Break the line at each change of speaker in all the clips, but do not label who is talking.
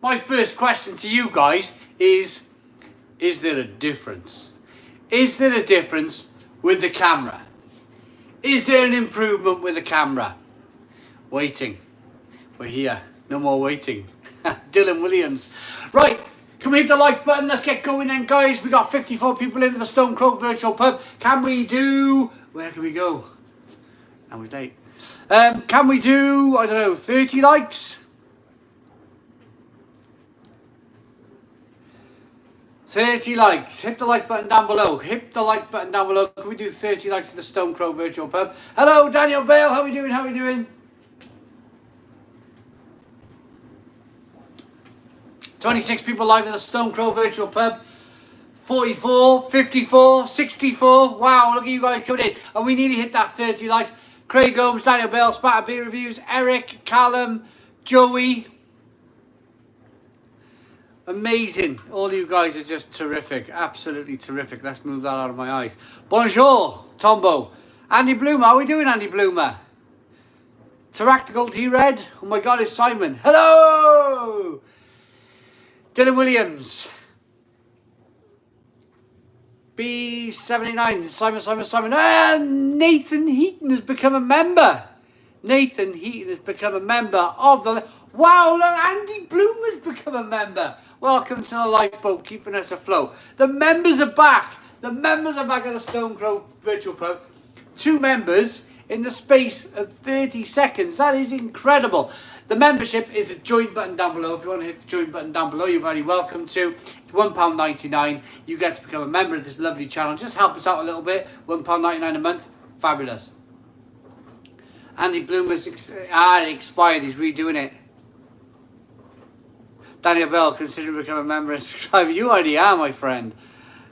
my first question to you guys is there a difference? Is there a difference with the camera? Is there an improvement with the camera? Waiting. We're here. No more waiting. Dylan Williams. Right. Can we hit the like button? Let's get going then, guys. We got 54 people into the Stone Crow Virtual Pub. Can we do... Where can we go? Now it's late. Can we do, I don't know, 30 likes? 30 likes. Hit the like button down below. Hit the like button down below. Can we do 30 likes to the Stone Crow Virtual Pub? Hello, Daniel Bale. How are we doing? How are we doing? 26 people live in the Stone Crow Virtual Pub. 44, 54, 64. Wow, look at you guys coming in. And we nearly hit that 30 likes. Craig Holmes, Daniel Bale, Spatter Beer Reviews, Eric, Callum, Joey. Amazing. All you guys are just terrific. Absolutely terrific. Let's move that out of my eyes. Bonjour, Tombo. Andy Bloomer. How are we doing, Andy Bloomer? Terractical T-Red. Oh my God, it's Simon. Hello. Dylan Williams. B79. Simon. And Nathan Heaton has become a member. Nathan Heaton has become a member of the... Wow, look, Andy Bloom has become a member. Welcome to the lifeboat, keeping us afloat. The members are back. The members are back at the Stone Crow Virtual Pub. 2 members in the space of 30 seconds. That is incredible. The membership is a join button down below. If you want to hit the join button down below, you're very welcome to. It's £1.99. You get to become a member of this lovely channel. Just help us out a little bit. £1.99 a month. Fabulous. Andy Bloom has expired. He's redoing it. Daniel Bell, considering becoming a member and subscriber. You already are, my friend.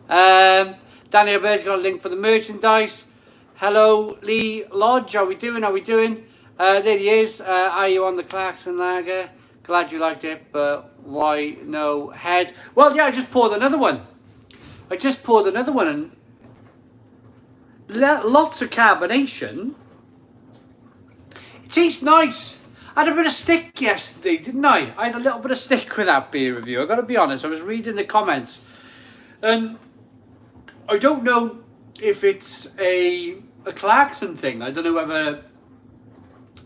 Daniel Bell's got a link for the merchandise. Hello, Lee Lodge. How we doing? There he is. Are you on the Clarkson Lager? Glad you liked it, but why no head? Well, yeah, I just poured another one. And lots of carbonation. It tastes nice. I had a bit of stick yesterday, didn't I? I had a little bit of stick with that beer review. I've got to be honest. I was reading the comments. And I don't know if it's a Clarkson thing. I don't know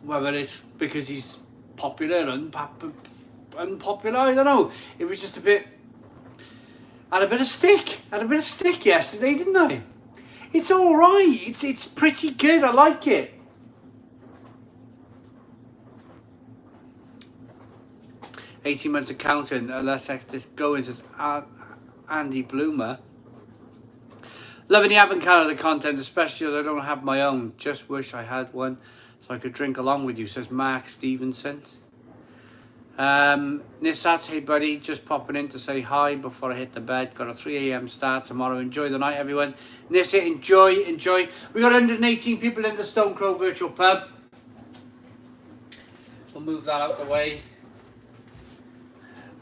whether it's because he's popular, unpopular. I don't know. It was just a bit... I had a bit of stick yesterday, didn't I? It's all right. It's pretty good. I like it. 18 months of counting. Let's check this going, says Andy Bloomer. Loving the avocado content, especially as I don't have my own. Just wish I had one so I could drink along with you, says Mark Stevenson. Nissat, hey buddy, just popping in to say hi before I hit the bed. Got a 3 a.m. start tomorrow. Enjoy the night, everyone. Nissa, enjoy. We got 118 people in the Stone Crow Virtual Pub. We'll move that out the way.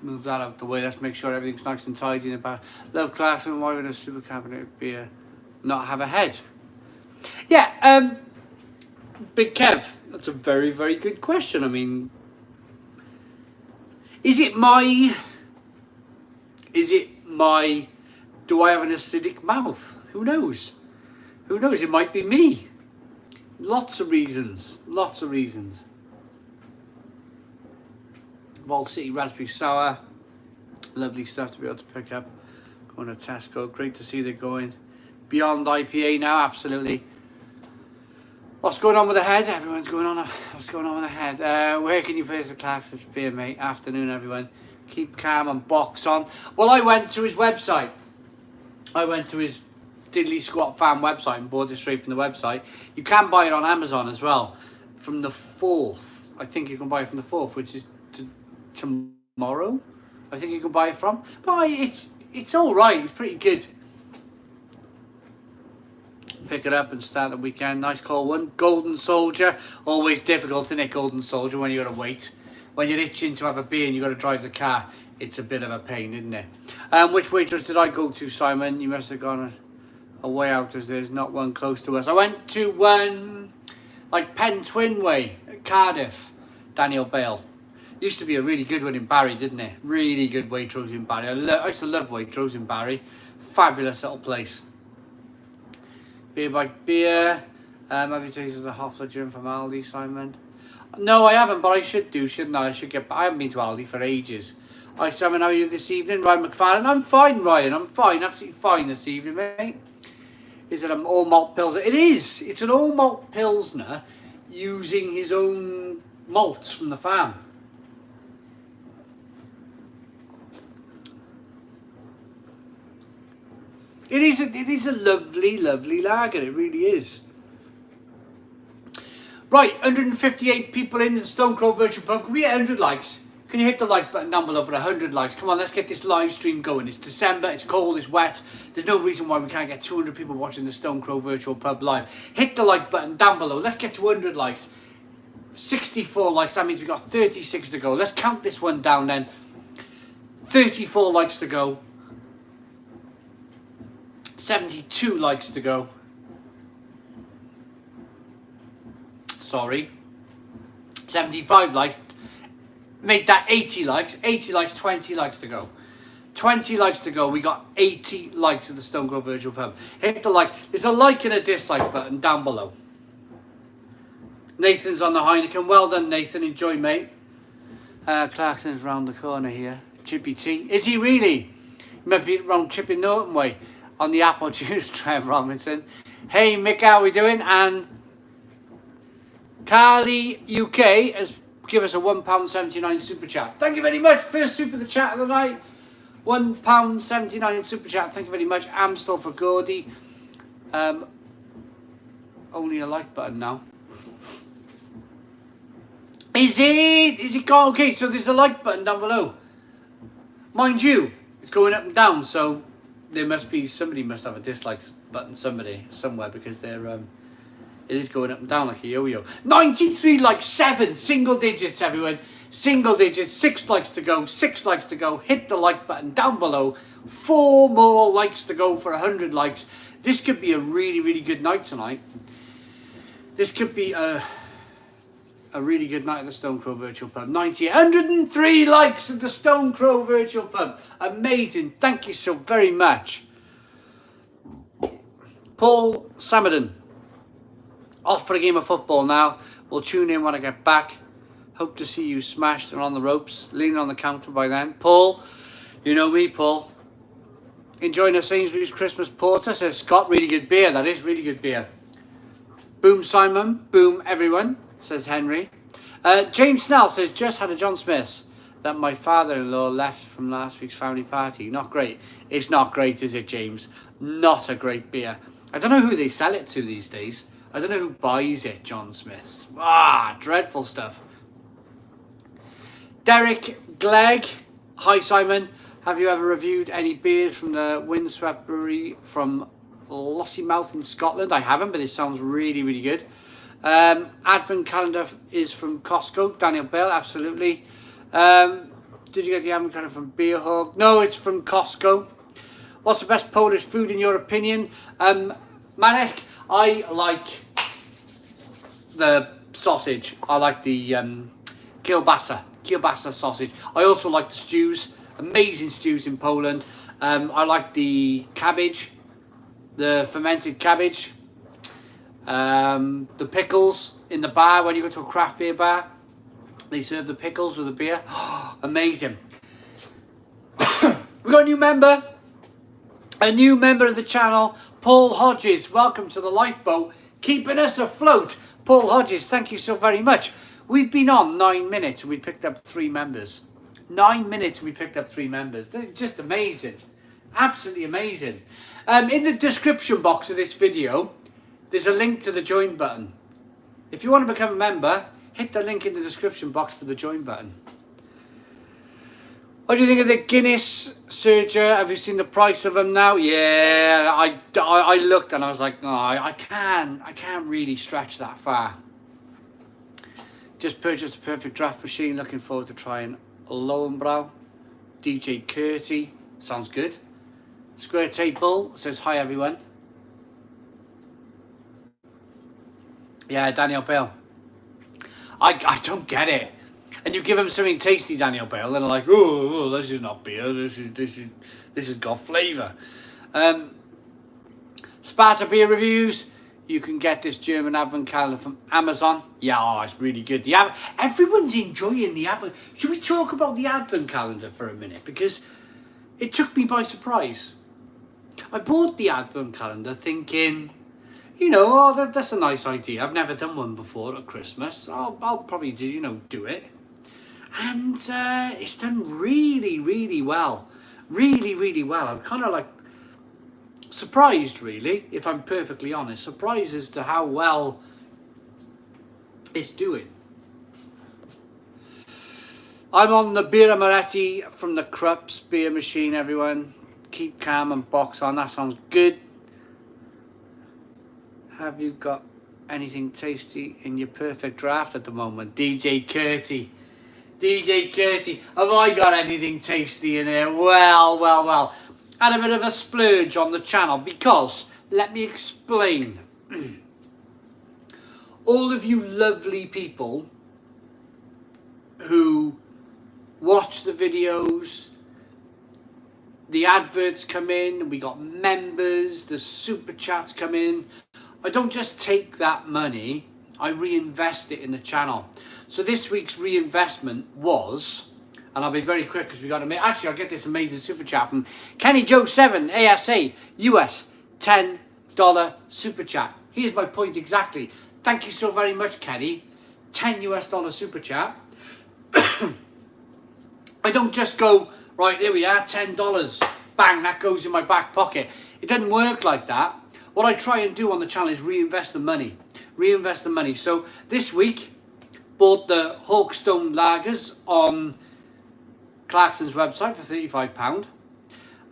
Let's make sure everything's nice and tidy in the back. Love Clarkson. Why would a super cabinet beer not have a head? Yeah, Big Kev. That's a very, very good question. I mean, is it my? Do I have an acidic mouth? Who knows? It might be me. Lots of reasons. Vault City Raspberry Sour. Lovely stuff to be able to pick up. Going to Tesco. Great to see they're going beyond IPA now. Absolutely. What's going on with the head? Everyone's going on. What's going on with the head? Where can you place the Clarkson's beer, mate? Afternoon, everyone. Keep calm and box on. Well, I went to his website. I went to his Diddley Squat Fan website and bought it straight from the website. You can buy it on Amazon as well. From the 4th. I think you can buy it from the 4th, which is tomorrow. I think you can buy it from. But it's all right. It's pretty good. Pick it up and start the weekend. Nice cold one. Golden Soldier. Always difficult, isn't it, Golden Soldier, when you got to wait. When you're itching to have a beer and you got to drive the car, it's a bit of a pain, isn't it? Which waitress did I go to, Simon? You must have gone a way out, as there's not one close to us. I went to one like Pen Twin Way, Cardiff. Daniel Bale. Used to be a really good one in Barry, didn't it? Really good Waitrose in Barry. I used to love Waitrose in Barry. Fabulous little place. Beer by beer. Have you tasted the Hoffler gin from Aldi, Simon? No, I haven't, but I should do, shouldn't I? I haven't been to Aldi for ages. Hi, Simon, how are you this evening? Ryan McFarlane. I'm fine, Ryan. I'm fine. Absolutely fine this evening, mate. Is it an all malt pilsner? It is. It's an all malt pilsner using his own malts from the farm. It is a lovely, lovely lager. It really is. Right, 158 people in the Stone Crow Virtual Pub. Can we get 100 likes? Can you hit the like button down below for 100 likes? Come on, let's get this live stream going. It's December, it's cold, it's wet. There's no reason why we can't get 200 people watching the Stone Crow Virtual Pub live. Hit the like button down below. Let's get to 100 likes. 64 likes, that means we've got 36 to go. Let's count this one down then. 34 likes to go. 72 likes to go. Sorry. 75 likes. Make that 80 likes. 80 likes, 20 likes to go. 20 likes to go. We got 80 likes at the Stone Crow Virtual Pub. Hit the like. There's a like and a dislike button down below. Nathan's on the Heineken. Well done, Nathan. Enjoy, mate. Clarkson's round the corner here. Chippy T. Is he really? He might be round Chippy Norton way on the apple juice, Trev Robinson. Hey, Mick, how are we doing? And Carly UK has give us a £1.79 super chat. Thank you very much. First super the chat of the night. £1.79 super chat. Thank you very much. Amstel for Gordy. Only a like button now. Is it gone? Okay, so there's a like button down below. Mind you, it's going up and down, so there must be, somebody must have a dislike button somewhere, because they're it is going up and down like a yo-yo. 93 likes, 7 single digits, everyone. Single digits, 6 likes to go, 6 likes to go. Hit the like button down below. 4 more likes to go for 100 likes. This could be a really, really good night tonight. This could be a really good night at the Stone Crow Virtual Pub. 103 likes at the Stone Crow Virtual Pub. Amazing. Thank you so very much. Paul Samadon. Off for a game of football now. We'll tune in when I get back. Hope to see you smashed and on the ropes. Leaning on the counter by then. Paul. You know me, Paul. Enjoying a Sainsbury's Christmas Porter, says Scott. Really good beer. That is really good beer. Boom, Simon. Boom, everyone, says Henry. James Snell says, just had a John Smith's that my father-in-law left from last week's family party. Not great. It's not great, is it, James? Not a great beer. I don't know who they sell it to these days. I don't know who buys it, John Smith's. Dreadful stuff. Derek Glegg. Hi, Simon. Have you ever reviewed any beers from the Windswept Brewery from Lossiemouth in Scotland? I haven't, but it sounds really, really good. Advent calendar is from Costco. Daniel Bell, absolutely. Did you get the advent calendar from Beer Hog? No, it's from Costco. What's the best Polish food in your opinion? Marek, I like the sausage. I like the kielbasa sausage. I also like the stews. Amazing stews in Poland. I like the cabbage, the fermented cabbage. The pickles in the bar. When you go to a craft beer bar, they serve the pickles with the beer. Amazing. We got a new member of the channel, Paul Hodges. Welcome to the lifeboat, keeping us afloat. Paul Hodges, thank you so very much. We've been on 9 minutes and we picked up 3 members. 9 minutes and we picked up 3 members. That's just amazing. Absolutely amazing. In the description box of this video, there's a link to the join button. If you want to become a member, hit the link in the description box for the join button. What do you think of the Guinness Surger? Have you seen the price of them now? Yeah, I looked and I was like, no, I can't really stretch that far. Just purchased a perfect draft machine. Looking forward to trying Lowenbrow. DJ Curty. Sounds good. Square Table says, hi everyone. Yeah, Daniel Bell. I don't get it. and you give them something tasty, Daniel Bale, and they're like, oh, this is not beer, this has got flavour. Sparta Beer Reviews. You can get this German Advent calendar from Amazon. Yeah, oh, it's really good. Everyone's enjoying the Advent. Should we talk about the Advent calendar for a minute? Because it took me by surprise. I bought the Advent calendar thinking, you know, oh, that's a nice idea. I've never done one before at Christmas. I'll probably do it. And it's done really, really well. Really, really well. I'm kind of like surprised, really, if I'm perfectly honest. Surprised as to how well it's doing. I'm on the Birra Moretti from the Krups beer machine, everyone. Keep calm and box on. That sounds good. Have you got anything tasty in your perfect draft at the moment? DJ Curty. DJ Curty. Have I got anything tasty in there? Well. Had a bit of a splurge on the channel because, let me explain. All of you lovely people who watch the videos, the adverts come in, we got members, the super chats come in. I don't just take that money, I reinvest it in the channel. So this week's reinvestment was, and I'll be very quick because we got to make, actually I'll get this amazing super chat from Kenny Joe 7 ASA US $10 super chat. Here's my point exactly. Thank you so very much, Kenny. $10 US super chat. I don't just go, right, here we are, $10. Bang, that goes in my back pocket. It doesn't work like that. What I try and do on the channel is reinvest the money. Reinvest the money. So this week, bought the Hawkstone Lagers on Clarkson's website for £35.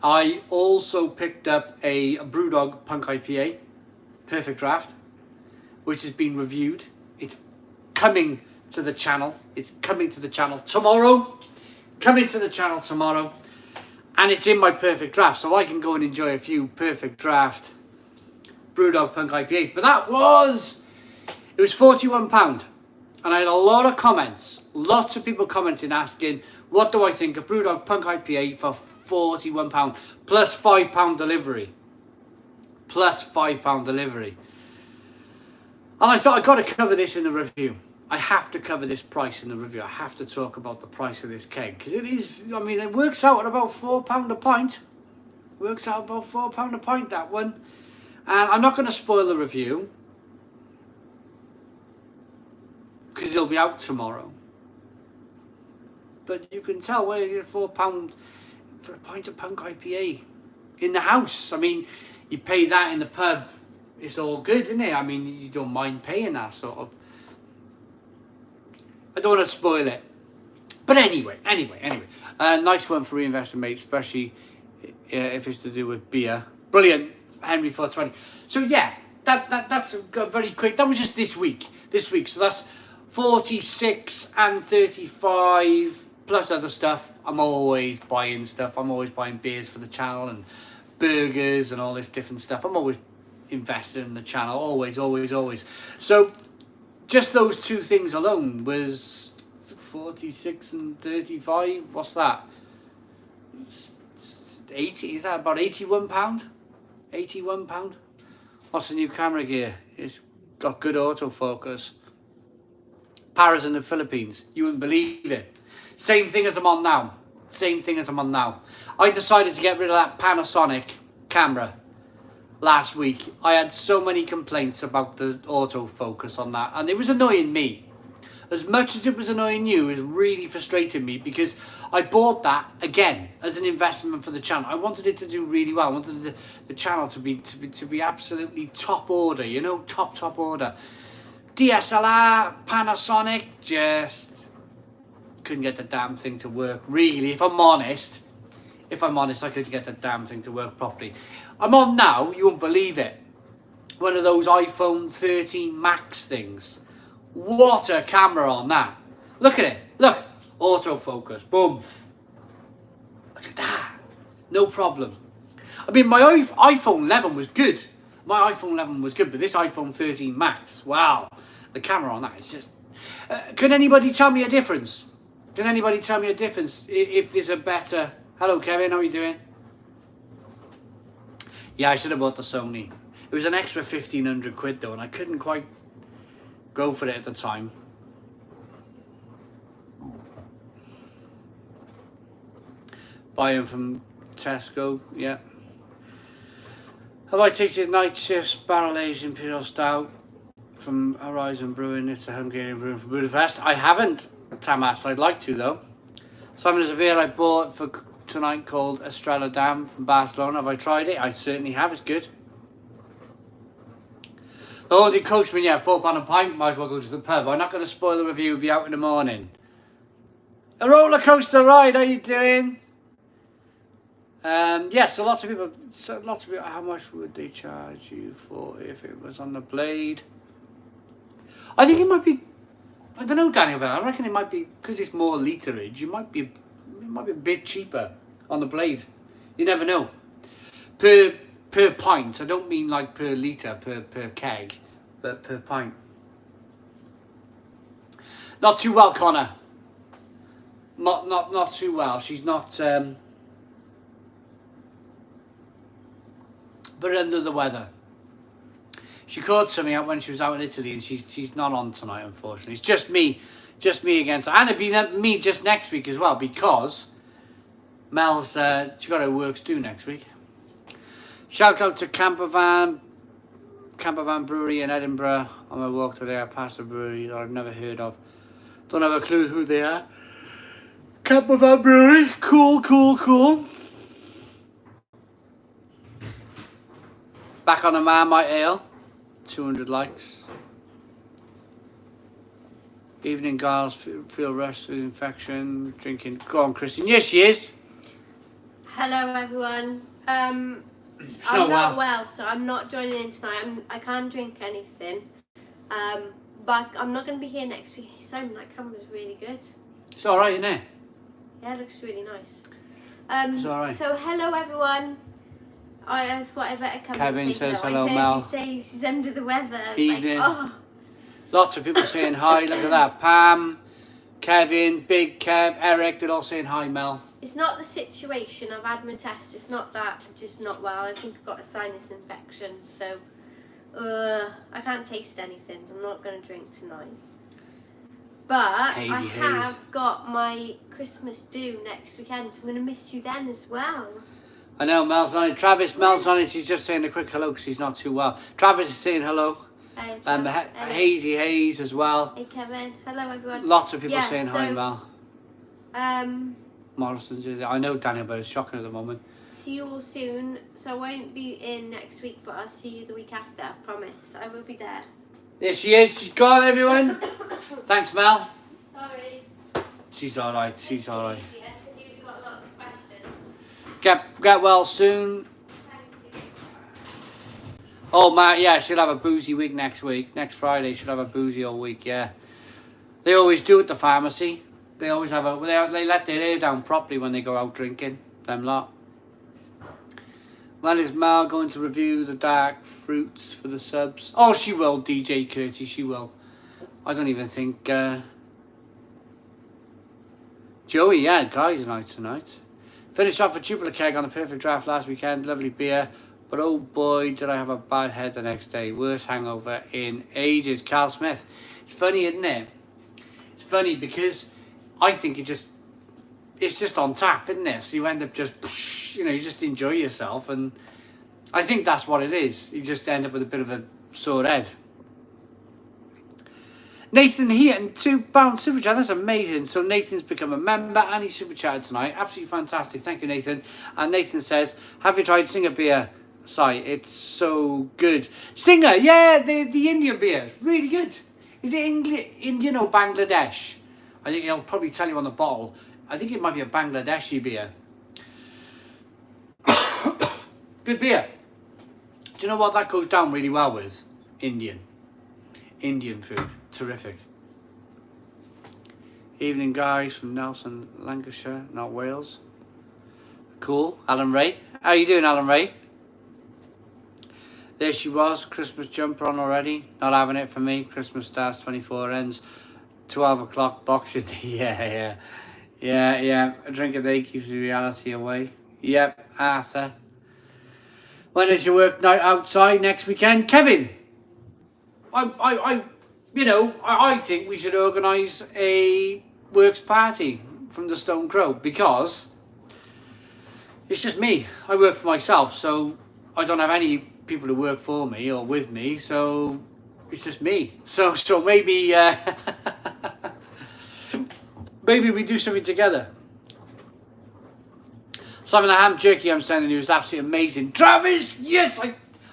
I also picked up a Brewdog Punk IPA, Perfect Draft, which has been reviewed. It's coming to the channel. It's coming to the channel tomorrow. Coming to the channel tomorrow. And it's in my Perfect Draft, so I can go and enjoy a few Perfect Draft Brewdog Punk IPAs. But it was £41. And I had a lot of comments. Lots of people commenting asking, what do I think of Brewdog Punk IPA for £41 plus £5 delivery? Plus £5 delivery. And I thought, I've got to cover this in the review. I have to cover this price in the review. I have to talk about the price of this keg. Because it is, I mean, it works out at about £4 a pint. Works out about £4 a pint, that one. And I'm not going to spoil the review, because it'll be out tomorrow. But you can tell where you get £4 for a pint of Punk IPA in the house. I mean, you pay that in the pub, it's all good, isn't it? I mean, you don't mind paying that sort of. I don't want to spoil it. But anyway. Nice one for reinvestment, mate, especially if it's to do with beer. Brilliant, Henry 420. So yeah, that's a very quick. That was just this week. So that's 46 and 35 plus other stuff. I'm always buying stuff. I'm always buying beers for the channel and burgers and all this different stuff. I'm always investing in the channel. Always. So just those two things alone was 46 and 35. What's that? 80. Is that about £81? £81. What's the new camera gear? It's got good autofocus. Paris in the Philippines. You wouldn't believe it. Same thing as I'm on now. I decided to get rid of that Panasonic camera last week. I had so many complaints about the autofocus on that, and it was annoying me. As much as it was annoying you, it was really frustrating me, because I bought that again as an investment for the channel. I wanted it to do really well. I wanted the channel to be absolutely top order, you know, top order. DSLR, Panasonic, just couldn't get the damn thing to work, really. If I'm honest, I couldn't get the damn thing to work properly. I'm on now, you won't believe it, one of those iPhone 13 Max things. What a camera on that. Look at it. Look. Autofocus. Boom. Look at that. No problem. I mean, my iPhone 11 was good. But this iPhone 13 Max, wow. The camera on that is just... can anybody tell me a difference? Can anybody tell me a difference if there's a better... Hello, Kevin. How are you doing? Yeah, I should have bought the Sony. It was an extra 1,500 quid though, and I couldn't quite go for it at the time. Buying from Tesco, yeah. Have I tasted Night Shift's Barrel Aged Imperial Stout from Horizon Brewing? It's a Hungarian brewing from Budapest. I haven't, Tamas. I'd like to though. Something is a beer I bought for tonight called Estrella Damm from Barcelona. Have I tried it? I certainly have. It's good. The Haunted Coachman, yeah, £4 a pint. Might as well go to the pub. I'm not going to spoil the review. It'll be out in the morning. A roller coaster ride. How you doing? Yeah, so lots of people. How much would they charge you for if it was on the blade? I think it might be. I don't know, Daniel. I reckon it might be because it's more literage. It might be a bit cheaper on the blade. You never know. Per pint. I don't mean like per litre, per keg, but per pint. Not too well, Connor. Not too well. She's not. But under the weather. She caught something out when she was out in Italy, and she's not on tonight, unfortunately. It's just me against her. And it'll be me just next week as well, because Mel's she got her works due next week. Shout out to Campervan Brewery in Edinburgh. On my walk today, I passed a brewery that I've never heard of. Don't have a clue who they are. Campervan Brewery, cool. Back on the Marmite Ale, 200 likes. Evening, girls, feel rest with infection, drinking. Go on, Christine. Yes, she is.
Hello, everyone. I'm not well, so I'm not joining in tonight. I can't drink anything. But I'm not going to be here next week. Simon, that camera's really good.
It's alright, isn't it?
Yeah, it looks really nice.
It's alright.
So, hello, everyone. I thought I better come
Kevin
and say
says
hello.
hello,
I heard
Mel.
you say she's under the weather.
Evening.
Like, oh.
Lots of people saying hi. Look at that. Pam, Kevin, Big Kev, Eric, they're all saying hi, Mel.
It's not the situation. I've had my test. It's not that. I'm just not well. I think I've got a sinus infection. So, I can't taste anything. I'm not going to drink tonight. But I have got my Christmas due next weekend. So I'm going to miss you then as well.
I know, Mel's on it. Mel's on it. She's just saying a quick hello because she's not too well. Travis is saying hello.
Hey,
Hazy Hayes as well.
Hey, Kevin. Hello, everyone.
Lots of people saying hi, Mel. Morrison's. I know Daniel, but it's shocking at the moment.
See you all soon. So I won't be in next week, but I'll see you the week after. I promise. I will be there.
There she is. She's gone, everyone. Thanks, Mel.
Sorry.
She's all right. She's all right.
Because you've got lots of questions.
Get well soon. Oh, Matt, yeah, she'll have a boozy week next week. Next Friday, she'll have a boozy all week, yeah. They always do at the pharmacy. They always have they let their hair down properly when they go out drinking, them lot. When is Mel going to review the dark fruits for the subs? Oh, she will, DJ Curtis, she will. I don't even think... Joey, yeah, guys night tonight. Finished off a tubular keg on a perfect draft last weekend. Lovely beer. But oh boy, did I have a bad head the next day. Worst hangover in ages. Carl Smith. It's funny, isn't it? It's funny because I think it's just on tap, isn't it? So you end up just, you just enjoy yourself. And I think that's what it is. You just end up with a bit of a sore head. Nathan Heaton, £2 super chat. That's amazing. So Nathan's become a member and he's super chatted tonight. Absolutely fantastic. Thank you, Nathan. And Nathan says, have you tried Singer beer? Sorry, it's so good. Singer, yeah, the Indian beer. It's really good. Is it Indian or Bangladesh? I think he'll probably tell you on the bottle. I think it might be a Bangladeshi beer. Good beer. Do you know what that goes down really well with? Indian food. Terrific. Evening, guys, from Nelson, Lancashire, not Wales. Cool. Alan Ray. How you doing, Alan Ray? There she was. Christmas jumper on already. Not having it for me. Christmas starts 24, ends 12 o'clock. Boxing Day. Yeah. Yeah. A drink a day keeps the reality away. Yep, Arthur. When is your work night outside next weekend? Kevin, I think we should organise a works party from the Stone Crow because it's just me. I work for myself, so I don't have any people who work for me or with me, so it's just me. So maybe maybe we do something together. Some of the ham jerky I'm sending you is absolutely amazing. Travis, yes,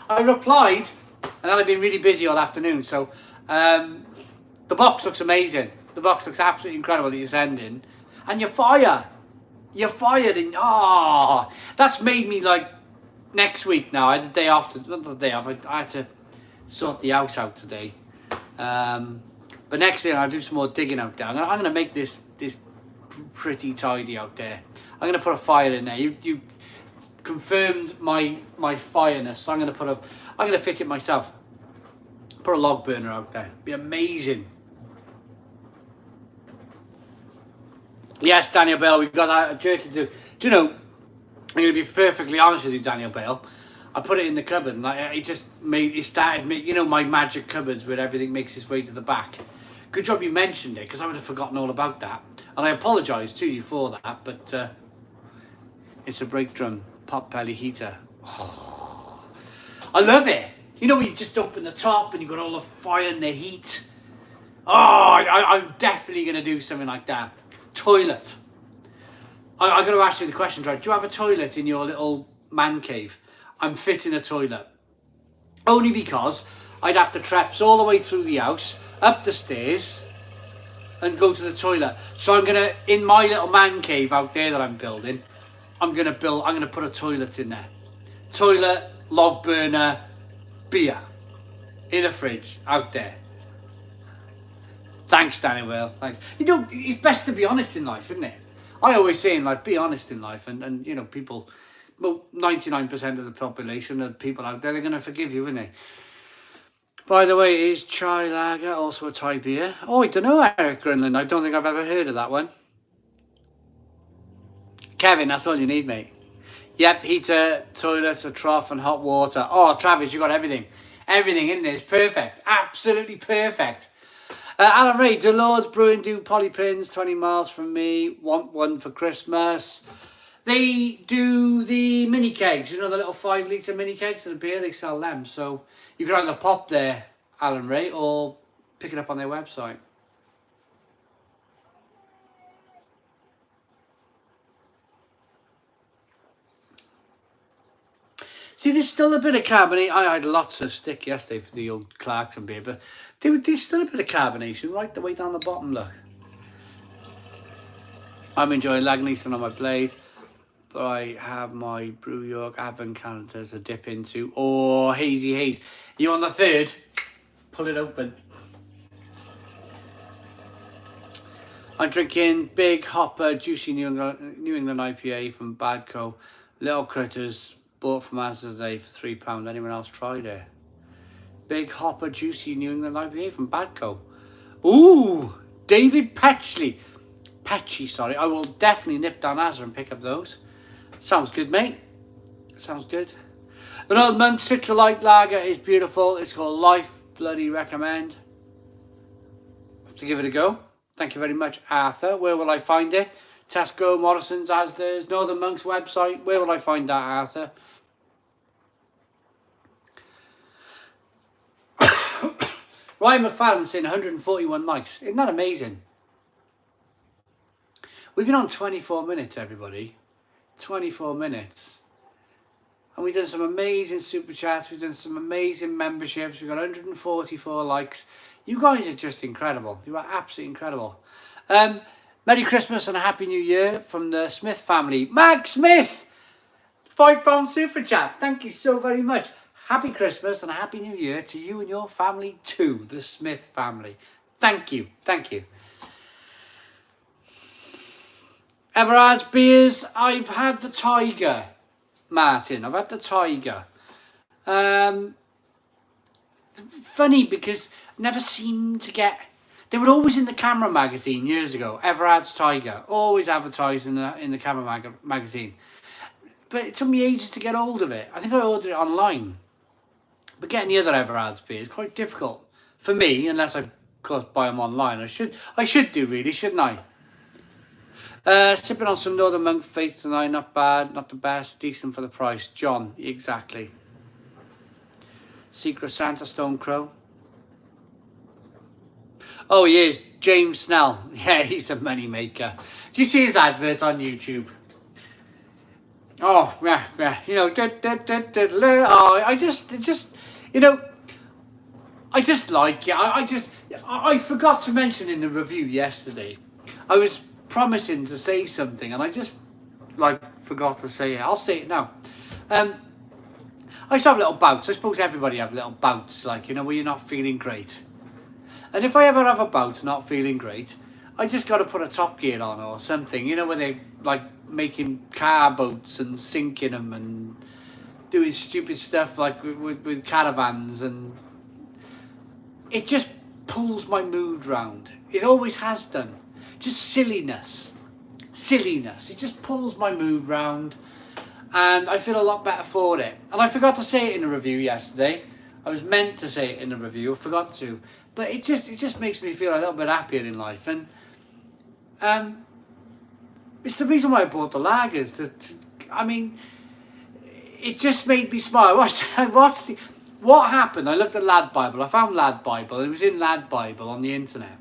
I replied, and then I've been really busy all afternoon, so the box looks amazing. The box looks absolutely incredible that you're sending. And you're fired. You're fired. That's made me like next week now. I had the day off. Not the day off. I had to sort the house out today. But next week I'll do some more digging out there. I'm going to make this pretty tidy out there. I'm going to put a fire in there. You confirmed my fireness. So I'm going to fit it myself. Put a log burner out there. Be amazing. Yes, Daniel Bale, we've got that jerky to do. Do you know, I'm going to be perfectly honest with you, Daniel Bale. I put it in the cupboard and it started, my magic cupboards where everything makes its way to the back. Good job you mentioned it because I would have forgotten all about that. And I apologise to you for that, but it's a brake drum pot belly heater. Oh, I love it. You know when you just open the top and you've got all the fire and the heat. Oh, I'm definitely going to do something like that. Toilet. I'm going to ask you the question, right? Do you have a toilet in your little man cave? I'm fitting a toilet. Only because I'd have to traps all the way through the house, up the stairs, and go to the toilet. So I'm going to, in my little man cave out there that I'm building, I'm going to put a toilet in there. Toilet, log burner, beer. In a fridge, out there. Thanks, Danny Will. Thanks. It's best to be honest in life, isn't it? I always say in life, be honest in life, and people, well, 99% of the population of people out there, they're going to forgive you, isn't they? By the way, is Chai Lager also a Thai beer? Oh, I don't know, Eric Grunland. I don't think I've ever heard of that one. Kevin, that's all you need, mate. Yep, heater, toilet, a trough, and hot water. Oh, Travis, you got everything. Everything in there is perfect. Absolutely perfect. Alan Ray, Delors Brewing do polypins 20 miles from me. Want one for Christmas. They do the mini kegs, the little 5 litre mini kegs of the beer. They sell them. So you can either pop there, Alan Ray, or pick it up on their website. See, there's still a bit of carbonate. I had lots of stick yesterday for the old Clarkson beer, but there's still a bit of carbonation right the way down the bottom, look. I'm enjoying Lagnition on my blade, but I have my Brew York Advent calendar to dip into. Oh, hazy haze. You on the third? Pull it open. I'm drinking Big Hopper Juicy New England IPA from Badco. Little Critters. Bought from Asda today for £3. Anyone else tried it? Big Hopper Juicy New England IPA from Badco. Ooh, David Petchy, sorry. I will definitely nip down Asda and pick up those. Sounds good, mate. Sounds good. The Old Monk Citra Light Lager is beautiful. It's called Life. Bloody recommend. Have to give it a go. Thank you very much, Arthur. Where will I find it? Tesco, Morrison's, Asda's, Northern Monk's website. Where will I find that, Arthur? Ryan McFarlane saying 141 mics. Isn't that amazing? We've been on 24 minutes, everybody. 24 minutes. And we've done some amazing super chats. We've done some amazing memberships. We've got 144 likes. You guys are just incredible. You are absolutely incredible. Merry Christmas and a Happy New Year from the Smith family. Max Smith! £5 super chat. Thank you so very much. Happy Christmas and a Happy New Year to you and your family too, the Smith family. Thank you. Thank you. Everard's beers. I've had the Tiger, Martin. I've had the Tiger. Funny because never seem to get... They were always in the Camera magazine years ago. Everard's Tiger, always advertised in the Camera magazine. But it took me ages to get hold of it. I think I ordered it online. But getting the other Everard's beer is quite difficult for me, unless I, of course, buy them online. I should do, really, shouldn't I? Sipping on some Northern Monk Faith tonight. Not bad, not the best. Decent for the price. John, exactly. Secret Santa Stone Crow. Oh, he is. James Snell. Yeah, he's a money maker. Do you see his advert on YouTube? Oh, yeah. You know, oh, I just, you know, I just like it. I forgot to mention in the review yesterday. I was promising to say something and I just, like, forgot to say it. I'll say it now. I used to have little bouts. I suppose everybody have little bouts, like, you know, where you're not feeling great. And if I ever have a bout not feeling great, I just got to put a Top Gear on or something, you know, where they like making car boats and sinking them and doing stupid stuff like with caravans, and it just pulls my mood round. It always has done. Just silliness. It just pulls my mood round, and I feel a lot better for it. And I forgot to say it in the review yesterday. I was meant to say it in the review, I forgot to. But it just makes me feel a little bit happier in life, and it's the reason why I bought the lagers. I mean, it just made me smile. What happened? I looked at Lad Bible. I found Lad Bible. It was in Lad Bible on the internet.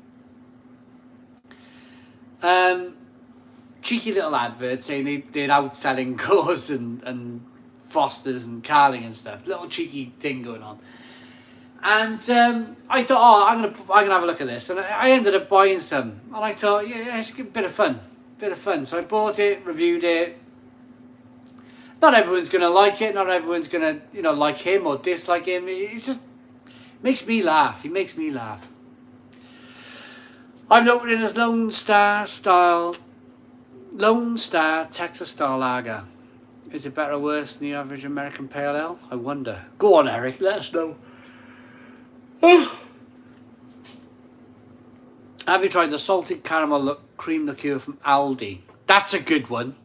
Cheeky little advert saying they're outselling Coors and Fosters and Carling and stuff. Little cheeky thing going on. And I thought, oh, I'm gonna have a look at this, and I ended up buying some. And I thought, yeah, it's a bit of fun. So I bought it, reviewed it. Not everyone's gonna like it. Not everyone's gonna, you know, like him or dislike him. It just makes me laugh. He makes me laugh. I'm opening as Lone Star Texas Star Lager. Is it better or worse than the average American Pale Ale? I wonder. Go on, Eric. Let us know. Have you tried the salted caramel cream liqueur from Aldi? That's a good one.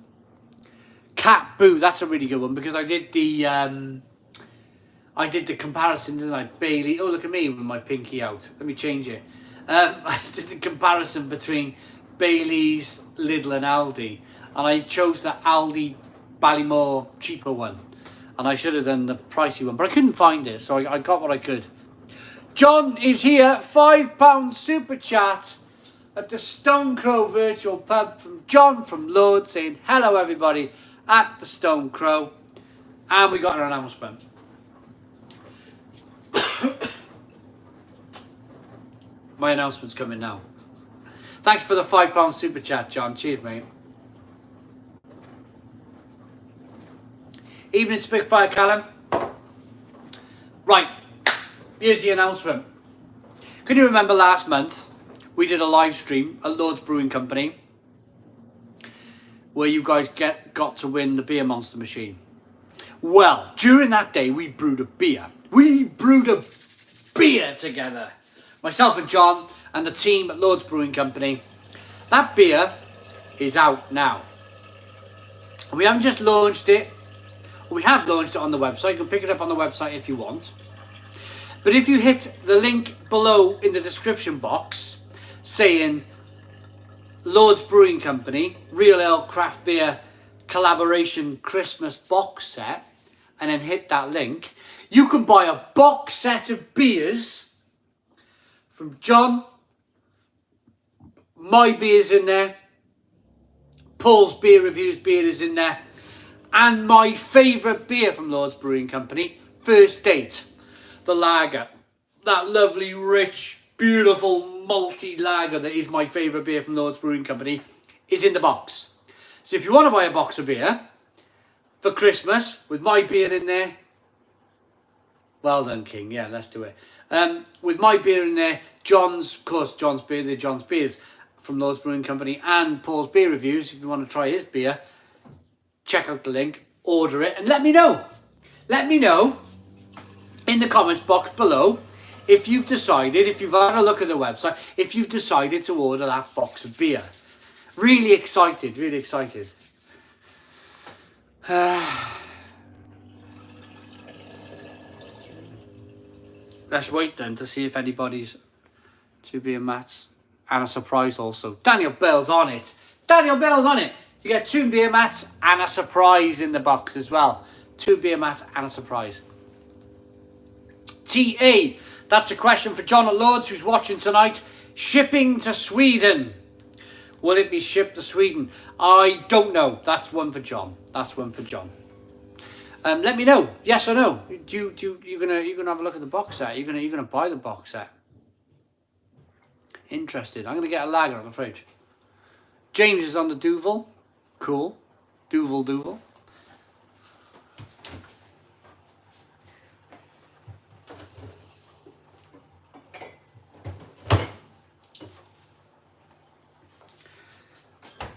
Cat Boo, that's a really good one, because I did the comparison, didn't I? Bailey. Oh, look at me with my pinky out. Let me change it. I did the comparison between Bailey's, Lidl and Aldi, and I chose the Aldi Ballymore cheaper one, and I should have done the pricey one, but I couldn't find it, so I got what I could. John is here, £5 super chat at the Stone Crow Virtual Pub from John from Lord, saying hello everybody at the Stone Crow, and we got an announcement. My announcement's coming now. Thanks for the £5 super chat, John. Cheers, mate. Evening, Spitfire Callum. Right. Here's the announcement. Can you remember last month we did a live stream at Lord's Brewing Company where you guys got to win the beer monster machine? Well, during that day we brewed a beer. We brewed a beer together. Myself and John and the team at Lord's Brewing Company. That beer is out now. We haven't just launched it. We have launched it on the website. You can pick it up on the website if you want. But if you hit the link below in the description box saying Lord's Brewing Company Real Ale Craft Beer Collaboration Christmas box set, and then hit that link, you can buy a box set of beers from John. My beer's in there. Paul's Beer Reviews beer is in there. And my favourite beer from Lord's Brewing Company, First Date. The lager, that lovely, rich, beautiful, malty lager that is my favourite beer from Lord's Brewing Company, is in the box. So if you want to buy a box of beer for Christmas with my beer in there, well done, King. Yeah, let's do it. With my beer in there, John's beer, they're John's beers from Lord's Brewing Company, and Paul's Beer Reviews. If you want to try his beer, check out the link, order it, and let me know. Let me know in the comments box below if you've decided, if you've had a look at the website, if you've decided to order that box of beer. Really excited, really excited. Let's wait then to see if anybody's 2 beer mats and a surprise also. Daniel Bell's on it. Daniel Bell's on it. You get 2 beer mats and a surprise in the box as well. 2 beer mats and a surprise. TA, that's a question for John at Lords who's watching tonight. Shipping to Sweden. Will it be shipped to Sweden? I don't know. That's one for John. That's one for John. Let me know. Yes or no. You gonna have a look at the box set? You're gonna buy the box set? Interested. I'm gonna get a lager on the fridge. James is on the Duvel. Cool. Duvel.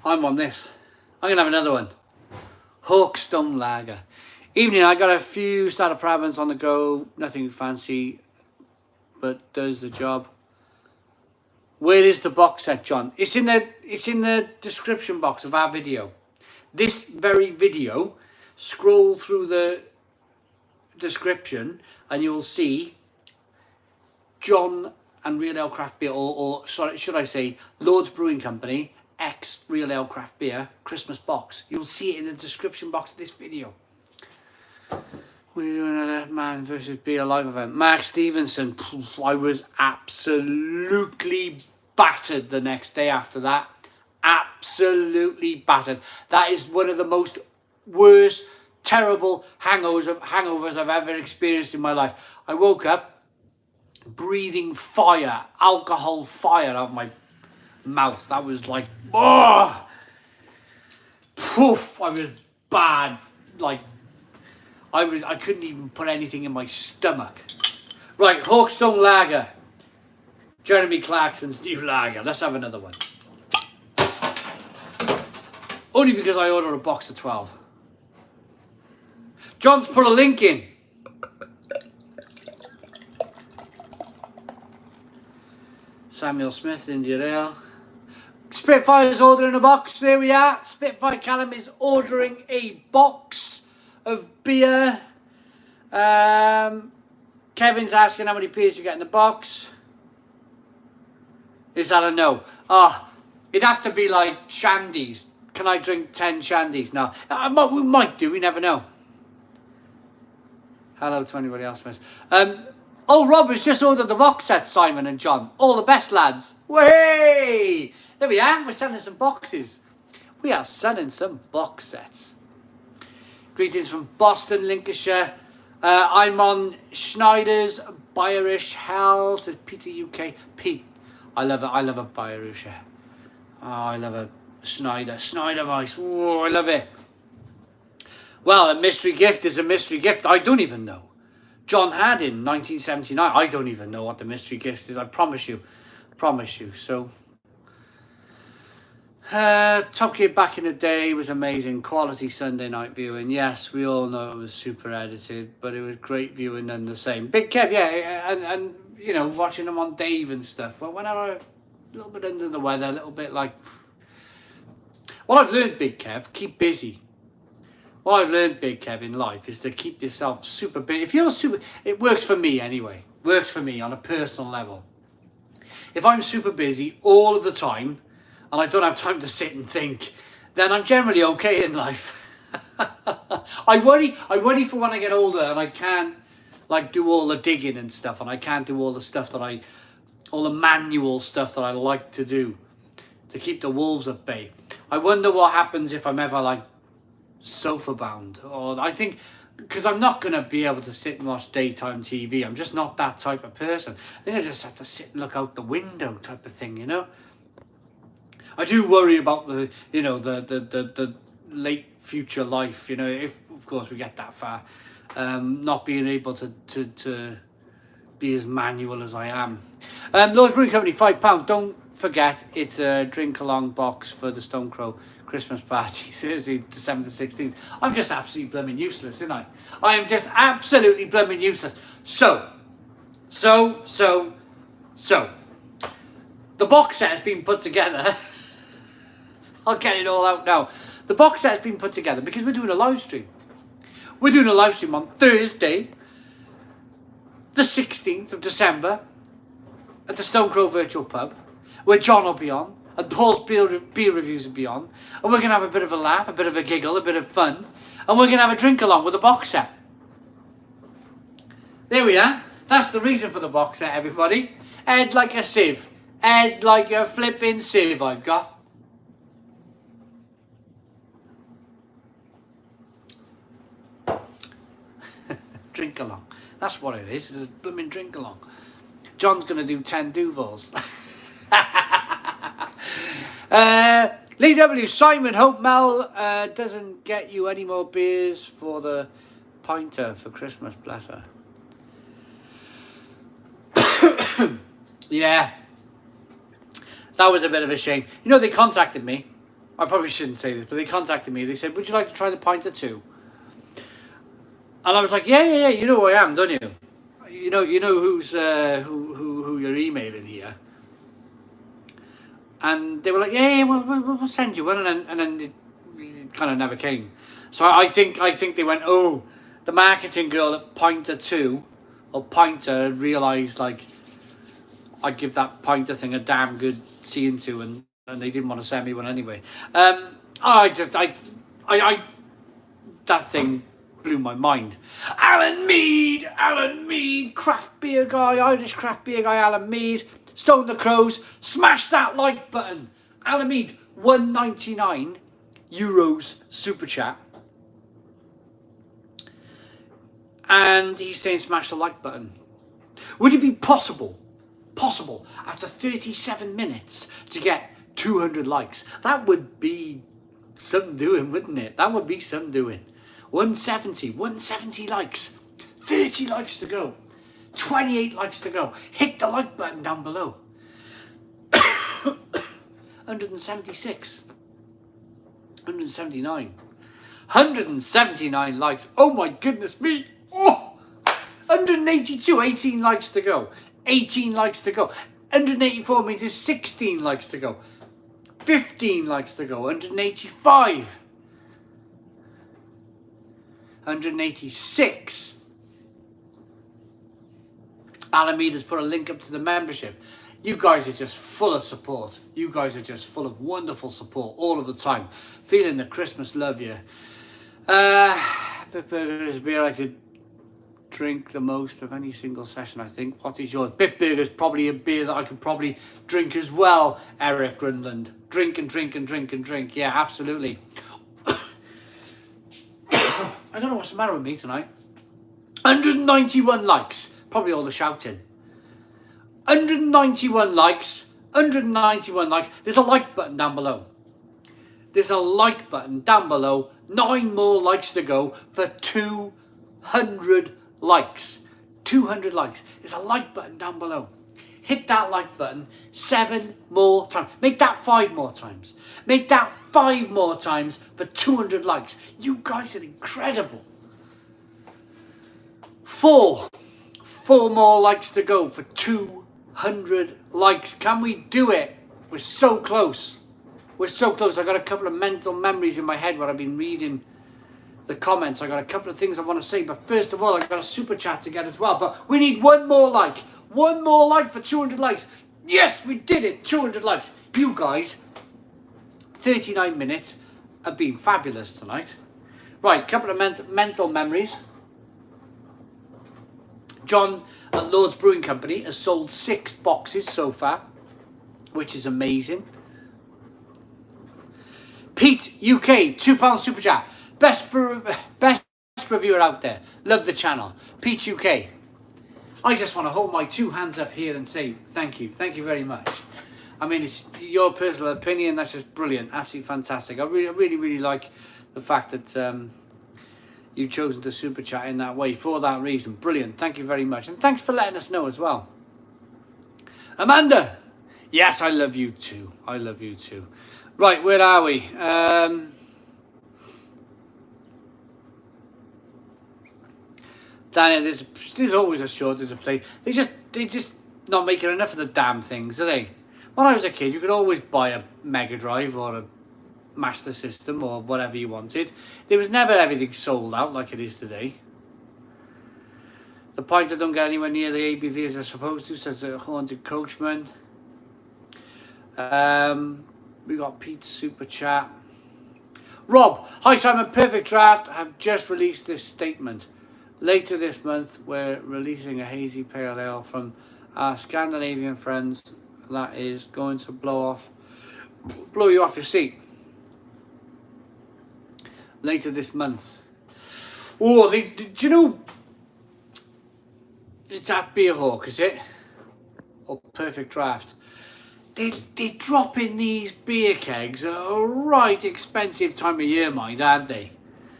I'm on this. I'm gonna have another one. Hawkstone Lager. Evening, I got a few starter Pravens on the go. Nothing fancy, but does the job. Where is the box set, John? It's in the description box of our video. This very video, scroll through the description and you'll see John and Real Ale Craft Beer, or sorry, should I say Lord's Brewing Company, X Real Ale Craft Beer Christmas box. You'll see it in the description box of this video. We're doing another Man versus Beer live event. Mark Stevenson, I was absolutely battered the next day after that. Absolutely battered. That is one of the most worst, terrible hangovers I've ever experienced in my life. I woke up breathing fire, alcohol fire out of my mouth. That was like, oh, poof, I was bad. Like, I couldn't even put anything in my stomach. Right, Hawkstone Lager. Jeremy Clarkson's new lager. Let's have another one. Only because I ordered a box of 12. John's put a link in. Samuel Smith, India Ale. Spitfire's ordering a box. There we are. Spitfire Callum is ordering a box of beer. Kevin's asking how many beers you get in the box. Is that a no? It'd have to be like shandies. Can I drink 10 shandies? No. We might do. We never know. Hello to anybody else. Rob has just ordered the box set, Simon and John. All the best, lads. Way! There we are. We're selling some boxes. We are selling some box sets. Greetings from Boston, Lincolnshire. I'm on Schneider's Bayerisch Hell, says Peter UK. Pete, I love it. I love a Bayerischer. Oh, I love a Schneider Weiss. Oh, I love it. Well, a mystery gift is a mystery gift. I don't even know. John Haddon, 1979. I don't even know what the mystery gift is. I promise you. So, Top Gear back in the day was amazing. Quality Sunday night viewing. Yes, we all know it was super edited, but it was great viewing and the same. Big Kev, yeah, and you know, watching them on Dave and stuff. Well, when I was a little bit under the weather, a little bit like... What I've learned, Big Kev, keep busy. What I've learned, Big Kev, in life is to keep yourself super busy. If you're super... It works for me anyway. Works for me on a personal level. If I'm super busy all of the time, and I don't have time to sit and think, then I'm generally okay in life. I worry for when I get older and I can't like do all the digging and stuff, and I can't do all the stuff that all the manual stuff that I like to do to keep the wolves at bay. I wonder what happens if I'm ever like sofa bound, or I think because I'm not going to be able to sit and watch daytime TV. I'm just not that type of person. I think I just have to sit and look out the window type of thing, you know. I do worry about the, you know, the late future life, you know, if of course we get that far, not being able to be as manual as I am. Lord's Brewing Company, £5. Don't forget, it's a drink along box for the Stone Crow Christmas party, Thursday, December the 16th. I'm just absolutely blooming useless, isn't I? I am just absolutely blooming useless. So, So, the box set has been put together. I'll get it all out now. The box set has been put together because we're doing a live stream. We're doing a live stream on Thursday, the 16th of December, at the Stone Crow Virtual Pub, where John will be on, and Paul's beer reviews will be on, and we're going to have a bit of a laugh, a bit of a giggle, a bit of fun, and we're going to have a drink along with the box set. There we are. That's the reason for the box set, everybody. Head like a sieve. Head like a flipping sieve I've got. Drink along. That's what it is. It's a blooming drink along. John's going to do 10 Duvals. Lee W. Simon Hope Mel doesn't get you any more beers for the pinter for Christmas, bless her. Yeah, that was a bit of a shame. You know, they contacted me. I probably shouldn't say this, but they contacted me. They said, would you like to try the pinter too? And I was like, yeah, you know who I am, don't you? You know who's who you're emailing here. And they were like, yeah, we'll send you one, and then it kind of never came. So I think they went, oh, the marketing girl at Pinter 2 or Pinter realised like I'd give that Pinter thing a damn good seeing to, and they didn't want to send me one anyway. That thing blew my mind. Alan Mead, craft beer guy, Irish craft beer guy, Alan Mead. Stone the Crows, smash that like button. Alan Mead, €1.99 super chat. And he's saying smash the like button. Would it be possible after 37 minutes to get 200 likes? That would be some doing, wouldn't it? That would be some doing. 170 likes. 30 likes to go. 28 likes to go. Hit the like button down below. 176. 179. 179 likes. Oh my goodness me. Oh! 182. 18 likes to go. 18 likes to go. 184 means there's 16 likes to go. 15 likes to go. 185. 186. Alameda's put a link up to the membership. You guys are just full of support. You guys are just full of wonderful support all of the time. Feeling the Christmas love you. Bitburger is a beer I could drink the most of any single session, I think. What is yours? Bitburger is probably a beer that I could probably drink as well, Eric Grunland. Drink and drink and drink and drink. Yeah, absolutely. I don't know what's the matter with me tonight. 191 likes. Probably all the shouting. 191 likes. 191 likes. There's a like button down below. There's a like button down below. 9 more likes to go for 200 likes. 200 likes. There's a like button down below. Hit that like button 7 more times. Make that 5 more times. Make that 5 more times for 200 likes. You guys are incredible. 4 more likes to go for 200 likes. Can we do it? We're so close. We're so close. I got a couple of mental memories in my head where I've been reading the comments. I got a couple of things I want to say, but first of all, I've got a super chat to get as well. But we need 1 more like. 1 more like for 200 likes. Yes, we did it. 200 likes. You guys, 39 minutes, have been fabulous tonight. Right, couple of mental memories. John at Lord's Brewing Company has sold 6 boxes so far, which is amazing. Pete UK, £2 super chat. Best reviewer out there. Love the channel. Pete UK. I just want to hold my 2 hands up here and say thank you. Thank you very much. I mean, it's your personal opinion. That's just brilliant. Absolutely fantastic. I really like the fact that you've chosen to super chat in that way for that reason. Brilliant. Thank you very much. And thanks for letting us know as well. Amanda. Yes, I love you too. I love you too. Right, where are we? Daniel, there's always a shortage of play. They just not making enough of the damn things, are they? When I was a kid, you could always buy a Mega Drive or a Master System or whatever you wanted. There was never everything sold out like it is today. The point I don't get anywhere near the ABV as I supposed to, says a Haunted Coachman. We got Pete's Super Chat. Rob, hi Simon, perfect draft. I've just released this statement. Later this month, we're releasing a hazy pale ale from our Scandinavian friends that is going to blow you off your seat. Later this month. Oh, do you know? It's that Beer Hawk, is it? Or Perfect Draft. They're dropping these beer kegs at a right expensive time of year, mind, aren't they?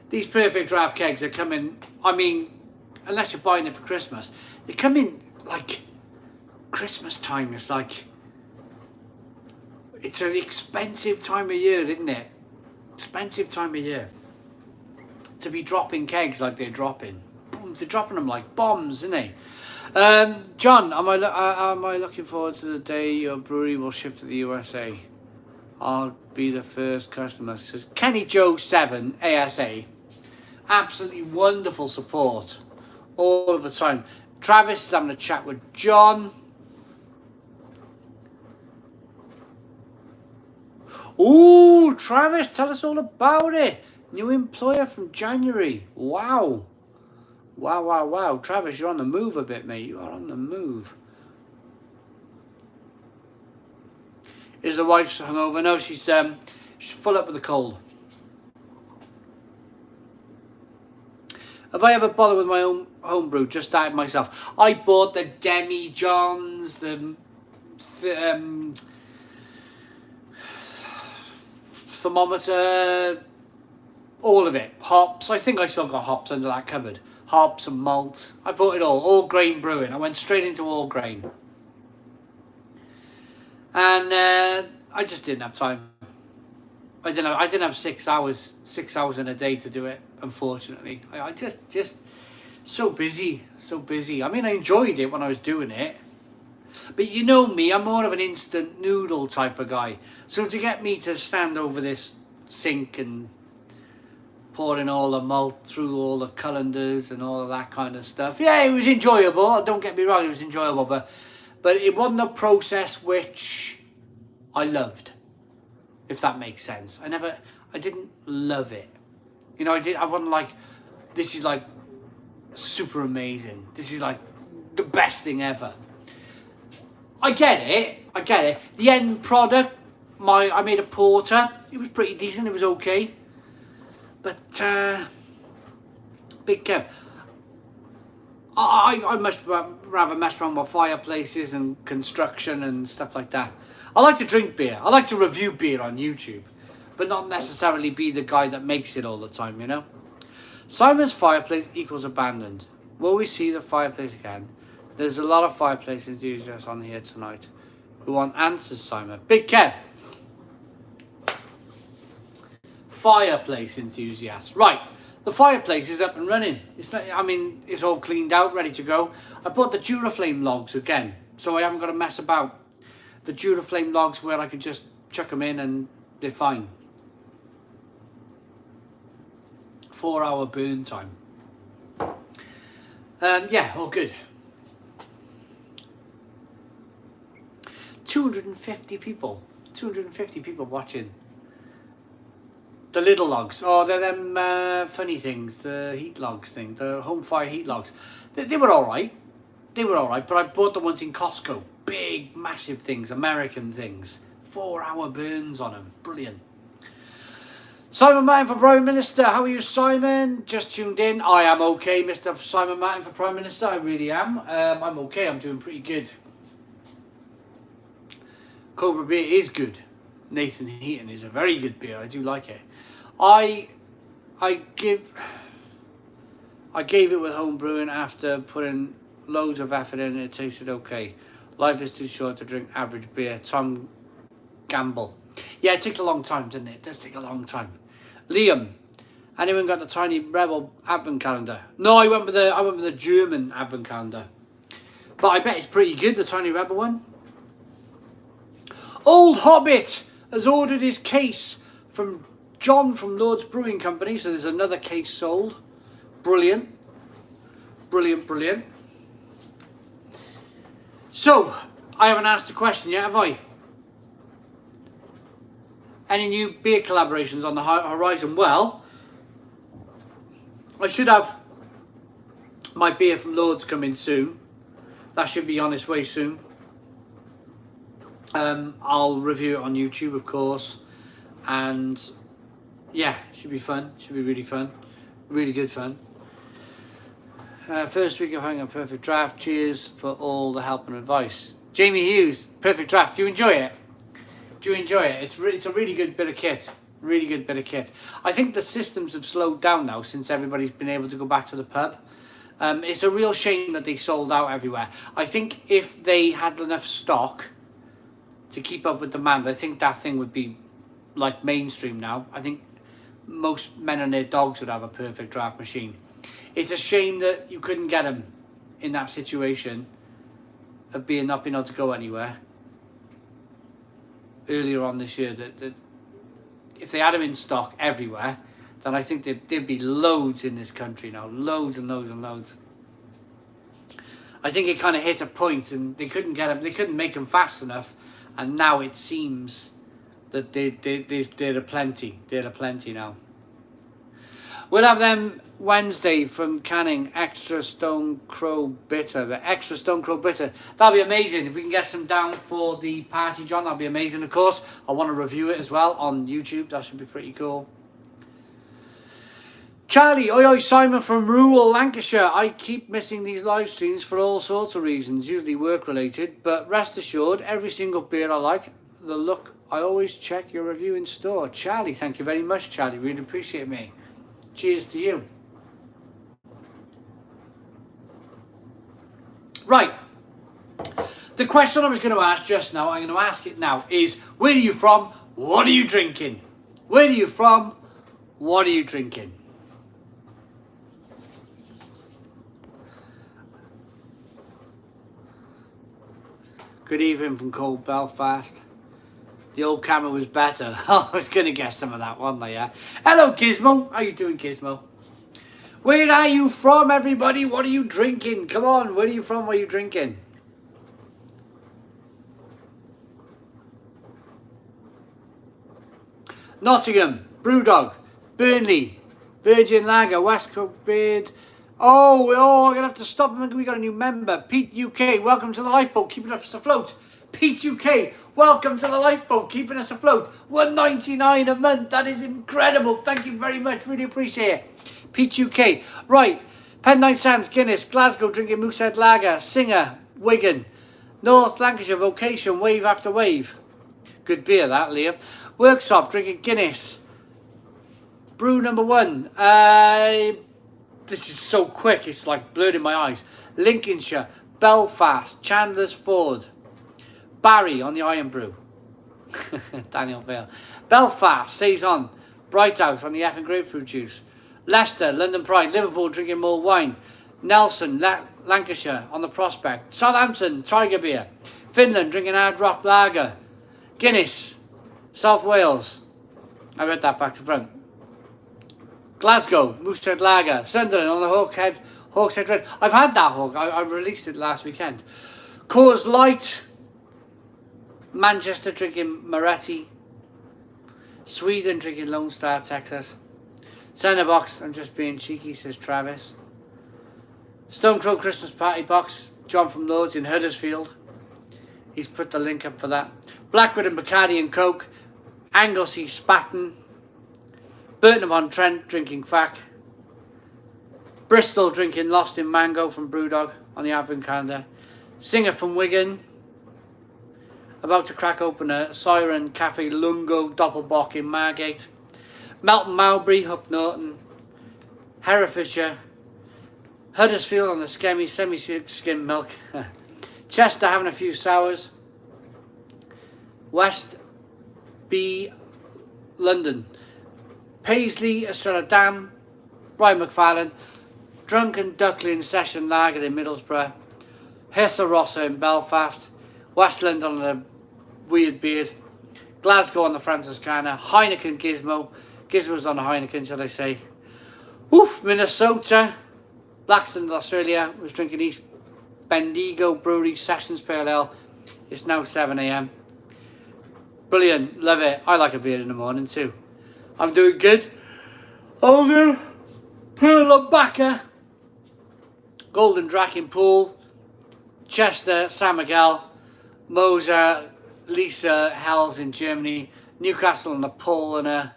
These Perfect Draft kegs are coming, I mean, unless you're buying it for Christmas, they come in like Christmas time. It's like, it's an expensive time of year, isn't it? Expensive time of year. To be dropping kegs like they're dropping. They're dropping them like bombs, isn't they? John, am I looking forward to the day your brewery will ship to the USA? I'll be the first customer. Says Kenny Joe 7 ASA. Absolutely wonderful support all of the time. Travis is having a chat with John. Ooh, Travis, tell us all about it. New employer from January. Wow. Wow. Travis, you're on the move a bit, mate. You are on the move. Is the wife hungover? No, she's full up with a cold. Have I ever bothered with my own homebrew? Just started myself. I bought the Demi Johns, the thermometer, all of it. Hops. I think I still got hops under that cupboard. Hops and malts. I bought it all grain brewing. I went straight into all grain. And I just didn't have time. I didn't have 6 hours in a day to do it, unfortunately. I just so busy. I mean, I enjoyed it when I was doing it. But you know me, I'm more of an instant noodle type of guy. So to get me to stand over this sink and pouring all the malt through all the colanders and all of that kind of stuff. Yeah, it was enjoyable. Don't get me wrong, it was enjoyable. But it wasn't a process which I loved, if that makes sense. I didn't love it. You know, I wasn't like, this is like super amazing. This is like the best thing ever. I get it. The end product, I made a porter. It was pretty decent. It was okay. But Big Kev, I much rather mess around with fireplaces and construction and stuff like that. I like to drink beer. I like to review beer on YouTube, but not necessarily be the guy that makes it all the time, you know? Simon's fireplace equals abandoned. Will we see the fireplace again? There's a lot of fireplace enthusiasts on here tonight who want answers, Simon. Big Kev. Fireplace enthusiasts. Right. The fireplace is up and running. It's not, I mean, it's all cleaned out, ready to go. I bought the Duraflame logs again, so I haven't got to mess about. The Duraflame logs where I can just chuck them in and they're fine. 4-hour burn time. Yeah, all good. 250 people watching. The little logs. Oh, they're them funny things. The heat logs thing. The home fire heat logs. They were alright. But I bought the ones in Costco. Big, massive things. American things. 4-hour burns on them. Brilliant. Simon Martin for Prime Minister. How are you, Simon? Just tuned in. I am okay, Mr. Simon Martin for Prime Minister. I really am. I'm okay. I'm doing pretty good. Cobra beer is good. Nathan Heaton is a very good beer. I do like it. I gave it with home brewing after putting loads of effort in. It tasted okay. Life is too short to drink average beer. Tom Gamble. Yeah, it takes a long time, doesn't it? It does take a long time. Liam, Anyone got the Tiny Rebel advent calendar? No, I went with the German advent calendar. But I bet it's pretty good, the Tiny Rebel one. Old Hobbit has ordered his case from John from Lord's Brewing Company, so there's another case sold. Brilliant. Brilliant, brilliant. So, I haven't asked a question yet, have I? Any new beer collaborations on the horizon? Well, I should have my beer from Lord's coming soon. That should be on its way soon. I'll review it on YouTube, of course. And yeah, it should be fun. It should be really fun. Really good fun. First week of having a perfect draft. Cheers for all the help and advice. Jamie Hughes, perfect draft. Do you enjoy it? Do you enjoy it? It's a really good bit of kit. Really good bit of kit. I think the systems have slowed down now since everybody's been able to go back to the pub. It's a real shame that they sold out everywhere. I think if they had enough stock to keep up with demand, I think that thing would be like mainstream now. I think most men and their dogs would have a perfect draft machine. It's a shame that you couldn't get them in that situation of being not being able to go anywhere earlier on this year. That if they had them in stock everywhere, then I think there'd be loads in this country now. Loads and loads and loads. I think it kind of hit a point and they couldn't get them, they couldn't make them fast enough, and now it seems that they're a plenty. They're a plenty now. We'll have them Wednesday from Canning, Extra Stone Crow Bitter. The Extra Stone Crow Bitter. That'll be amazing. If we can get some down for the party, John, that'll be amazing. Of course, I want to review it as well on YouTube. That should be pretty cool. Charlie, oi oi, Simon from rural Lancashire. I keep missing these live streams for all sorts of reasons, usually work related, but rest assured, every single beer I like, the look, I always check your review in store. Charlie, thank you very much, Charlie. Really appreciate me. Cheers to you. Right. The question I was going to ask just now, I'm going to ask it now, is where are you from? What are you drinking? Where are you from? What are you drinking? Good evening from cold Belfast. The old camera was better. I was going to get some of that, wasn't I? Yeah. Hello, Gizmo. How you doing, Gizmo? Where are you from, everybody? What are you drinking? Come on, where are you from? What are you drinking? Nottingham, Brewdog, Burnley, Virgin Lager, West Coast Beard. Oh, I'm going to have to stop. We got a new member. Pete UK, welcome to the lifeboat, keeping us afloat. Pete UK, welcome to the lifeboat, keeping us afloat. $1.99 a month. That is incredible. Thank you very much. Really appreciate it. Pete UK. Right. Pennine Sands, Guinness, Glasgow, drinking Moosehead Lager, Singer, Wigan, North Lancashire, Vocation, Wave After Wave. Good beer, that, Liam. Workshop, drinking Guinness. Brew number 1. This is so quick, it's like blurred in my eyes. Lincolnshire, Belfast, Chandler's Ford. Barry on the Iron Brew. Daniel Vale. Belfast, Saison, Bright House on the effing grapefruit juice. Leicester, London Pride, Liverpool drinking mulled wine. Nelson, Lancashire on the Prospect. Southampton, Tiger Beer. Finland drinking Hard Rock Lager. Guinness, South Wales. I read that back to front. Glasgow, Moosehead Lager. Sunderland on the Hawkshead Red. I've had that Hawk. I released it last weekend. Coors Light. Manchester drinking Moretti. Sweden drinking Lone Star, Texas. Centre box, I'm just being cheeky, says Travis. Stone Crow Christmas Party box. John from Lords in Huddersfield. He's put the link up for that. Blackwood and Bacardi and Coke. Anglesey Spatten. Burton-upon-Trent drinking Fack. Bristol drinking Lost in Mango from Brewdog on the advent calendar. Singer from Wigan. About to crack open a Siren Cafe Lungo Doppelbock in Margate. Melton Mowbray, Hook Norton. Herefordshire. Huddersfield on the Skemmy semi-skim milk. Chester having a few sours. West B London. Paisley, Estrella Dam, Ryan McFarlane, Drunken Duckling Session Lager in Middlesbrough, Hessa Rossa in Belfast, Westland on the Weird Beard, Glasgow on the Franciscana, Heineken Gizmo, Gizmo's on the Heineken, shall I say. Oof, Minnesota, Blackstone, Australia, was drinking East Bendigo Brewery Sessions Pale Ale. It's now 7 a.m. Brilliant, love it. I like a beer in the morning too. I'm doing good. Alden, Pearl of Backer, Golden Draken Pool, Chester, San Miguel, Moser, Lisa, Hells in Germany, Newcastle and the Poland,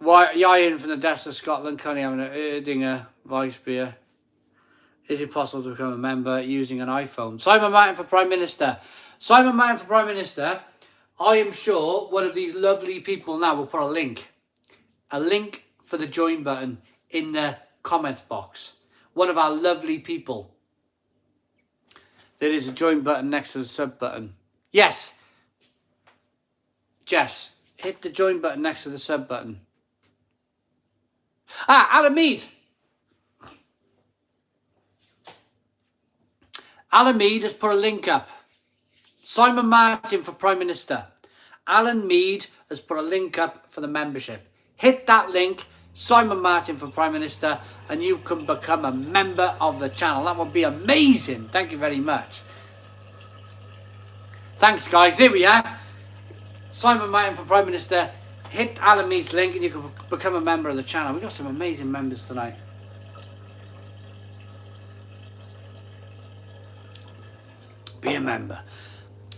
Ian from the Depths of Scotland, currently having an Erdinger Weiss beer. Is it possible to become a member using an iPhone? Simon Martin for Prime Minister. Simon Martin for Prime Minister. I am sure one of these lovely people now will put a link for the join button in the comments box. One of our lovely people. There is a join button next to the sub button. Yes. Jess, hit the join button next to the sub button. Alan Mead. Alan Mead has put a link up. Simon Martin for Prime Minister. Alan Mead has put a link up for the membership. Hit that link, Simon Martin for Prime Minister, and you can become a member of the channel. That would be amazing. Thank you very much. Thanks, guys. Here we are. Simon Martin for Prime Minister. Hit Alan Mead's link and you can become a member of the channel. We've got some amazing members tonight. Be a member.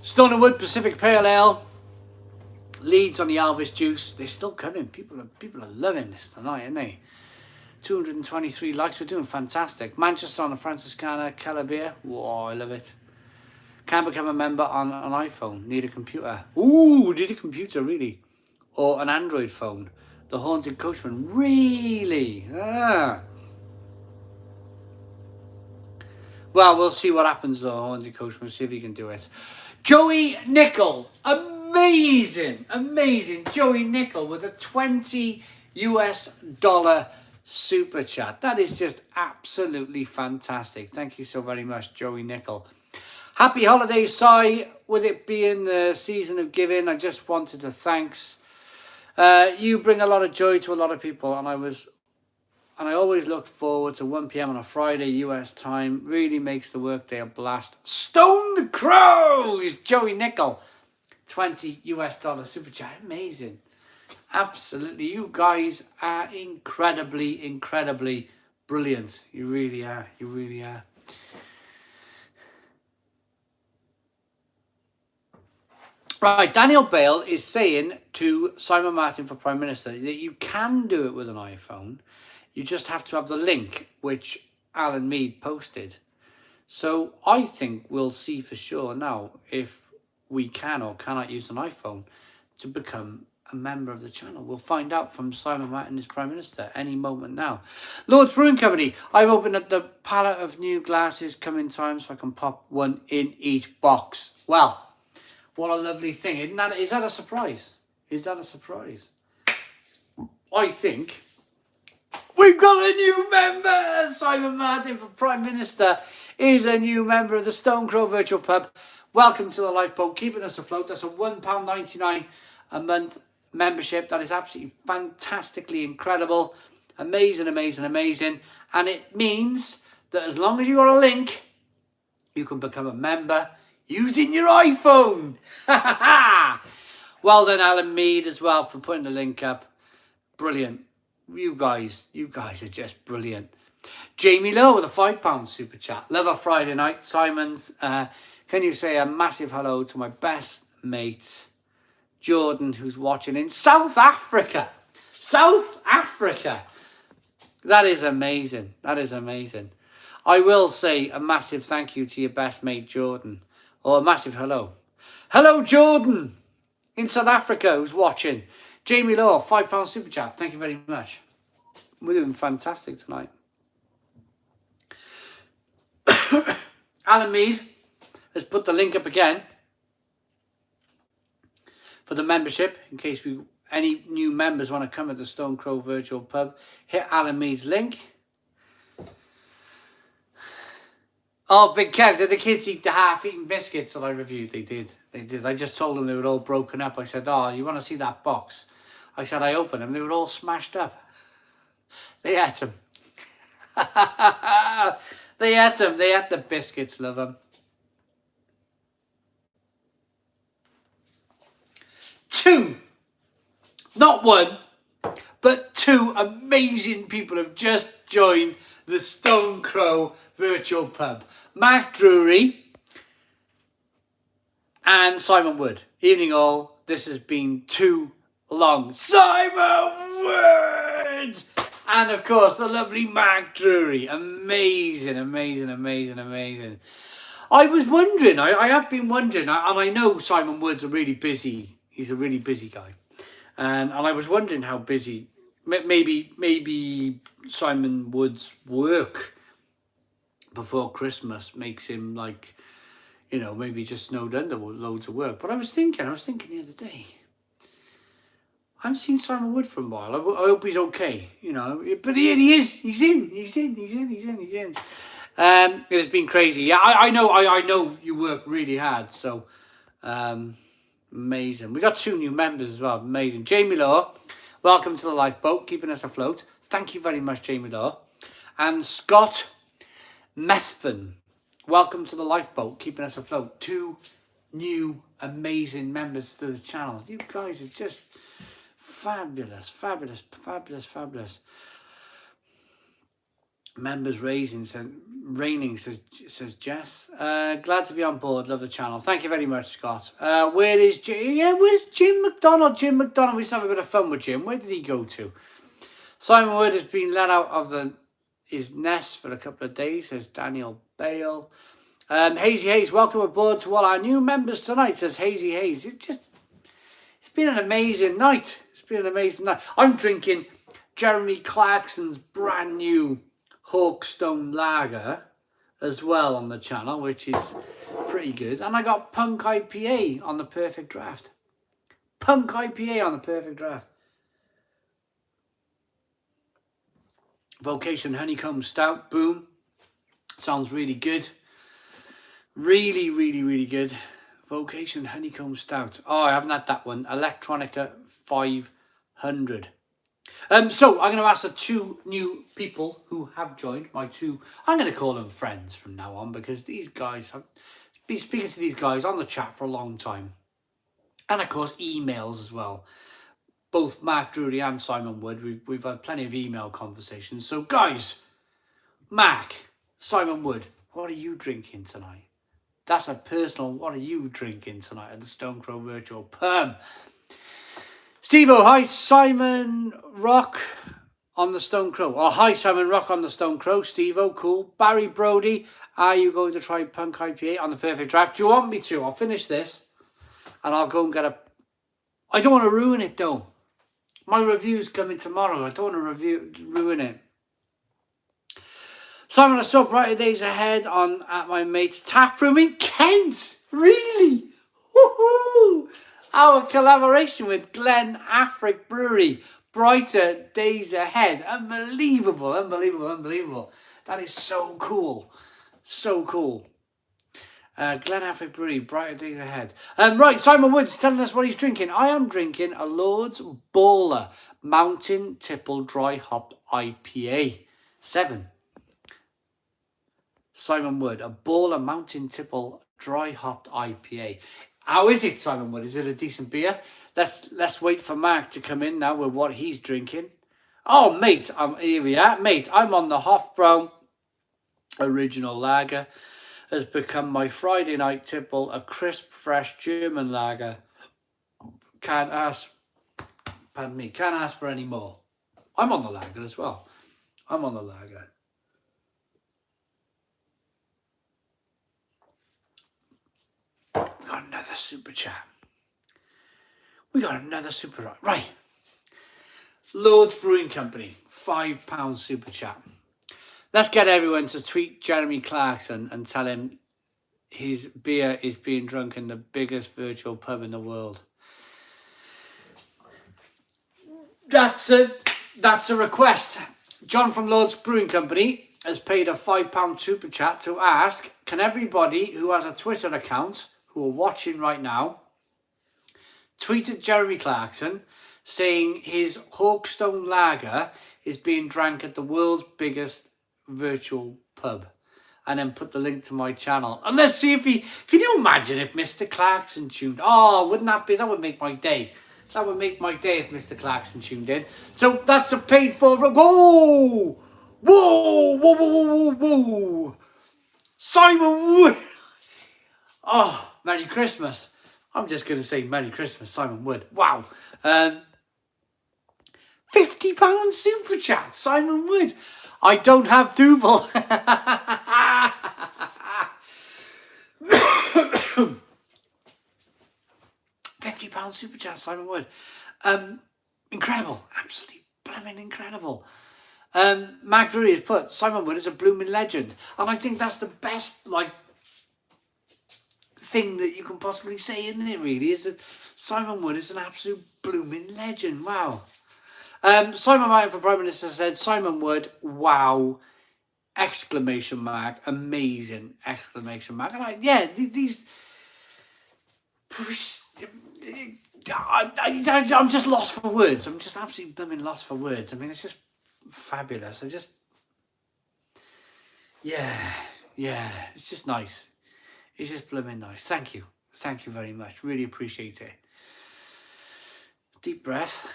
Stone and Wood Pacific Pale Ale. Leeds on the Alvis Juice. They're still coming. People are loving this tonight, aren't they? 223 likes. We're doing fantastic. Manchester on the Franciscana. Keller Beer. Whoa, I love it. Can become a member on an iPhone. Need a computer. Ooh, need a computer, really. Or an Android phone. The Haunted Coachman. Really? Ah. Well, we'll see what happens though, Haunted Coachman. See if he can do it. Joey Nickel. Amazing. Amazing. Joey Nickel with a $20 super chat. That is just absolutely fantastic. Thank you so very much, Joey Nickel. Happy holidays, Si. With it being the season of giving, I just wanted to thanks. You bring a lot of joy to a lot of people, and I always look forward to 1 p.m. on a Friday US time. Really makes the workday a blast. Stone the Crows, Joey Nickel, $20 super chat. Amazing, absolutely. You guys are incredibly brilliant. You really are. You really are. Right, Daniel Bale is saying to Simon Martin for Prime Minister that you can do it with an iPhone. You just have to have the link, which Alan Mead posted. So I think we'll see for sure now if we can or cannot use an iPhone to become a member of the channel. We'll find out from Simon Martin as Prime Minister any moment now. Lord's Brewing Company, I'm opening up the palette of new glasses coming time so I can pop one in each box. Well, what a lovely thing. Is that a surprise? Is that a surprise? I think we've got a new member. Simon Martin for Prime Minister is a new member of the Stone Crow Virtual Pub. Welcome to the lifeboat, keeping us afloat. That's a £1.99 a month membership. That is absolutely fantastically incredible. Amazing. And it means that as long as you got a link, you can become a member using your iPhone. Well done, Alan Mead, as well, for putting the link up. Brilliant. You guys are just brilliant. Jamie Lowe with a £5 super chat. Love a Friday night. Simons, can you say a massive hello to my best mate, Jordan, who's watching in South Africa. South Africa. That is amazing. That is amazing. I will say a massive thank you to your best mate, Jordan. Or a massive hello. Hello, Jordan, in South Africa, who's watching. Jamie Law, £5 super chat. Thank you very much. We're doing fantastic tonight. Alan Mead has put the link up again for the membership, in case we any new members want to come at the Stone Crow Virtual Pub, hit Alan Mead's link. Oh, Big Kev, did the kids eat the half-eaten biscuits that I reviewed? They did. They did. I just told them they were all broken up. I said, oh, you want to see that box? I said, I opened them. They were all smashed up. They ate them. They ate them. They ate the biscuits, love them. 2, not 1, but 2 amazing people have just joined the Stone Crow Virtual Pub. Mark Drury and Simon Wood. Evening all. This has been too long. Simon Wood! And of course, the lovely Mark Drury. Amazing, amazing, amazing, amazing. I was wondering, I have been wondering, and I know Simon Wood's a really busy, he's a really busy guy. And I was wondering how busy, maybe Simon Wood's work before Christmas makes him like, you know, maybe just snowed under with loads of work. But I was thinking the other day, I haven't seen Simon Wood for a while. I hope he's okay, you know. But he is. He's in. It's been crazy. Yeah, I know you work really hard. So, amazing. We got 2 new members as well. Amazing. Jamie Law, welcome to the lifeboat, keeping us afloat. Thank you very much, Jamie Law. And Scott Methven, welcome to the lifeboat, keeping us afloat. 2 new amazing members to the channel. You guys are just fabulous. Members raining, says Jess. Glad to be on board. Love the channel. Thank you very much, Scott. Where's Jim McDonald? Jim McDonald. We used to have a bit of fun with Jim. Where did he go to? Simon Wood has been let out of his nest for a couple of days, says Daniel Bale. Hazy Hayes, welcome aboard to all our new members tonight, says Hazy Hayes. It's been an amazing night. I'm drinking Jeremy Clarkson's brand new Hawkstone Lager as well on the channel, which is pretty good. And I got Punk IPA on the perfect draft. Vocation Honeycomb Stout, boom. Sounds really good. Really good. Vocation Honeycomb Stout. Oh, I haven't had that one. Electronica 500. So I'm going to ask the 2 new people who have joined, my 2, I'm going to call them friends from now on, because these guys, I've been speaking to these guys on the chat for a long time. And of course, emails as well. Both Mark Drury and Simon Wood, we've had plenty of email conversations. So guys, Mark, Simon Wood, what are you drinking tonight? That's a personal, what are you drinking tonight at the Stone Crow Virtual Pub? Steve-O, hi Simon Rock on the Stone Crow. Oh, hi Simon Rock on the Stone Crow. Steve-O, cool. Barry Brody, are you going to try Punk IPA on the perfect draft? Do you want me to? I'll finish this and I'll go and get I don't want to ruin it though. My review's coming tomorrow. I don't want to ruin it. Simon, I saw brighter days ahead at my mate's tap room in Kent. Really? Woohoo! Our collaboration with Glen Affric Brewery. Brighter days ahead. Unbelievable. That is so cool. Glen Affric Brewery, brighter days ahead. Right, Simon Woods telling us what he's drinking. I am drinking a Lord's Baller Mountain Tipple Dry Hopped IPA 7. Simon Wood, a Baller Mountain Tipple Dry Hopped IPA. How is it, Simon Wood? Is it a decent beer? Let's wait for Mark to come in now with what he's drinking. Oh, mate, here we are. Mate, I'm on the Hofbrau Original Lager. Has become my Friday night tipple, a crisp, fresh German lager. Can't ask for any more. I'm on the lager as well. We've got another super chat. Right. Lord's Brewing Company, £5 super chat. Let's get everyone to tweet Jeremy Clarkson and tell him his beer is being drunk in the biggest virtual pub in the world. That's a request. John from Lord's Brewing Company has paid a £5 super chat to ask, can everybody who has a Twitter account who are watching right now tweet at Jeremy Clarkson saying his Hawkstone Lager is being drank at the world's biggest virtual pub, and then put the link to my channel. And let's see if he... Can you imagine if Mr. Clarkson tuned... Oh, wouldn't that be... That would make my day. That would make my day if Mr. Clarkson tuned in. So that's a paid for... Whoa! Whoa! Whoa, whoa, whoa, whoa, whoa! Simon Wood! Oh, Merry Christmas. I'm just going to say Merry Christmas, Simon Wood. Wow. £50 super chat, Simon Wood. I don't have Duvel. £50 super chat, Simon Wood. Incredible. Absolutely blooming incredible. Mag Drury has put, Simon Wood is a blooming legend. And I think that's the best, like, thing that you can possibly say, isn't it, really? Is that Simon Wood is an absolute blooming legend. Wow. Simon Martin for Prime Minister said, Simon Wood, wow, exclamation mark, amazing, exclamation mark. And these... I'm just lost for words. I'm just absolutely blooming lost for words. I mean, it's just fabulous. It's just nice. It's just blooming nice. Thank you. Thank you very much. Really appreciate it. Deep breath.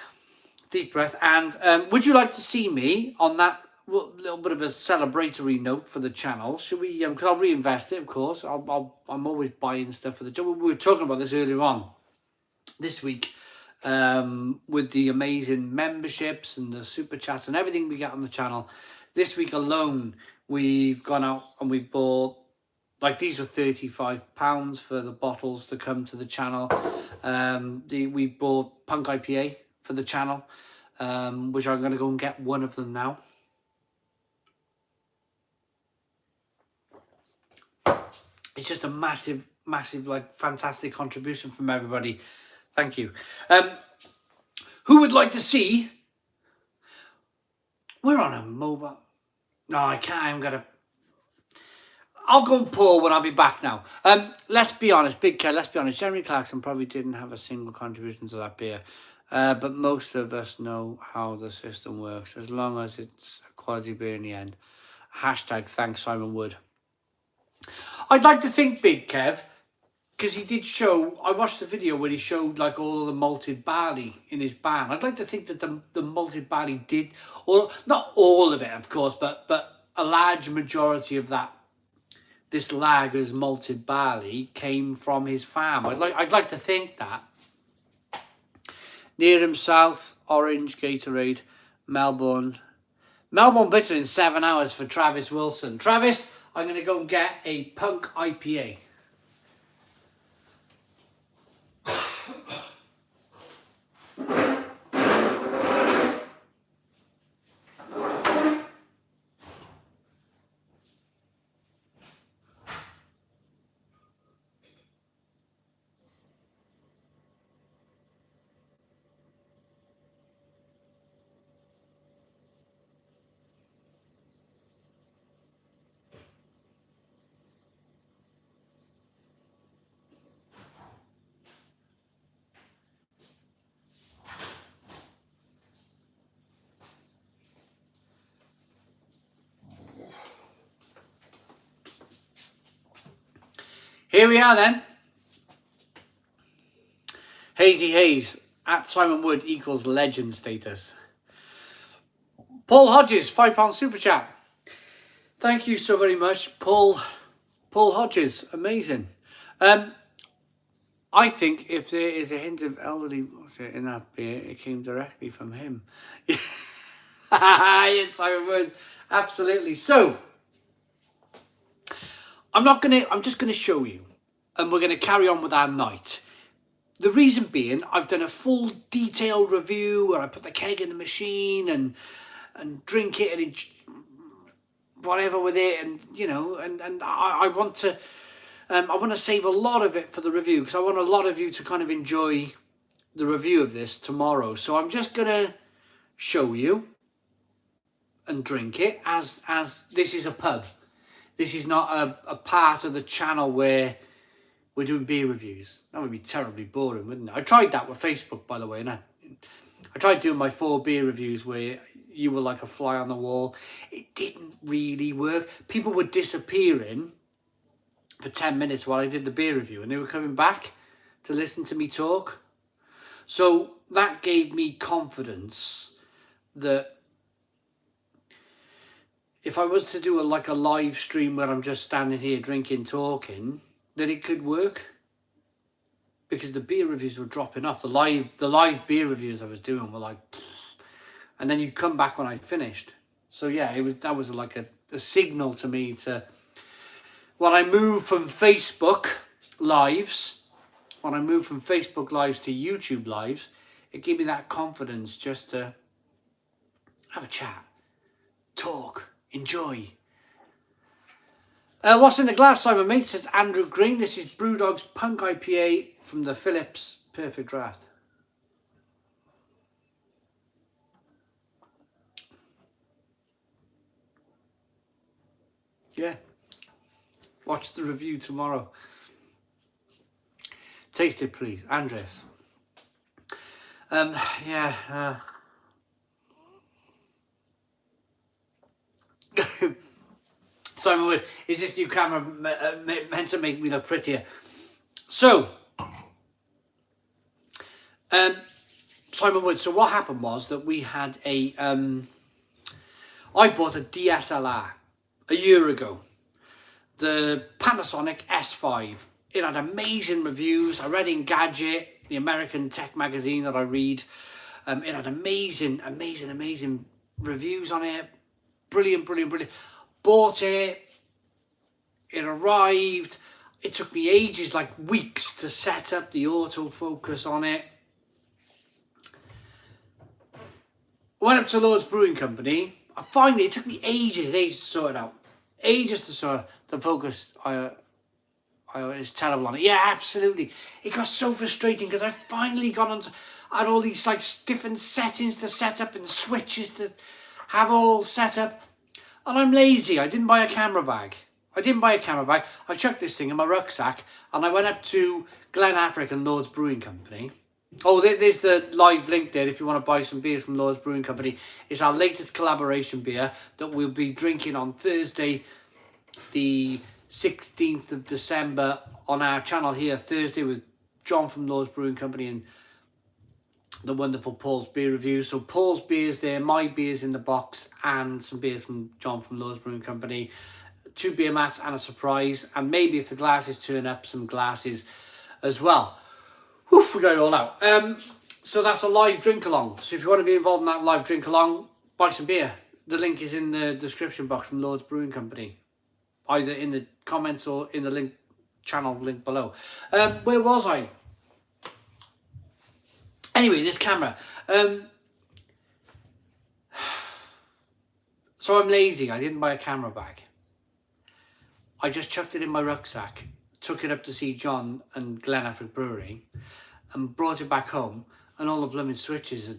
Deep breath. And would you like to see me on that little bit of a celebratory note for the channel? Should we, because I'll reinvest it, of course. I'm always buying stuff for the channel. We were talking about this earlier on this week with the amazing memberships and the super chats and everything we get on the channel. This week alone, we've gone out and we bought, like, these were £35 for the bottles to come to the channel. We bought Punk IPA for the channel, which I'm going to go and get one of them now. It's just a massive, like, fantastic contribution from everybody. Thank you. Who would like to see... We're on a mobile... No, I can't. I'll go and pour when I'll be back now. Let's be honest, Big Cat, let's be honest. Jeremy Clarkson probably didn't have a single contribution to that beer. But most of us know how the system works, as long as it's a quality beer in the end. Hashtag thanks Simon Wood. I'd like to think, Big Kev, because he did show, I watched the video where he showed like all of the malted barley in his ban. I'd like to think that the malted barley did, or not all of it, of course, but a large majority of that, this lager's malted barley came from his farm. I'd like to think that. Near him south, Orange, Gatorade, Melbourne. Melbourne bitter in 7 hours for Travis Wilson. Travis, I'm going to go and get a Punk IPA. Here we are then. Hazy Hayes at Simon Wood equals legend status. Paul Hodges, £5 super chat. Thank you so very much, Paul Hodges. Amazing. I think if there is a hint of elderly in that beer, it came directly from him. Yes, Simon Wood. Absolutely. So I'm just gonna show you, and we're gonna carry on with our night. The reason being, I've done a full detailed review where I put the keg in the machine and drink it and whatever with it, and you know, and I want to save a lot of it for the review, because I want a lot of you to kind of enjoy the review of this tomorrow. So I'm just gonna show you and drink it as this is a pub. This is not a part of the channel where we're doing beer reviews. That would be terribly boring, wouldn't it? I tried that with Facebook, by the way, and I tried doing my 4 beer reviews where you were like a fly on the wall. It didn't really work. People were disappearing for 10 minutes while I did the beer review, and they were coming back to listen to me talk. So that gave me confidence that if I was to do a live stream where I'm just standing here drinking, talking, that it could work. Because the beer reviews were dropping off. The live beer reviews I was doing were like, and then you'd come back when I finished. So yeah, that was like a signal to me to, when I moved from Facebook lives to YouTube lives, it gave me that confidence just to have a chat, talk, enjoy. What's in the glass, Simon Mate, says Andrew Green. This is Brewdog's Punk IPA from the Phillips Perfect Draft. Yeah. Watch the review tomorrow. Taste it, please. Andres. Yeah. Simon Wood, is this new camera meant to make me look prettier? So, Simon Wood, so what happened was that we had I bought a DSLR a year ago. The Panasonic S5. It had amazing reviews. I read in Gadget, the American tech magazine that I read. It had amazing reviews on it. Brilliant. Bought it. It arrived. It took me ages, like weeks, to set up the autofocus on it. Went up to Lord's Brewing Company. Finally, it took me ages to sort it out. Ages to sort the focus. It's terrible on it. Yeah, absolutely. It got so frustrating because I finally got onto. I had all these like different settings to set up and switches to have all set up. And I'm lazy. I didn't buy a camera bag. I chucked this thing in my rucksack and I went up to Glen Affric and Lord's Brewing Company. Oh, there's the live link there if you want to buy some beers from Lord's Brewing Company. It's our latest collaboration beer that we'll be drinking on Thursday, the 16th of December on our channel here. Thursday with John from Lord's Brewing Company and the wonderful Paul's Beer Review. So Paul's beers there, my beers in the box, and some beers from John from Lord's Brewing Company. 2 beer mats and a surprise. And maybe if the glasses turn up, some glasses as well. Woof, we got it all out. So that's a live drink along. So if you want to be involved in that live drink along, buy some beer. The link is in the description box from Lord's Brewing Company. Either in the comments or in the link channel link below. Where was I? Anyway, this camera. So I'm lazy. I didn't buy a camera bag. I just chucked it in my rucksack, took it up to see John and Glen Affric Brewery, and brought it back home. And all the blooming switches,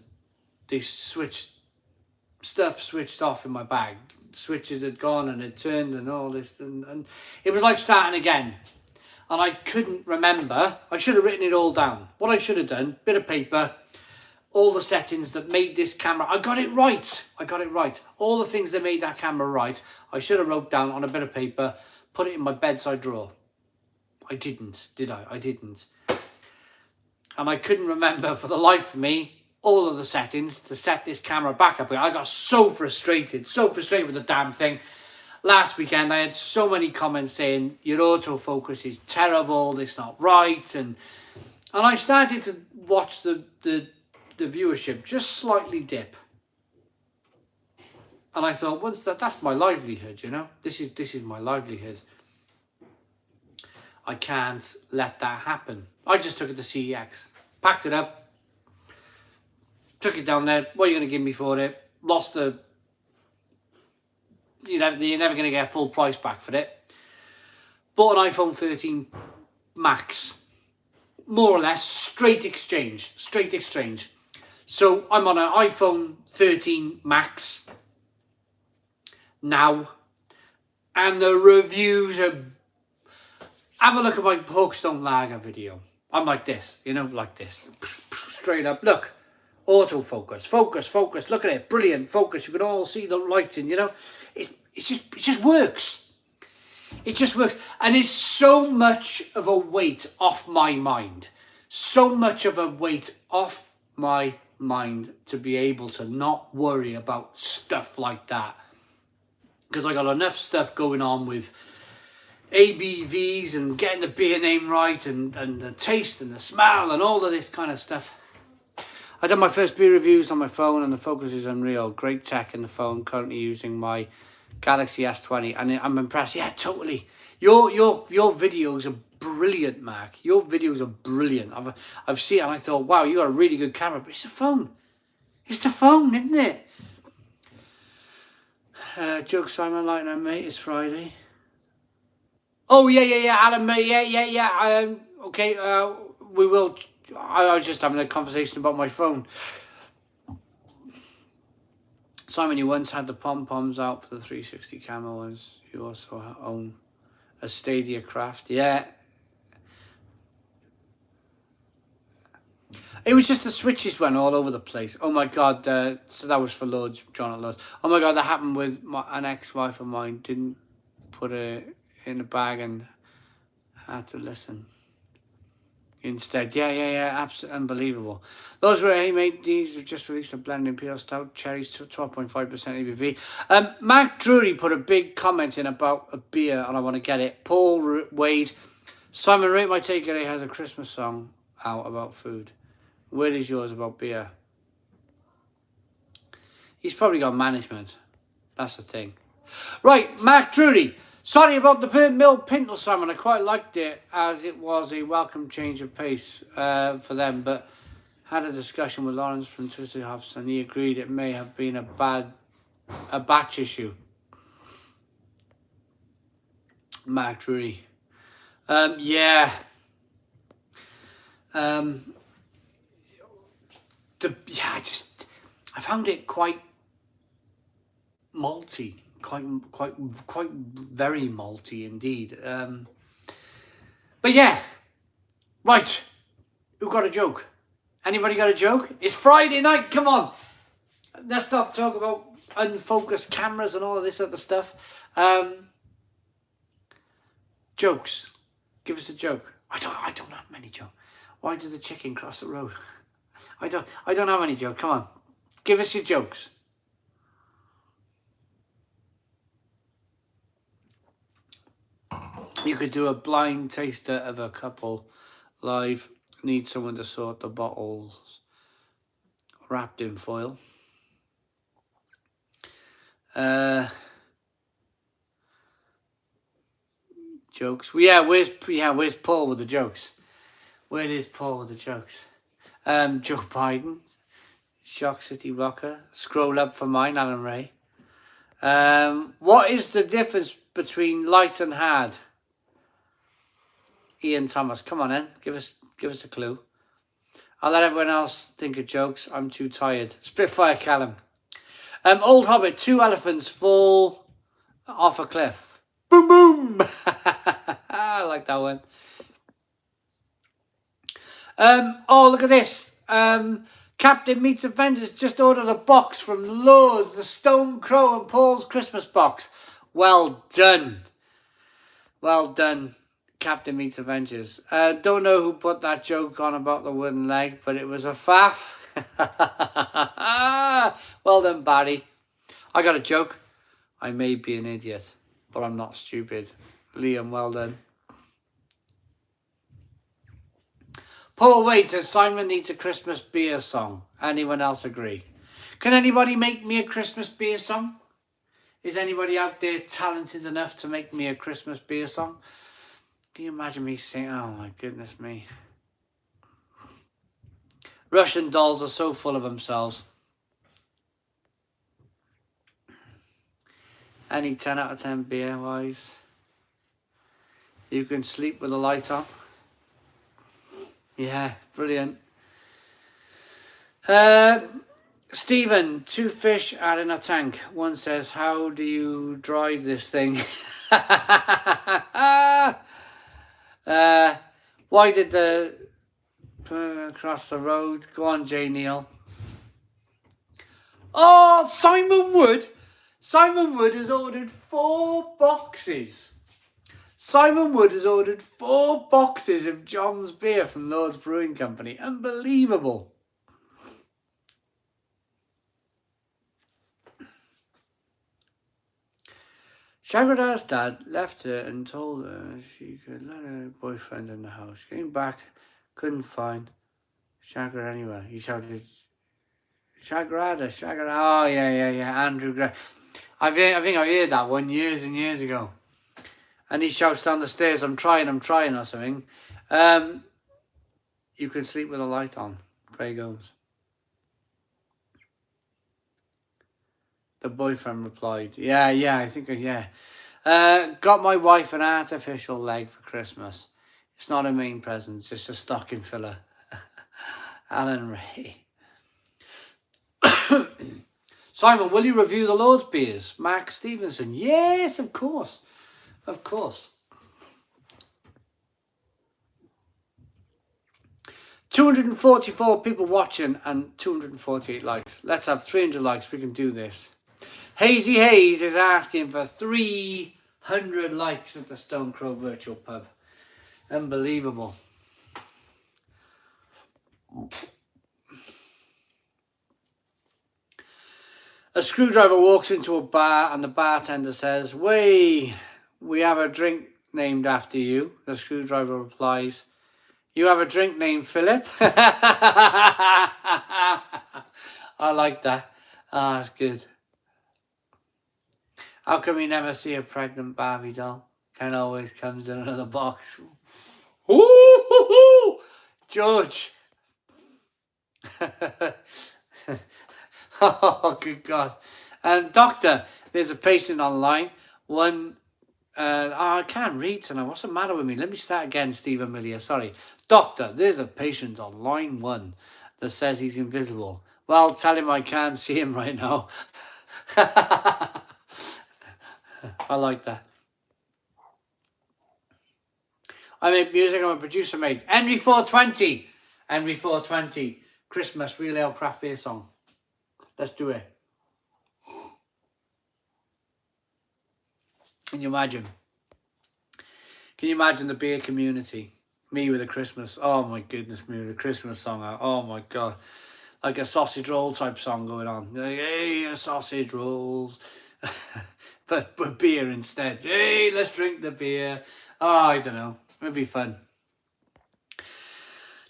switched off in my bag. Switches had gone and it turned and all this, and it was like starting again. And I couldn't remember. I should have written it all down. What I should have done, bit of paper, all the settings that made this camera. I got it right. All the things that made that camera right, I should have wrote down on a bit of paper, put it in my bedside drawer. I didn't, did I? I didn't. And I couldn't remember for the life of me all of the settings to set this camera back up. I got so frustrated with the damn thing. Last weekend, I had so many comments saying, your autofocus is terrible, it's not right. And I started to watch the viewership just slightly dip. And I thought, that's my livelihood, you know? This is my livelihood. I can't let that happen. I just took it to CEX, packed it up, took it down there. What are you going to give me for it? Lost the... You're never going to get full price back for it. Bought an iPhone 13 Max. More or less, straight exchange. So I'm on an iPhone 13 Max now, and the reviews are... Have a look at my Porkstone Lager video. I'm like this, you know, like this. Straight up, look. Autofocus, focus, look at it. Brilliant, focus. You can all see the lighting, you know. It just works. It just works. And it's so much of a weight off my mind. So much of a weight off my mind to be able to not worry about stuff like that. Because I got enough stuff going on with ABVs and getting the beer name right and the taste and the smell and all of this kind of stuff. I done my first beer reviews on my phone and the focus is unreal. Great tech in the phone. Currently using my Galaxy S20 and I'm impressed. Yeah, totally. Your videos are brilliant, Mark. Your videos are brilliant. I've seen it and I thought, wow, you got a really good camera. But it's a phone. It's the phone, isn't it? Joke Simon Lightner, mate. It's Friday. Oh, yeah, Alan, mate. Yeah. Okay, we will... I was just having a conversation about my phone. Simon, you once had the pom-poms out for the 360 camera ones. You also own a Stadia Craft. Yeah. It was just the switches went all over the place. Oh my God. So that was for Lords, John at Lords. Oh my God, that happened with an ex-wife of mine. Didn't put it in a bag and had to listen instead. Yeah, absolutely unbelievable. Those were, hey mate, these have just released a blend Imperial Stout, cherries, 12.5% ABV. Mark Drury put a big comment in about a beer, and I want to get it. Paul Wade, Simon, rate my takeaway has a Christmas song out about food. Where is yours about beer? He's probably got management. That's the thing. Right, Mark Drury. Sorry about the Mill Pintle, Simon. I quite liked it as it was a welcome change of pace for them, but had a discussion with Lawrence from Twisted Hops and he agreed it may have been a batch issue. Mark Drury. Yeah. I found it quite malty. Quite very malty indeed. But yeah, right. Who got a joke? Anybody got a joke? It's Friday night. Come on, let's stop talking about unfocused cameras and all of this other stuff. Jokes. Give us a joke. I don't have many jokes. Why did the chicken cross the road? I don't have any joke. Come on, give us your jokes. You could do a blind taster of a couple live. Need someone to sort the bottles wrapped in foil. Jokes. Where's Paul with the jokes? Where is Paul with the jokes? Joe Biden, Shock City Rocker. Scroll up for mine, Alan Ray. What is the difference between light and hard? Ian Thomas, come on in, give us a clue. I'll let everyone else think of jokes. I'm too tired. Spitfire Callum. Old Hobbit, 2 elephants fall off a cliff. Boom boom. I like that one. Oh, look at this. Captain Meets Avengers just ordered a box from Lowe's, the Stone Crow and Paul's Christmas box. Well done. Well done, Captain Meets Avengers. Don't know who put that joke on about the wooden leg, but it was a faff. Well done, Barry. I got a joke. I may be an idiot, but I'm not stupid. Liam, well done. Paul Waiter, Simon needs a Christmas beer song. Anyone else agree? Can anybody make me a Christmas beer song? Is anybody out there talented enough to make me a Christmas beer song? Can you imagine me singing? Oh my goodness me. Russian dolls are so full of themselves. Any 10 out of 10 beer wise? You can sleep with the light on. Yeah, brilliant. Stephen, 2 fish are in a tank. One says, how do you drive this thing? Why did the cross the road? Go on, J. Neil. Oh, Simon Wood. Simon Wood has ordered 4 boxes. Simon Wood has ordered 4 boxes of John's beer from Lord's Brewing Company. Unbelievable. Shagrad's dad left her and told her she could let her boyfriend in the house. Came back, couldn't find Shagrad anywhere. He shouted, Shagrada. Oh, yeah. Andrew Gray. I think I heard that one years and years ago. And he shouts down the stairs, I'm trying or something. You can sleep with a light on. Craig Holmes. The boyfriend replied, yeah, I think, yeah. Got my wife an artificial leg for Christmas. It's not a main present, it's just a stocking filler. Alan Ray. Simon, will you review the Lord's beers? Mark Stevenson. Yes, of course. Of course. 244 people watching and 248 likes. Let's have 300 likes. We can do this. Hazy Hayes is asking for 300 likes at the Stone Crow Virtual Pub. Unbelievable. A screwdriver walks into a bar and the bartender says, we have a drink named after you. The screwdriver replies, you have a drink named Philip? I like that. Ah, that's good. How come you never see a pregnant Barbie doll? Ken always comes in another box. Ooh, George. Oh, good God. Doctor, there's a patient online. I can't read tonight. What's the matter with me? Let me start again, Stephen Millier. Sorry. Doctor, there's a patient on line 1 that says he's invisible. Well, tell him I can't see him right now. I like that. I make music. I'm a producer, mate. Henry 420. Henry 420. Christmas Real Ale Craft Beer song. Let's do it. Can you imagine? Can you imagine the beer community? Me with a Christmas. Oh my goodness, me with a Christmas song. Oh my God. Like a sausage roll type song going on. Hey, sausage rolls. but beer instead. Hey, let's drink the beer. Oh, I don't know. It'd be fun.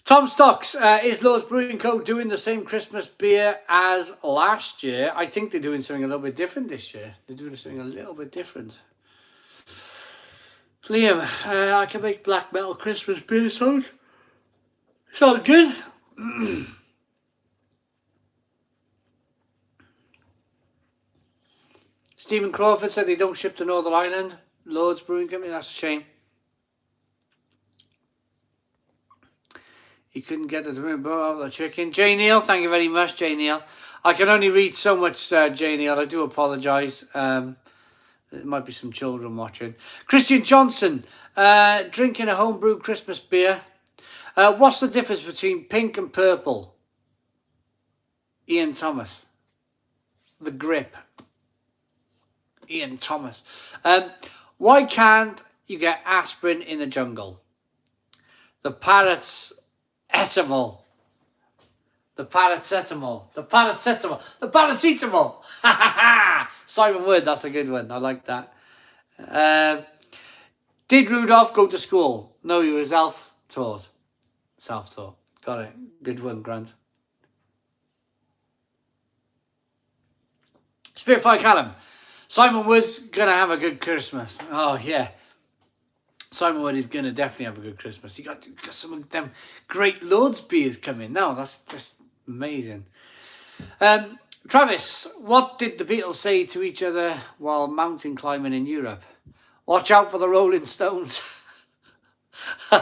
Tom Stocks, is Lord's Brewing Co. doing the same Christmas beer as last year? I think they're doing something a little bit different this year. They're doing something a little bit different. Liam, I can make black metal Christmas beer songs. Sounds good. Stephen Crawford said they don't ship to Northern Ireland. Lord's Brewing Company, that's a shame. You couldn't get the chicken. J. Neil, thank you very much, J. Neil. I can only read so much, J. Neil. I do apologise. There might be some children watching. Christian Johnson, drinking a homebrewed Christmas beer. What's the difference between pink and purple? Ian Thomas. The grip. Ian Thomas. Why can't you get aspirin in the jungle? The parrots... Etamol. The paracetamol. The paracetamol. The paracetamol. Simon Wood, that's a good one. I like that. Did Rudolph go to school? No, he was self-taught. Self-taught. Got it. Good one, Grant. Spitfire Callum. Simon Wood's going to have a good Christmas. Oh, yeah. Simon Wood is going to definitely have a good Christmas. You got some of them great Lord's beers coming now. That's just amazing. Travis, what did the Beatles say to each other while mountain climbing in Europe? Watch out for the Rolling Stones. Do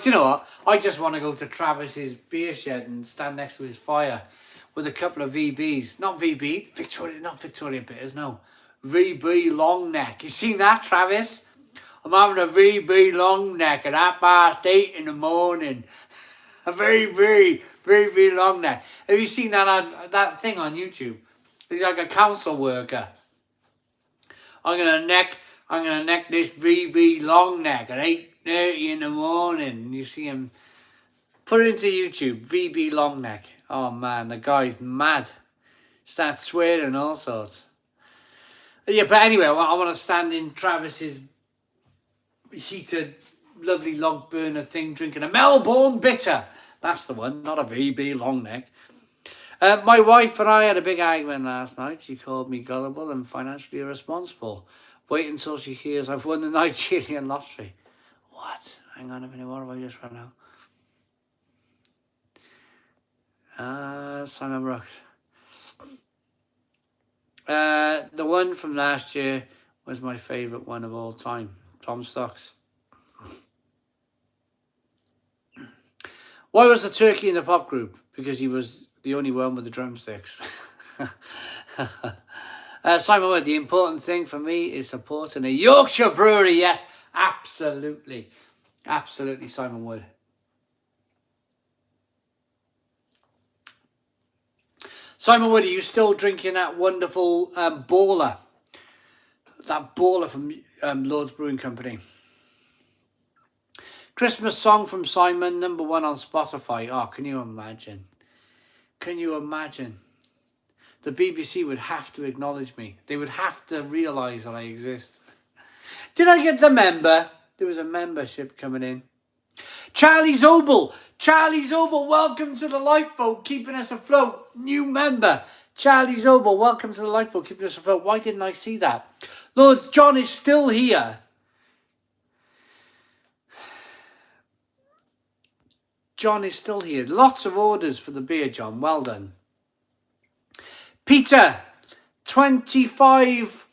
you know what? I just want to go to Travis's beer shed and stand next to his fire with a couple of VBs. Not VB, not Victoria Bitters, no. VB long neck. You seen that, Travis? I'm having a VB long neck at 8:30 in the morning. A VB long neck. Have you seen that thing on YouTube? He's like a council worker. I'm gonna neck this VB long neck at 8:30 in the morning. You see him. Put it into YouTube. VB long neck. Oh man, the guy's mad. Starts swearing and all sorts. Yeah, but anyway, I want to stand in Travis's heated, lovely log burner thing, drinking a Melbourne bitter. That's the one, not a VB long neck. My wife and I had a big argument last night. She called me gullible and financially irresponsible. Wait until she hears I've won the Nigerian lottery. What? Hang on a minute, what have I just run out? Simon Brooks. The one from last year was my favourite one of all time. Tom Stocks. Why was the turkey in the pop group? Because he was the only one with the drumsticks. Simon Wood, the important thing for me is supporting a Yorkshire brewery. Yes, absolutely. Absolutely, Simon Wood. Simon Wood, are you still drinking that wonderful Baller? That Baller from Lord's Brewing Company. Christmas song from Simon, #1 on Spotify. Oh, can you imagine? Can you imagine? The BBC would have to acknowledge me. They would have to realise that I exist. Did I get the member? There was a membership coming in. Charlie Zobel. Charlie Zobel, welcome to the lifeboat, keeping us afloat. New member. Charlie Zobel, welcome to the lifeboat, keeping us afloat. Why didn't I see that? Lord John is still here. John is still here. Lots of orders for the beer, John. Well done. Peter, 25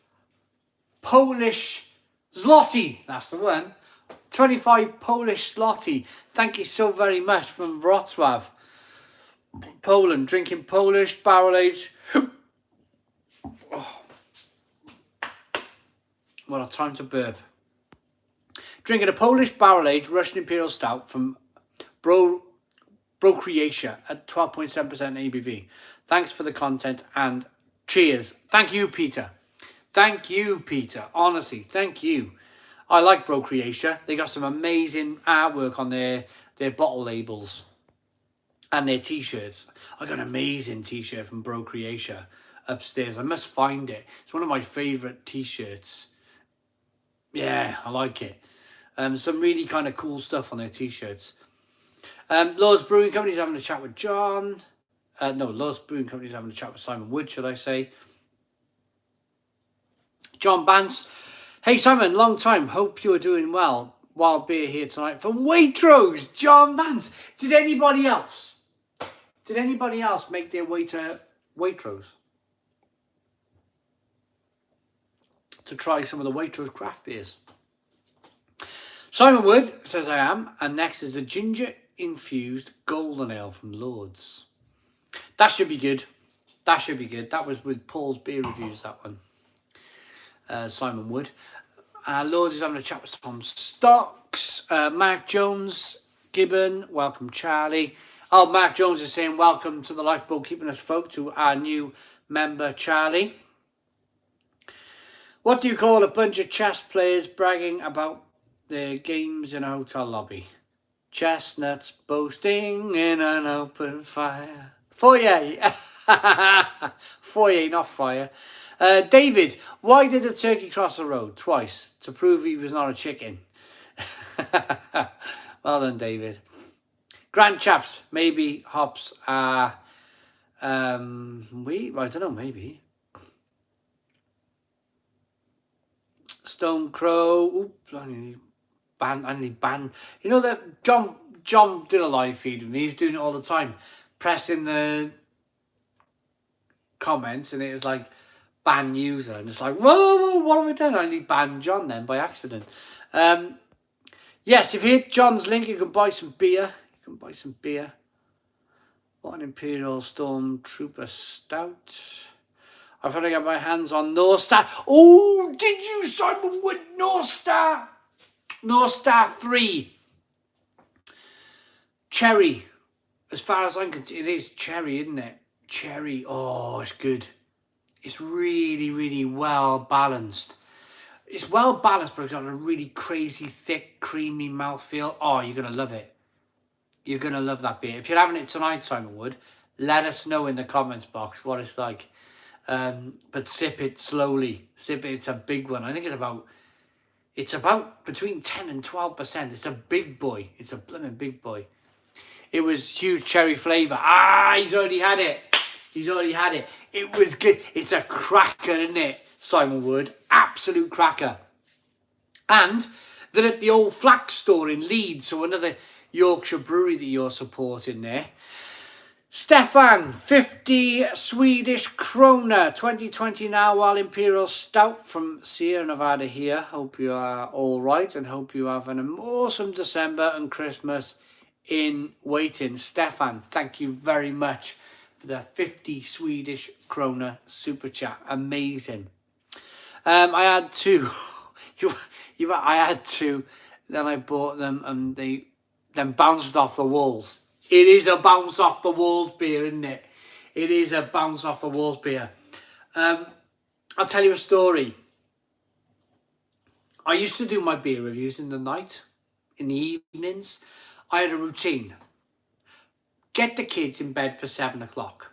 Polish zloty. That's the one. 25 Polish zloty. Thank you so very much from Wrocław, Poland. Drinking Polish barrel aged. Oh. What a time to burp. Drinking a Polish barrel aged Russian Imperial Stout from Croatia at 12.7% ABV. Thanks for the content and cheers. Thank you, Peter. Thank you, Peter. Honestly, thank you. I like Croatia. They got some amazing artwork on their bottle labels and their t-shirts. I got an amazing t-shirt from Croatia upstairs. I must find it. It's one of my favourite t-shirts. Yeah, I like it. Some really kind of cool stuff on their t-shirts. Lord's Brewing Company's having a chat with John. Lord's Brewing Company's having a chat with Simon Wood, should I say. John Bance. Hey Simon, long time. Hope you're doing well. Wild beer here tonight from Waitrose. John Bance. Did anybody else make their way to Waitrose to try some of the Waitrose craft beers? Simon Wood says I am. And next is a ginger infused golden ale from Lord's. That should be good. That should be good. That was with Paul's beer reviews, that one. Simon Wood. Lords is having a chat with Tom Stocks. Mark Jones, Gibbon, welcome Charlie. Oh, Mark Jones is saying welcome to the lifeboat, keeping us afloat, to our new member Charlie. What do you call a bunch of chess players bragging about their games in a hotel lobby? Chestnuts boasting in an open fire. Foyer. Foyer, not fire. David, why did the turkey cross the road twice? To prove he was not a chicken. Well done, David. Grand chaps, maybe hops are I don't know, maybe. Stone Crow. Oops, I need ban. You know that John did a live feed with me. He's doing it all the time. Pressing the comments and it was like ban user, and it's like, whoa, what have I done? I need ban John then by accident. Yes, if you hit John's link, you can buy some beer. You can buy some beer. What an Imperial Stormtrooper Stout. I've got to get my hands on North Star. Oh, did you, Simon Wood? North Star. North Star 3. Cherry. As far as I can, it is cherry, isn't it? Cherry. Oh, it's good. It's really, really well balanced. It's well balanced, but it's got a really crazy, thick, creamy mouthfeel. Oh, you're going to love it. You're going to love that beer. If you're having it tonight, Simon Wood, let us know in the comments box what it's like. But sip it slowly. Sip it. It's a big one. I think it's about between 10 and 12%. It's a big boy. It's a blooming big boy. It was huge cherry flavour. Ah, he's already had it. He's already had it. It was good. It's a cracker, isn't it, Simon Wood? Absolute cracker. And they're at the old Flax store in Leeds, so another Yorkshire brewery that you're supporting there. Stefan, 50 Swedish krona, 2020 Narwhal Imperial Stout from Sierra Nevada here. Hope you are all right and hope you have an awesome December and Christmas in waiting. Stefan, thank you very much for the 50 Swedish krona super chat. Amazing. I had two. I had two. Then I bought them and they then bounced off the walls. It is a bounce off the walls beer, isn't it? It is a bounce off the walls beer. I'll tell you a story. I used to do my beer reviews in the night, in the evenings. I had a routine. Get the kids in bed for 7 o'clock.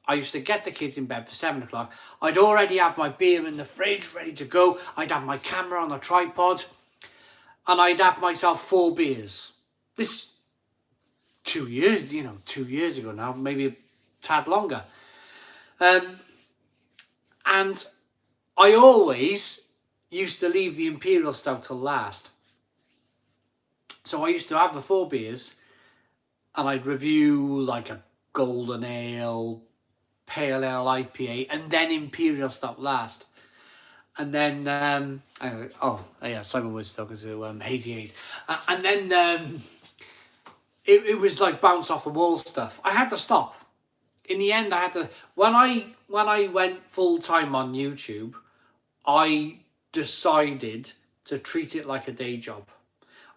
I used to get the kids in bed for 7 o'clock. I'd already have my beer in the fridge ready to go. I'd have my camera on a tripod. And I'd have myself 4 beers. This 2 years, 2 years ago now, maybe a tad longer. And I always used to leave the Imperial Stout till last. So I used to have the 4 beers and I'd review like a Golden Ale, Pale Ale IPA, and then Imperial Stout last. And then, Simon Wood's talking to Hazy Haze. And then it was like bounce off the wall stuff. I had to stop. In the end, I had to, when I went full time on YouTube, I decided to treat it like a day job.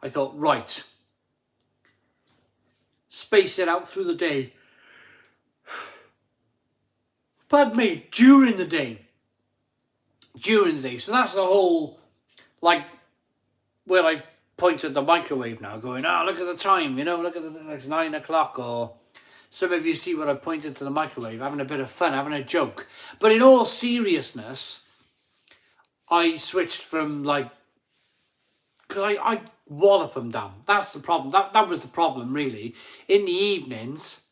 I thought, right, space it out through the day. Pardon me, during the day. So that's the whole, like, where I point at the microwave now, going, look at the time, look at it's 9 o'clock, or some of you see what I pointed to the microwave, having a bit of fun, having a joke. But in all seriousness, I switched from, like, because I wallop them down. That's the problem. That was the problem, really. In the evenings,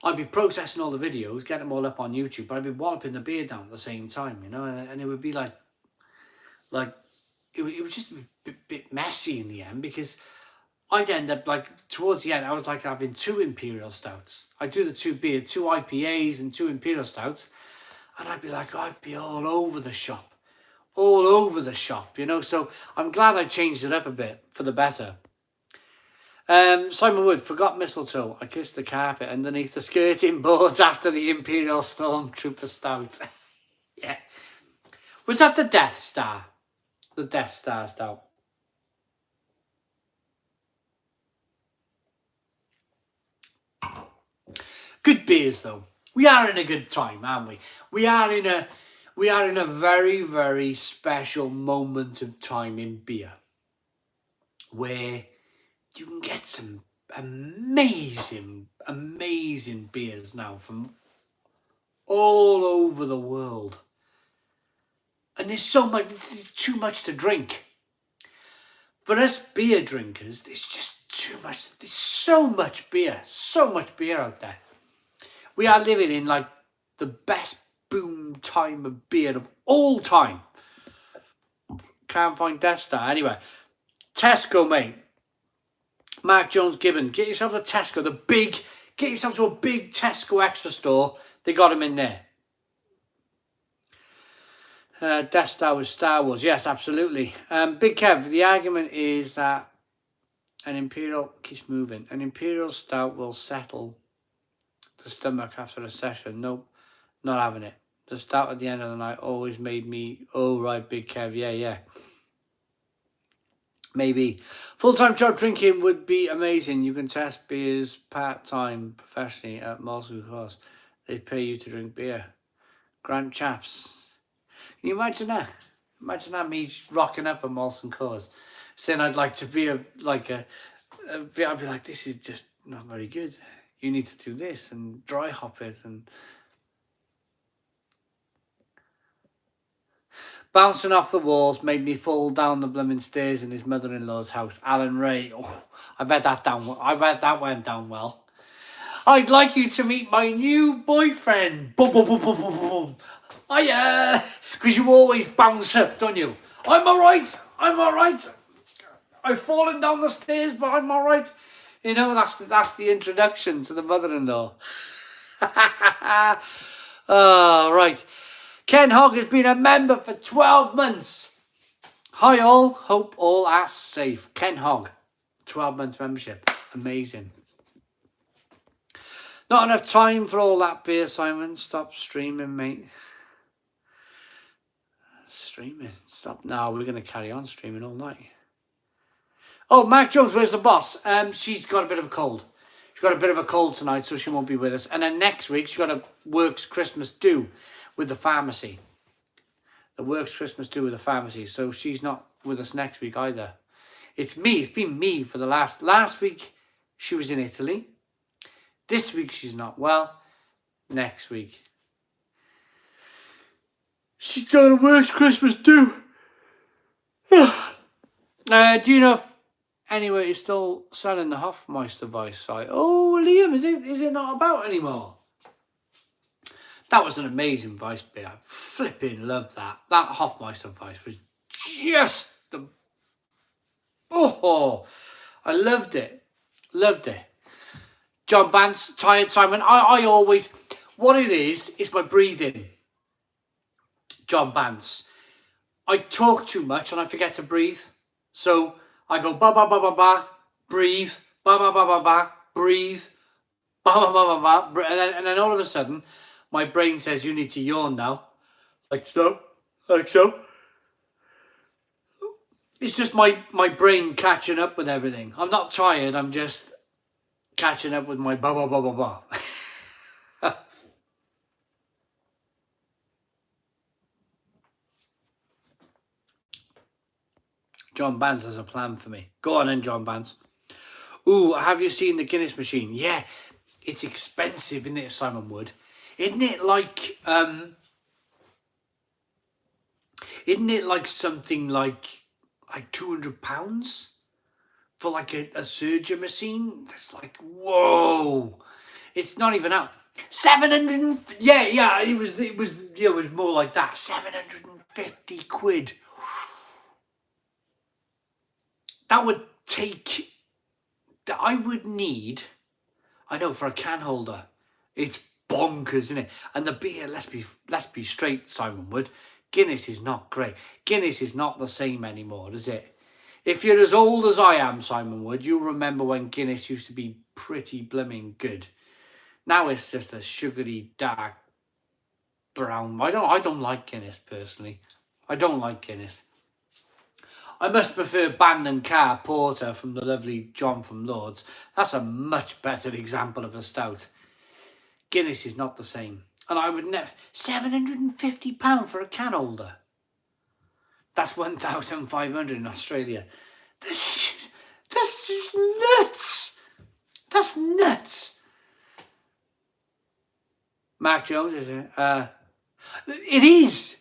I'd be processing all the videos, getting them all up on YouTube, but I'd be walloping the beer down at the same time, and it would be like it was just a bit messy in the end, because I'd end up, like, towards the end, I was like having 2 Imperial Stouts. I'd do the 2 IPAs and 2 Imperial Stouts, and I'd be like, I'd be all over the shop, so I'm glad I changed it up a bit for the better. Simon Wood, forgot mistletoe. I kissed the carpet underneath the skirting boards after the Imperial Stormtrooper Stout. Yeah. Was that the Death Star? The Death Star Stout. Good beers, though. We are in a good time, aren't we? We are in a very, very special moment of time in beer, where you can get some amazing beers now from all over the world. And there's too much to drink. For us beer drinkers, there's just too much. There's so much beer out there. We are living in, like, the best boom time of beer of all time. Can't find Death Star. Anyway, Tesco, mate. Mark Jones Gibbon, get yourself a Tesco. Get yourself to a big Tesco extra store. They got them in there. Death Star was Star Wars. Yes, absolutely. Big Kev, the argument is that an Imperial keeps moving. An Imperial Stout will settle the stomach after a session. Nope, not having it. The Stout at the end of the night always made me, oh right, Big Kev, yeah. Maybe. Full-time job drinking would be amazing. You can test beers part-time professionally at Molson Coors. They pay you to drink beer. Grant Chaps. Can you imagine that? Imagine that, me rocking up at Molson Coors, saying I'd like to be I'd be like, this is just not very good. You need to do this and dry hop it and bouncing off the walls made me fall down the blooming stairs in his mother-in-law's house. Alan Ray. Oh, I bet that went down well. I'd like you to meet my new boyfriend. Boom, boom, boom, boom, boom, boom. Hiya. Because you always bounce up, don't you? I'm all right. I've fallen down the stairs, but I'm all right. You know, that's the introduction to the mother-in-law. Oh, right. Ken Hogg has been a member for 12 months. Hi all. Hope all are safe. Ken Hogg. 12 months membership. Amazing. Not enough time for all that beer, Simon. Stop streaming, mate. Streaming? Stop. No, we're going to carry on streaming all night. Oh, Mac Jones, where's the boss? She's got a bit of a cold. She's got a bit of a cold tonight, so she won't be with us. And then next week, she's got a works Christmas do with the pharmacy. The works Christmas do with the pharmacy. So she's not with us next week either. It's me. It's been me for the last week. She was in Italy. This week she's not well. Next week she's got a works Christmas do. Do you know if anyway is still selling the Hofmeister Vice site? Oh, Liam, is it not about anymore? That was an amazing Vice beer. I flipping love that. That Hofmeister Vice was just the... Oh, I loved it. Loved it. John Bance, tired Simon. I always... What it is my breathing. John Bance. I talk too much and I forget to breathe. So I go ba ba ba ba ba, breathe, ba ba ba ba ba, breathe, ba ba ba ba ba, and then all of a sudden, my brain says you need to yawn now, like so. It's just my brain catching up with everything. I'm not tired. I'm just catching up with my ba ba ba ba ba. John Bance has a plan for me. Go on in, John Bance. Ooh, have you seen the Guinness machine? Yeah, it's expensive, isn't it, Simon Wood? Isn't it like something like £200 for like a Surger machine? It's like, whoa! It's not even out. 700. Yeah. It was more like that. 750 quid. That would take, I would need, I know, for a can holder, it's bonkers, isn't it? And the beer, let's be straight, Simon Wood, Guinness is not great. Guinness is not the same anymore, is it? If you're as old as I am, Simon Wood, you'll remember when Guinness used to be pretty blooming good. Now it's just a sugary, dark, brown. I don't like Guinness, personally. I don't like Guinness. I must prefer Bandon Car Porter from the lovely John from Lords. That's a much better example of a stout. Guinness is not the same. And I would never... £750 for a can holder. That's 1,500 in Australia. That's just nuts. That's nuts. Mark Jones, is it? It is.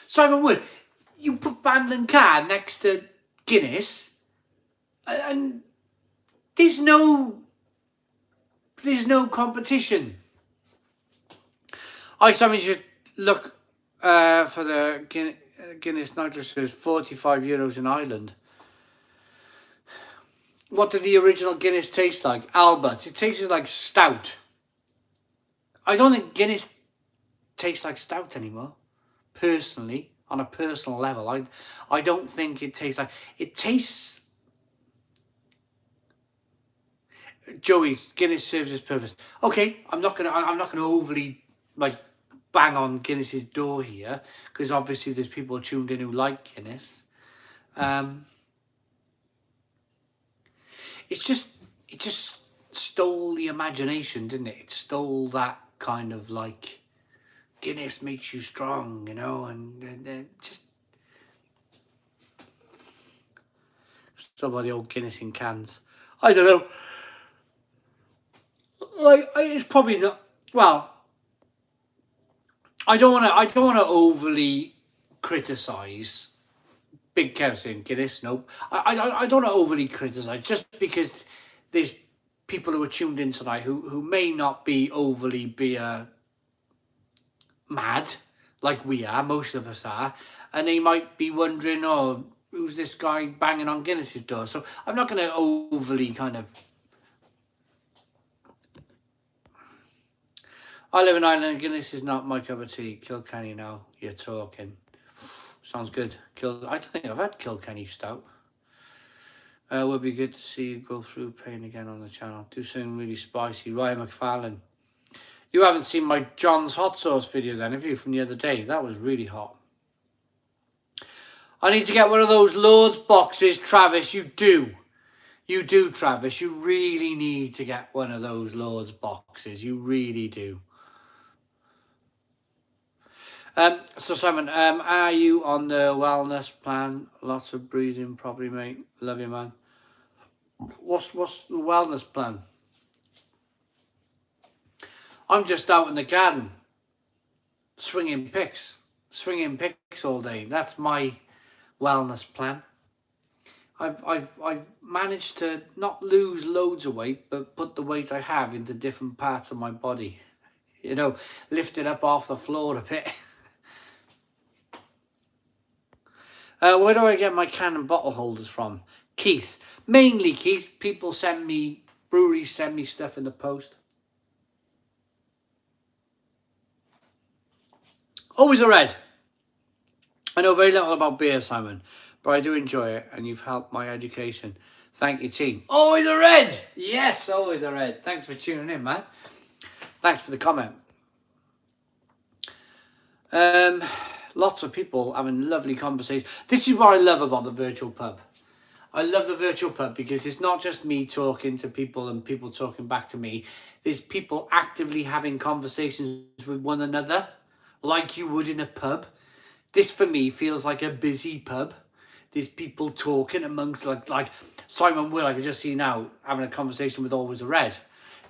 Simon Wood, you put Bandon Car next to Guinness, and there's no competition. Simon, you should look for the Guinness Nitrous. Is €45 in Ireland. What did the original Guinness taste like? Albert. It tasted like stout. I don't think Guinness tastes like stout anymore, personally. on a personal level. I don't think it tastes like it tastes. Joey, Guinness serves its purpose. Okay, I'm not gonna overly like bang on Guinness's door here, because obviously there's people tuned in who like Guinness. It just stole the imagination, didn't it? It stole that kind of like Guinness makes you strong, you know, and just some of the old Guinness in cans. I don't know. Like it's probably not. Well, I don't want to overly criticize Big Kev saying Guinness. Nope. I don't want to overly criticize just because there's people who are tuned in tonight who may not be overly beer mad like we are. Most of us are, and they might be wondering, oh, who's this guy banging on Guinness's door? So I'm not going to overly kind of. I live in Ireland and Guinness is not my cup of tea. Kilkenny now, you're talking. Sounds good. I don't think I've had Kilkenny Stout. Would be good to see you go through pain again on the channel. Do something really spicy. Ryan McFarlane. You haven't seen my John's hot sauce video then, have you, from the other day? That was really hot. I need to get one of those Lord's boxes, Travis. You do. You do, Travis. You really need to get one of those Lord's boxes. You really do. So Simon, are you on the wellness plan? Lots of breathing probably, mate. Love you, man. What's the wellness plan? I'm just out in the garden swinging picks all day. That's my wellness plan. I've managed to not lose loads of weight, but put the weight I have into different parts of my body. You know, lift it up off the floor a bit. Where do I get my can and bottle holders from? Keith. Mainly Keith. Breweries send me stuff in the post. Always a red. I know very little about beer, Simon, but I do enjoy it, and you've helped my education. Thank you, team. Always a red. Yes, always a red. Thanks for tuning in, man. Thanks for the comment. Lots of people having lovely conversations. This is what I love about the virtual pub. I love the virtual pub because it's not just me talking to people and people talking back to me. There's people actively having conversations with one another like you would in a pub. This for me feels like a busy pub. There's people talking amongst like Simon Will, I could just see now having a conversation with Always a Red.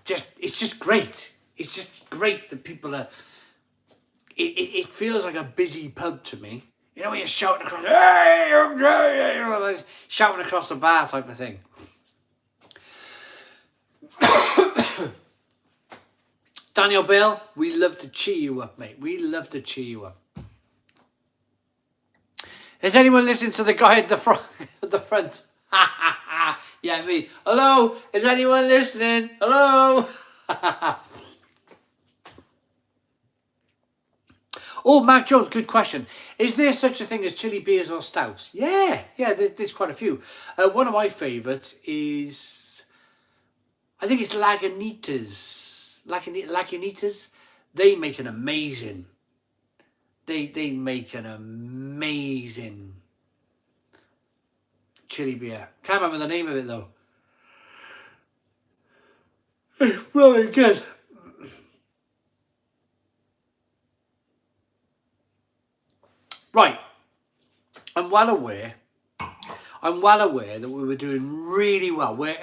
It's just great. It's just great that people are. It feels like a busy pub to me. You know, when you're shouting across, hey, shouting across the bar type of thing. Daniel Bale, we love to cheer you up, mate. We love to cheer you up. Is anyone listening to the guy at the front? At the front? Yeah, me. Hello? Is anyone listening? Hello? Oh, Mac Jones, good question. Is there such a thing as chili beers or stouts? Yeah, there's quite a few. One of my favourites is, I think it's Lagunitas. Lagunitas. They make an amazing. They make an amazing chili beer. Can't remember the name of it though. It's really good. Right, I'm well aware that we were doing really well. We're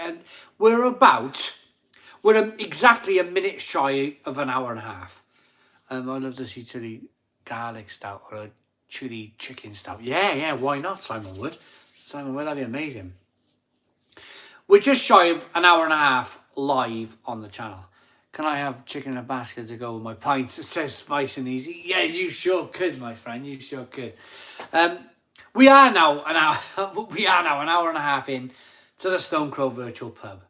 exactly a minute shy of an hour and a half. I'd love to see chili garlic stout or a chili chicken stout. Yeah, why not, Simon Wood? Simon Wood, that'd be amazing. We're just shy of an hour and a half live on the channel. Can I have chicken in a basket to go with my pints? It says spice and easy. Yeah, you sure could, my friend. You sure could. We are now an hour and a half in to the Stone Crow Virtual Pub.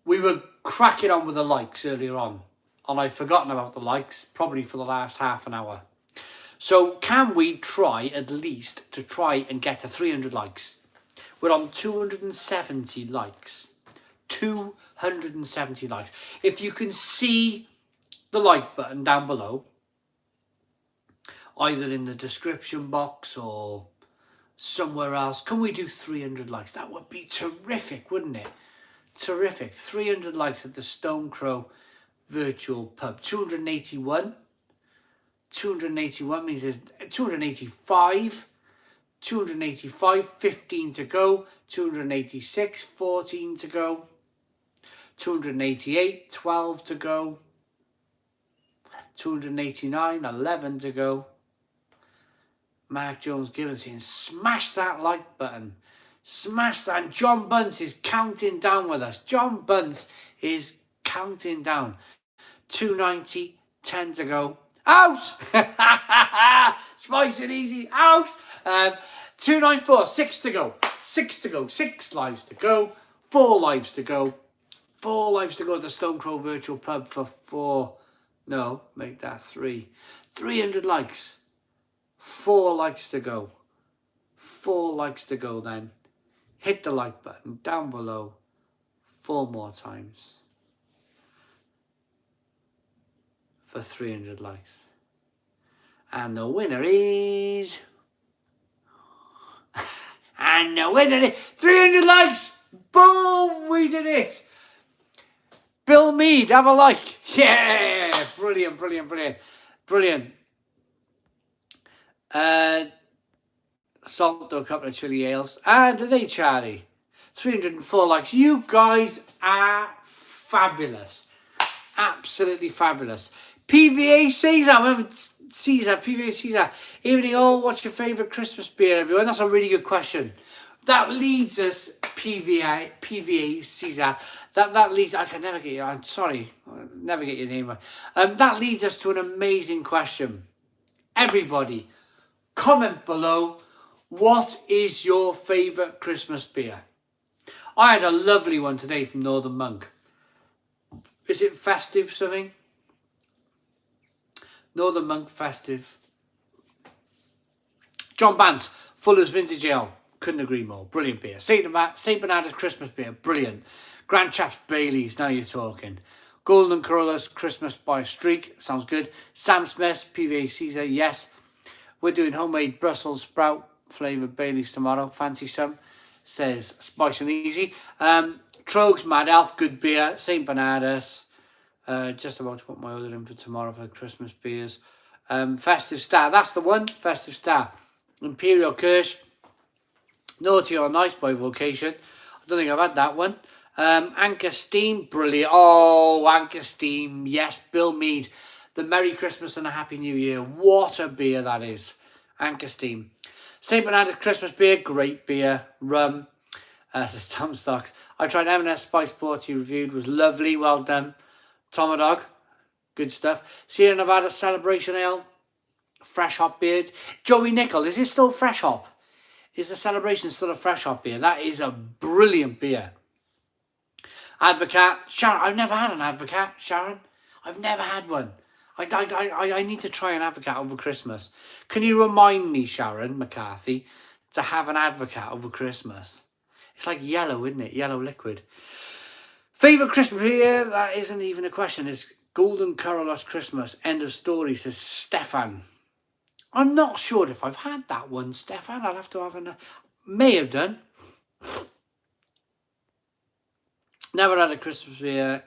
We were cracking on with the likes earlier on, and I've forgotten about the likes probably for the last half an hour. So can we try at least to try and get to 300 likes? We're on 270 likes. 270 likes. If you can see the like button down below, either in the description box or somewhere else, can we do 300 likes? That would be terrific, wouldn't it? Terrific. 300 likes at the Stone Crow virtual pub. 281. 281 means there's 285. 285, 15 to go. 286, 14 to go. 288, 12 to go. 289, 11 to go. Mark Jones Gibbons saying, smash that like button. Smash that. And John Bunce is counting down with us. John Bunce is counting down. 290, 10 to go. Out! Spice and easy. Out! 294, 6 to go. 6 to go. 6 lives to go. 4 lives to go. 4 lives to go at the Stone Crow virtual pub for 4. No, make that 3. 300 likes. 4 likes to go. 4 likes to go then. Hit the like button down below 4 more times for 300 likes. And the winner is... and the winner is 300 likes. Boom, we did it. Bill Mead, have a like. Yeah, brilliant, brilliant, brilliant, brilliant. Salt to a couple of chili ales. And today, Charlie, 304 likes. You guys are fabulous. Absolutely fabulous. PVA Caesar, PVA Caesar. Evening all, what's your favourite Christmas beer, everyone? That's a really good question. That leads us, PVA Caesar. That leads, I can never get you, I'm sorry, I'll never get your name right. That leads us to an amazing question. Everybody, comment below, what is your favourite Christmas beer? I had a lovely one today from Northern Monk. Is it Festive something? Northern Monk Festive. John Bance, Fuller's Vintage Ale. Couldn't agree more. Brilliant beer. St. Bernard's Christmas beer. Brilliant. Grand Chaps Bailey's. Now you're talking. Golden Corolla's Christmas by Streak. Sounds good. Sam Smith's PVA Caesar. Yes. We're doing homemade Brussels sprout flavoured Bailey's tomorrow. Fancy some. Says Spice and Easy. Trogs Mad Elf. Good beer. St. Bernard's. Just about to put my order in for tomorrow for Christmas beers. Festive Star. That's the one. Festive Star. Imperial Kirsch. Naughty or Nice by Vocation. I don't think I've had that one. Anchor Steam. Brilliant. Oh, Anchor Steam. Yes, Bill Mead. The Merry Christmas and a Happy New Year. What a beer that is. Anchor Steam. St. Bernard's Christmas beer. Great beer. Rum. Says Tom Stocks. I tried M&S Spice Port you reviewed. Was lovely. Well done. Tomadog. Good stuff. Sierra Nevada Celebration Ale. Fresh hop beer. Joey Nickel. Is it still fresh hop? Is the Celebration still a fresh hop beer? That is a brilliant beer. Advocate. Sharon. I've never had an Advocate. Sharon. I've never had one. I need to try an Advocate over Christmas. Can you remind me, Sharon McCarthy, to have an Advocate over Christmas? It's like yellow, isn't it? Yellow liquid. Favourite Christmas beer? That isn't even a question. It's Golden Corolla's Christmas. End of story, says Stefan. I'm not sure if I've had that one, Stefan. I'll have to have a... May have done. Never had a Christmas beer.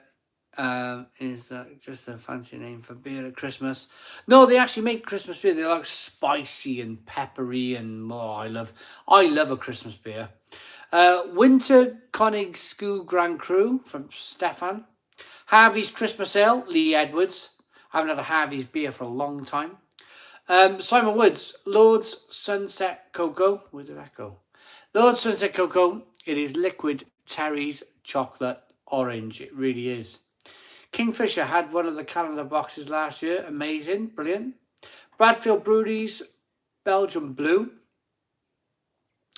Is that just a fancy name for beer at Christmas? No, they actually make Christmas beer. They're like spicy and peppery and more. I love a Christmas beer. Winter Konig School Grand Cru from Stefan. Harvey's Christmas Ale, Lee Edwards. I haven't had a Harvey's beer for a long time. Simon Woods, Lord's Sunset Cocoa. Where did that go? Lord's Sunset Cocoa. It is liquid Terry's chocolate orange. It really is. Kingfisher had one of the calendar boxes last year. Amazing. Brilliant. Bradfield Brewery's Belgian Blue.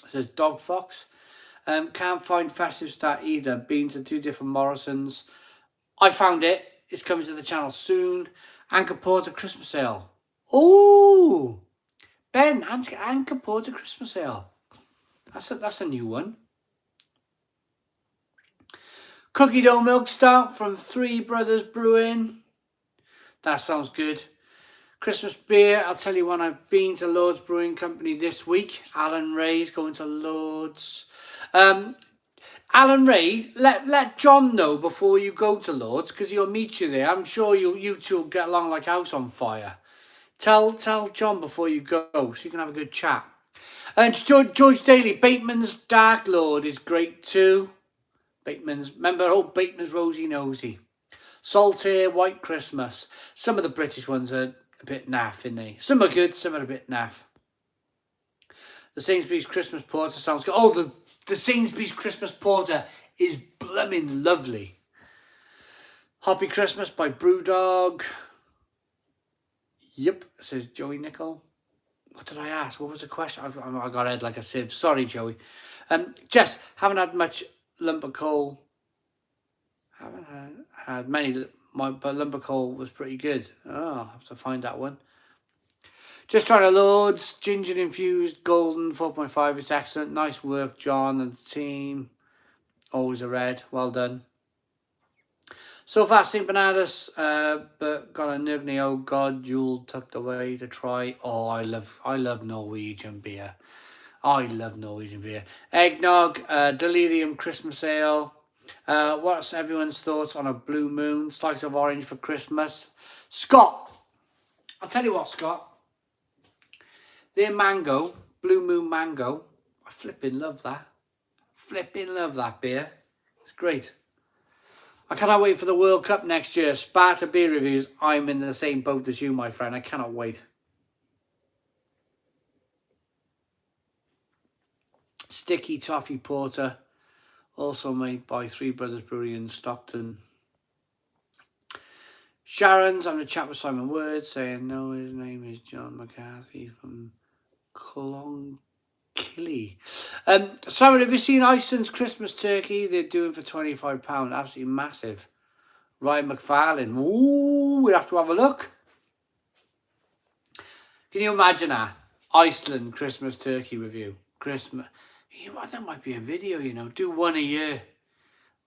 It says Dog Fox. Can't find Festive Star either. Been to 2 different Morrisons. I found it. It's coming to the channel soon. Anchor Porter Christmas Ale. Oh, Ben, Anchor Porter Christmas Ale. That's a new one. Cookie dough milk stout from Three Brothers Brewing. That sounds good. Christmas beer. I'll tell you when I've been to Lord's Brewing Company this week. Alan Ray's going to Lord's. Alan Ray, let John know before you go to Lord's, because he'll meet you there. I'm sure you two will get along like house on fire. Tell John before you go so you can have a good chat. And George Daly, Bateman's Dark Lord is great too. Remember old Bateman's Rosy Nosy. Saltaire White Christmas. Some of the British ones are a bit naff, aren't they? Some are good, some are a bit naff. The Sainsbury's Christmas Porter sounds good. Oh, the Sainsbury's Christmas Porter is blooming lovely. Hoppy Christmas by Brewdog. Yep, says Joey Nicol. What did I ask? What was the question? I got head like a sieve. Sorry, Joey. Jess, haven't had much lump of coal. Haven't had many, but lump of coal was pretty good. Oh, I'll have to find that one. Just trying to Lord's ginger infused golden 4.5. It's excellent. Nice work, John and the team. Always a red. Well done. So far, St. Bernardus, but got a Nugni God Jewel tucked away to try. Oh, I love Norwegian beer. I love Norwegian beer. Eggnog, Delirium Christmas Ale. What's everyone's thoughts on a Blue Moon? Slice of orange for Christmas. Scott, I'll tell you what, Scott. Their mango, Blue Moon mango. I flipping love that. Flipping love that beer. It's great. I cannot wait for the World Cup next year. Sparta beer reviews. I'm in the same boat as you, my friend. I cannot wait. Sticky Toffee Porter. Also made by Three Brothers Brewery in Stockton. Sharon's having a chat with Simon Word saying, no, his name is John McCarthy from Clonakilly. Simon, have you seen Iceland's Christmas turkey? They're doing for £25. Absolutely massive. Ryan McFarlane. Ooh, we'll have to have a look. Can you imagine that? Iceland Christmas turkey review. Christmas. That might be a video, you know. Do one a year.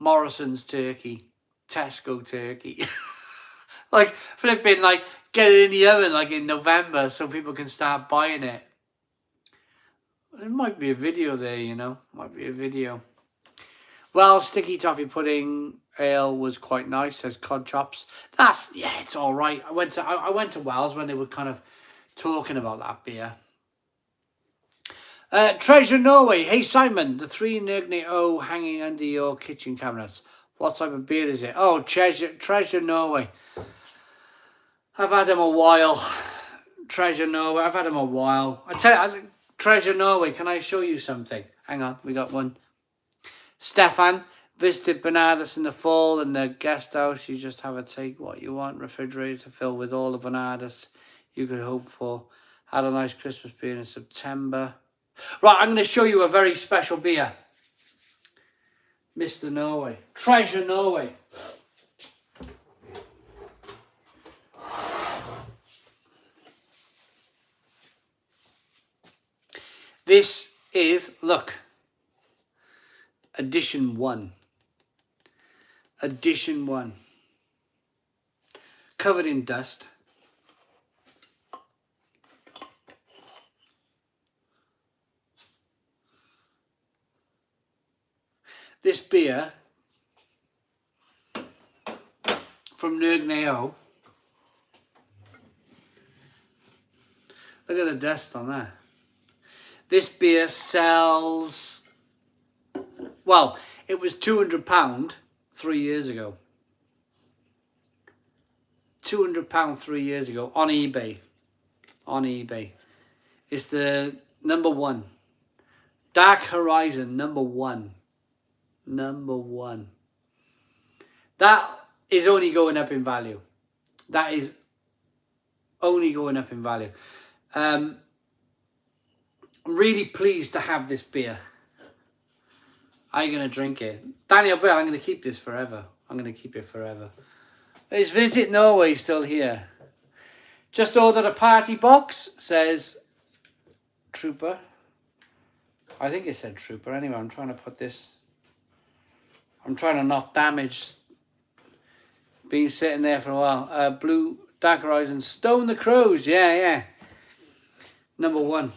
Morrison's turkey. Tesco turkey. Like, flipping, like, get it in the oven, like, in November so people can start buying it. There might be a video there, you know. Might be a video. Well, Sticky Toffee Pudding Ale was quite nice, says Cod Chops. It's all right. I went to Wells when they were kind of talking about that beer. Treasure Norway. Hey, Simon, the 3 Nugni O hanging under your kitchen cabinets. What type of beer is it? Oh, Treasure Norway. I've had them a while. Treasure Norway. I've had them a while. I tell you, Treasure Norway. Can I show you something? Hang on, we got one. Stefan visited Bernardus in the fall in the guest house. You just have a take what you want. Refrigerator to fill with all the Bernardus you could hope for. Had a nice Christmas beer in September. Right, I'm going to show you a very special beer. Mr. Norway. Treasure Norway. This is, look, edition 1. Edition 1. Covered in dust. This beer from Nurgneo. Look at the dust on that. This beer sells, well, it was £200 3 years ago. £200 3 years ago on eBay. On eBay. It's the number 1. Dark Horizon, number 1. Number 1. That is only going up in value. That is only going up in value. I'm really pleased to have this beer. I'm going to drink it. Daniel Bell, I'm going to keep this forever. I'm going to keep it forever. Is Visit Norway still here? Just ordered a party box. Says Trooper. I think it said Trooper. Anyway, I'm trying to put this. I'm trying to not damage. Been sitting there for a while. Blue Dark Horizon. Stone the Crows. Yeah. Number 1.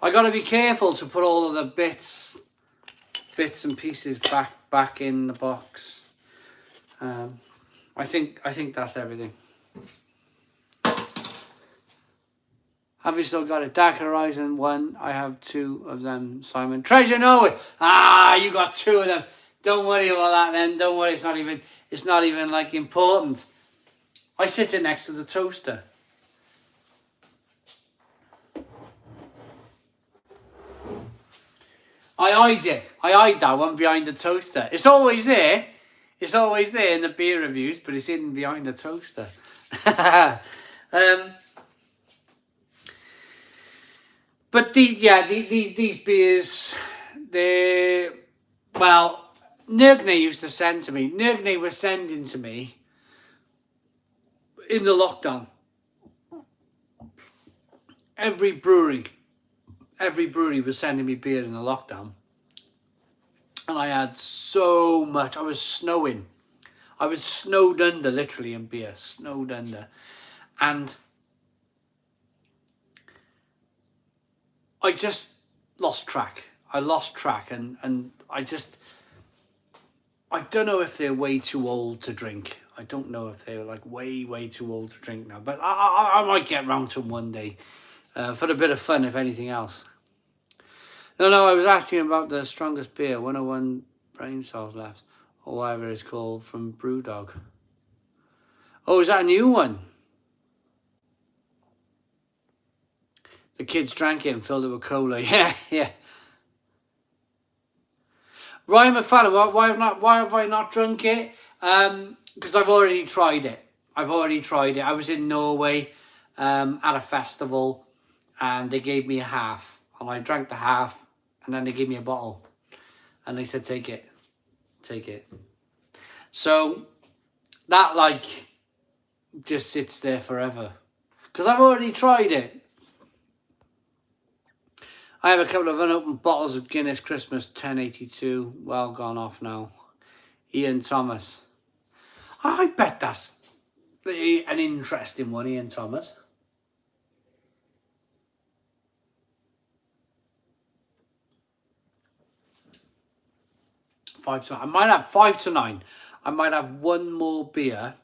I got to be careful to put all of the bits and pieces back in the box. I think that's everything. Have you still got it? Dark Horizon 1. I have 2 of them, Simon. Treasure Norway. You got 2 of them. Don't worry about that then. Don't worry. It's not even like important. I sit it next to the toaster. I hide it. I hide that one behind the toaster. It's always there. It's always there in the beer reviews, but it's hidden behind the toaster. But these beers, Nurgne used to send to me. Nurgne was sending to me in the lockdown. Every brewery was sending me beer in the lockdown. And I had so much. I was snowing. I was snowed under, literally, in beer. Snowed under. And I just lost track. I lost track. And I don't know if they're way too old to drink. I don't know if they're like way too old to drink now. But I might get round to them one day. For a bit of fun, if anything else. No, I was asking about the strongest beer, 101 brain cells left, or whatever it's called, from Brewdog. Oh, is that a new one? The kids drank it and filled it with cola. Yeah. Ryan McFadden, why have I not drunk it? Because I've already tried it. I was in Norway at a festival, and they gave me a half, and I drank the half, and then they gave me a bottle, and they said, take it. So that just sits there forever, because I've already tried it. I have a couple of unopened bottles of Guinness Christmas 1082, well gone off now. Ian Thomas. I bet that's an interesting one, Ian Thomas. I might have 5 to 9. I might have one more beer,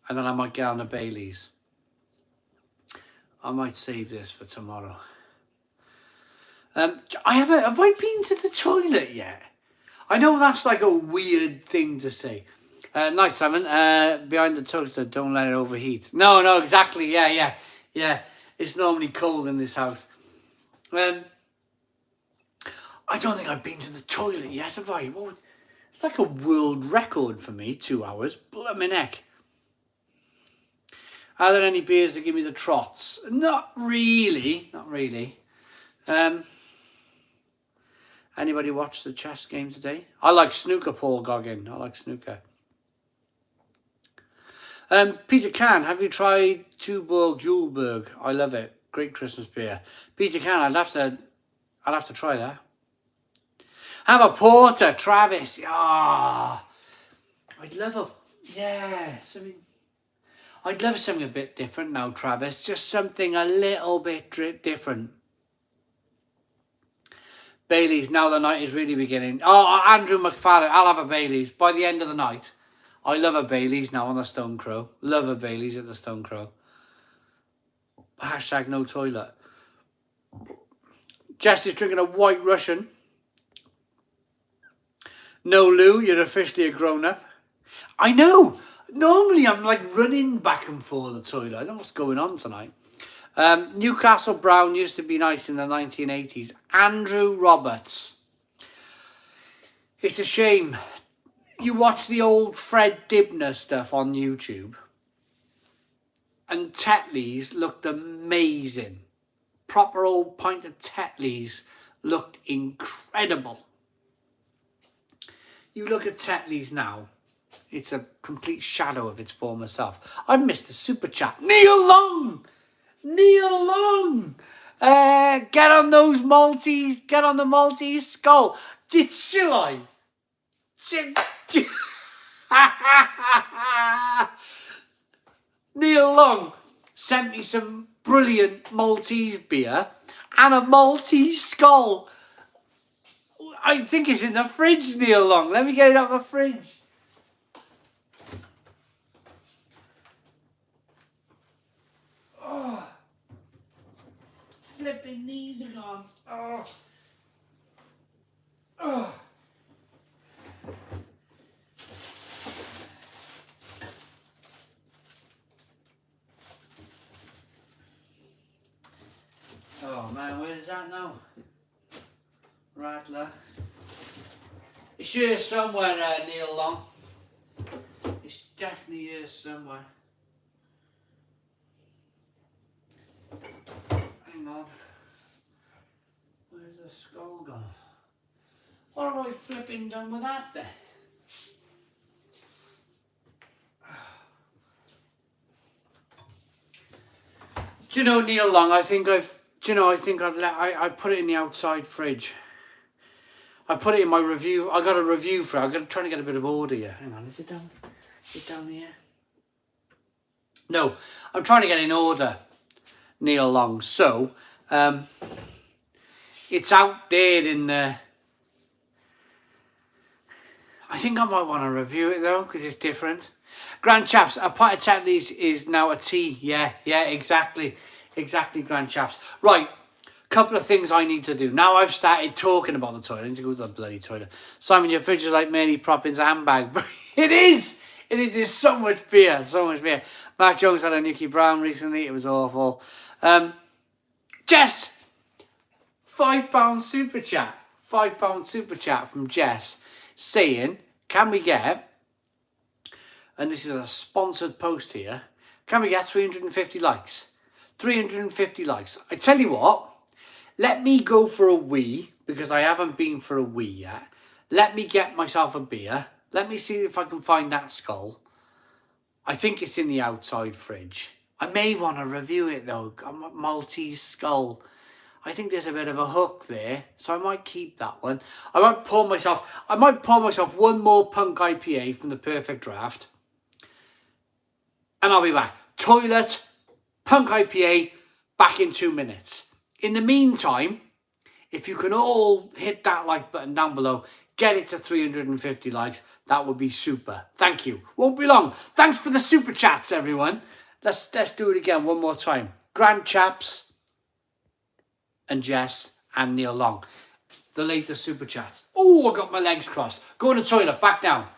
and then I might get on the Baileys. I might save this for tomorrow. Have I been to the toilet yet? I know that's like a weird thing to say. Nice, Simon. Behind the toaster, don't let it overheat. No, exactly. Yeah. It's normally cold in this house. I don't think I've been to the toilet yet, have I? It's like a world record for me, 2 hours. Blimmin' heck. Are there any beers that give me the trots? Not really. Anybody watch the chess game today? I like snooker, Paul Goggin. I like snooker. Peter Can, have you tried Tuborg Julberg? I love it. Great Christmas beer. Peter Can, I'll have to try that. Have a porter, Travis. I'd love I'd love something a bit different now, Travis. Just something a little bit different. Baileys, now the night is really beginning. Oh, Andrew McFadden, I'll have a Baileys by the end of the night. I love a Baileys now on the Stone Crow. Love a Baileys at the Stone Crow. Hashtag no toilet. Jess is drinking a White Russian. No, Lou, you're officially a grown-up. I know. Normally I'm like running back and forth the toilet. I don't know what's going on tonight. Newcastle Brown used to be nice in the 1980s. Andrew Roberts. It's a shame. You watch the old Fred Dibner stuff on YouTube, and Tetley's looked amazing. Proper old pint of Tetley's looked incredible. You look at Tetley's now, it's a complete shadow of its former self. I missed a super chat. Neil Long! Neil Long. Get on those Maltese. Get on the Maltese skull. Did I? Neil Long sent me some brilliant Maltese beer and a Maltese skull. I think it's in the fridge, Neil Long. Let me get it out of the fridge. Oh, flipping knees are gone. Oh. Oh. Oh man, where's that now? Rattler. It's here somewhere, Neil Long. It's definitely here somewhere. Hang on. Where's the skull gone? What have I flipping done with that then? Do you know, Neil Long, I think I've put it in the outside fridge. I put it in my review. I got a review for it. I'm trying to get a bit of order here. Hang on, is it down? Is it down here? No, I'm trying to get in order, Neil Long. So, it's out there in the... I think I might want to review it though, because it's different. Grand Chaps, a pint of Tetley's is now a tea. Yeah, exactly. Exactly, Grand Chaps. Right, couple of things I need to do. Now I've started talking about the toilet. I need to go to the bloody toilet. Simon, your fridge is like Mary Poppins' handbag. It is! It is. There's so much beer. So much beer. Mark Jones had a Nicky Brown recently. It was awful. Jess! £5 super chat. £5 super chat from Jess saying, can we get, and this is a sponsored post here, can we get 350 likes? 350 likes. I tell you what, let me go for a wee, because I haven't been for a wee yet. Let me get myself a beer. Let me see if I can find that skull. I think it's in the outside fridge. I may want to review it though. A Maltese skull. I think there's a bit of a hook there, so I might keep that one. I might pour myself one more Punk IPA from the Perfect Draft, and I'll be back. Toilet, Punk IPA, back in 2 minutes. In the meantime, if you can all hit that like button down below, get it to 350 likes, that would be super. Thank you. Won't be long. Thanks for the super chats, everyone. Let's do it again one more time. Grand Chaps and Jess and Neil Long. The latest super chats. Oh, I got my legs crossed. Go in the toilet. Back now.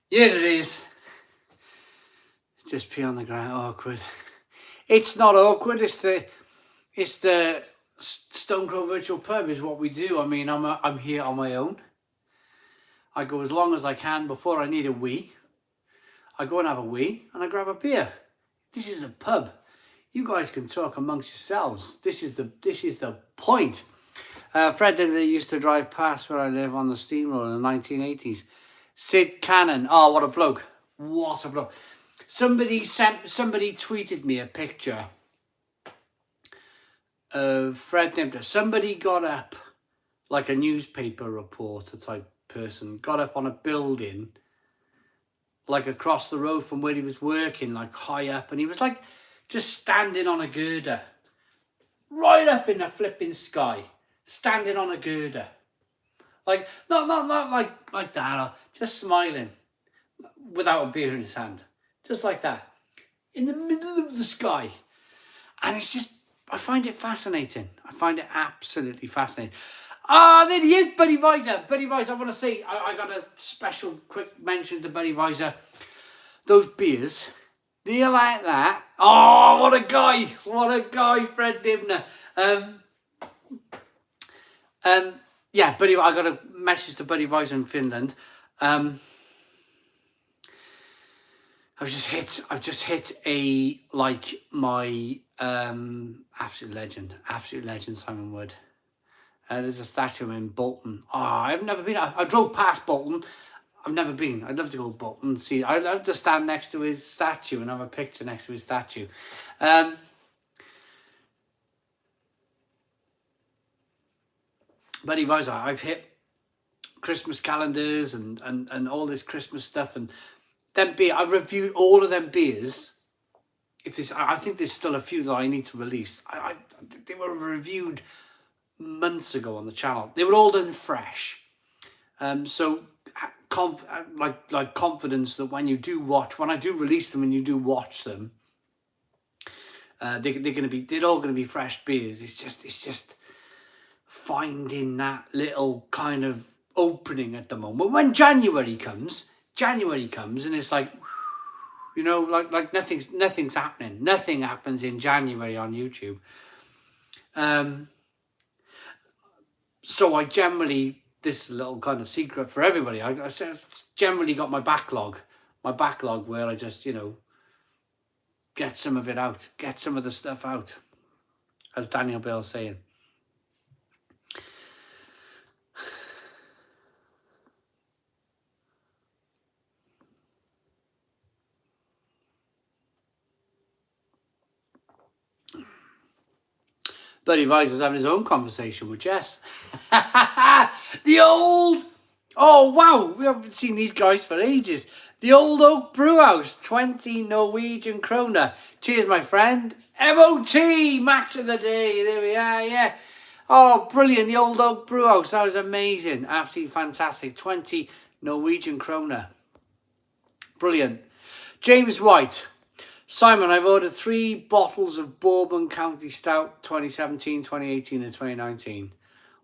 Yeah, it is. Just pee on the ground. Awkward. It's not awkward. It's the Stone Crow Virtual Pub is what we do. I mean, I'm here on my own. I go as long as I can before I need a wee. I go and have a wee and I grab a beer. This is a pub. You guys can talk amongst yourselves. This is the point. Fred that used to drive past where I live on the steamroller in the 1980s. Sid Cannon. Oh, what a bloke. What a bloke. Somebody tweeted me a picture of Fred Nimpler. Somebody got up, like a newspaper reporter type person, got up on a building, like across the road from where he was working, like high up, and he was like just standing on a girder, right up in the flipping sky, standing on a girder, like not like that, just smiling, without a beer in his hand, just like that, in the middle of the sky, and it's just, I find it fascinating. I find it absolutely fascinating. There he is, Buddy Visor. Buddy Visor, I want to say, I got a special quick mention to Buddy Visor. Those beers, they're like that. Oh, what a guy. What a guy, Fred Dibner. Yeah, Buddy, I got a message to Buddy Visor in Finland. I've just hit a, like, my absolute legend, Simon Wood. There's a statue in Bolton. Oh, I've never been. I drove past Bolton. I've never been. I'd love to go to Bolton and see. I'd love to stand next to his statue and have a picture next to his statue. Buddy Visor, I've hit Christmas calendars and all this Christmas stuff, and them beer. I reviewed all of them beers. I think there's still a few that I need to release. They were reviewed months ago on the channel. They were all done fresh. So confidence that when you do watch, when I do release them and you do watch them, they're all gonna be fresh beers. It's just finding that little kind of opening at the moment. When January comes and it's like, you know, like nothing's happening. Nothing happens in January on YouTube. So I generally, this is a little kind of secret for everybody, I generally got my backlog where I just, you know, get some of it out, get some of the stuff out, as Daniel Bell's saying. Buddy Visor's having his own conversation with Jess. The old... Oh, wow. We haven't seen these guys for ages. The Old Oak Brewhouse, 20 Norwegian kroner. Cheers, my friend. MOT, match of the day. There we are, yeah. Oh, brilliant. The Old Oak Brewhouse. That was amazing. Absolutely fantastic. 20 Norwegian kroner. Brilliant. James White. Simon, I've ordered 3 bottles of Bourbon County Stout 2017, 2018 and 2019.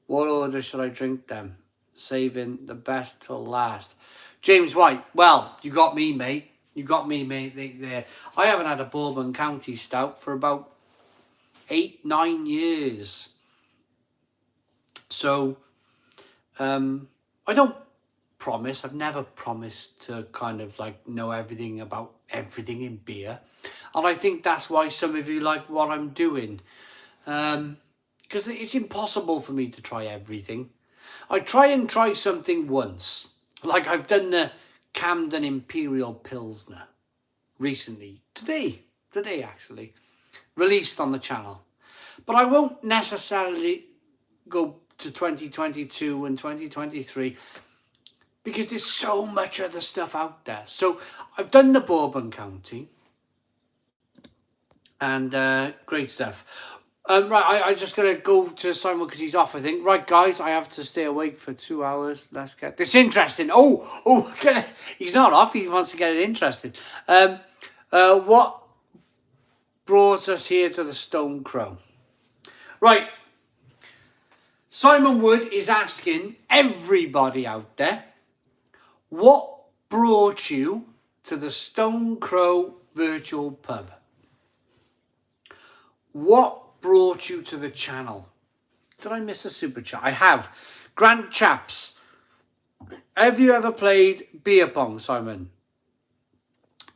What order should I drink them? Saving the best till last. James White, well, you got me, mate. You got me, mate. I haven't had a Bourbon County Stout for about 8-9 years. So, I don't promise. I've never promised to kind of like know everything about everything in beer. And I think that's why some of you like what I'm doing. Because it's impossible for me to try everything. I try something once. Like I've done the Camden Imperial Pilsner recently. Today actually. Released on the channel. But I won't necessarily go to 2022 and 2023 because there's so much other stuff out there. So I've done the Bourbon County and great stuff. Right, I'm just going to go to Simon because he's off, I think. Right, guys, I have to stay awake for 2 hours. Let's get this interesting. He's not off. He wants to get it interesting. What brought us here to the Stone Crow? Right. Simon Wood is asking everybody out there, what brought you to the Stone Crow virtual pub? What brought you to the channel? Did I miss a super chat? I have. Grant Chaps. Have you ever played beer pong, Simon?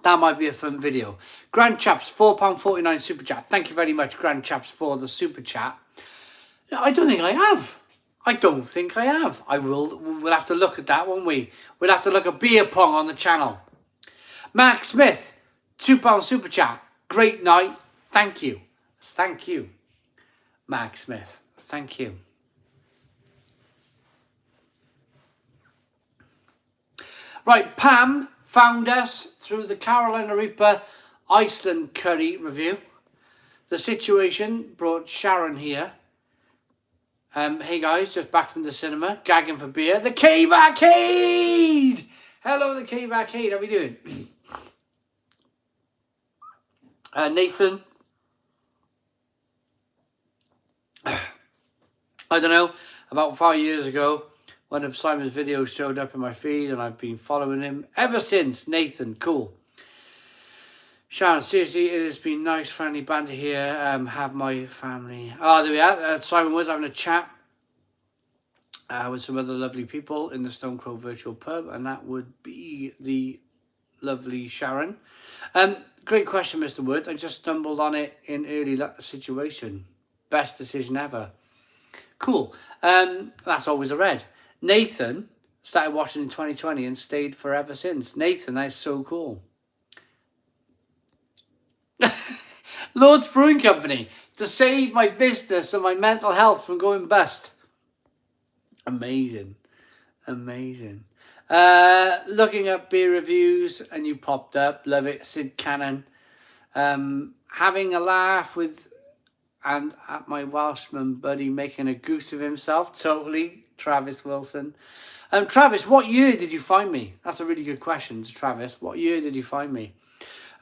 That might be a fun video. Grant Chaps, £4.49 super chat. Thank you very much, Grant Chaps, for the super chat. I don't think I have. I don't think I have. We'll have to look at that, won't we? We'll have to look at beer pong on the channel. Mark Smith, £2 super chat. Great night. Thank you. Thank you, Mark Smith. Thank you. Right, Pam found us through the Carolina Reaper Iceland curry review. The situation brought Sharon here. Hey guys, just back from the cinema, gagging for beer. The Cave Arcade! Hello, the Cave Arcade. How we doing? Nathan. I don't know, about 5 years ago, one of Simon's videos showed up in my feed and I've been following him ever since. Nathan, cool. Sharon, seriously, it has been nice, friendly banter here. Have my family. Oh, there we are. Simon was having a chat with some other lovely people in the Stone Crow virtual pub, and that would be the lovely Sharon. Great question, Mr. Wood. I just stumbled on it in early situation. Best decision ever. Cool. That's always a red. Nathan started watching in 2020 and stayed forever since. Nathan, that's so cool. Lord's Brewing Company, to save my business and my mental health from going bust. Amazing. Amazing. Looking at beer reviews and you popped up. Love it. Sid Cannon. Having a laugh with and at my Welshman buddy making a goose of himself. Totally. Travis Wilson. Travis, what year did you find me? That's a really good question to Travis. What year did you find me?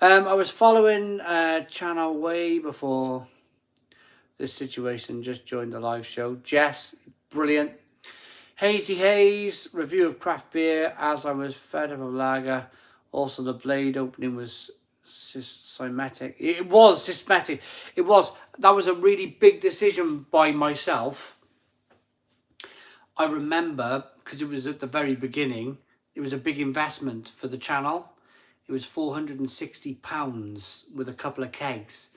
I was following channel way before this situation. Just joined the live show. Jess, brilliant. Hazy Haze, review of craft beer as I was fed up of lager. Also, the blade opening was systematic. It was systematic. It was. That was a really big decision by myself. I remember, because it was at the very beginning, it was a big investment for the channel. It was £460 with a couple of kegs.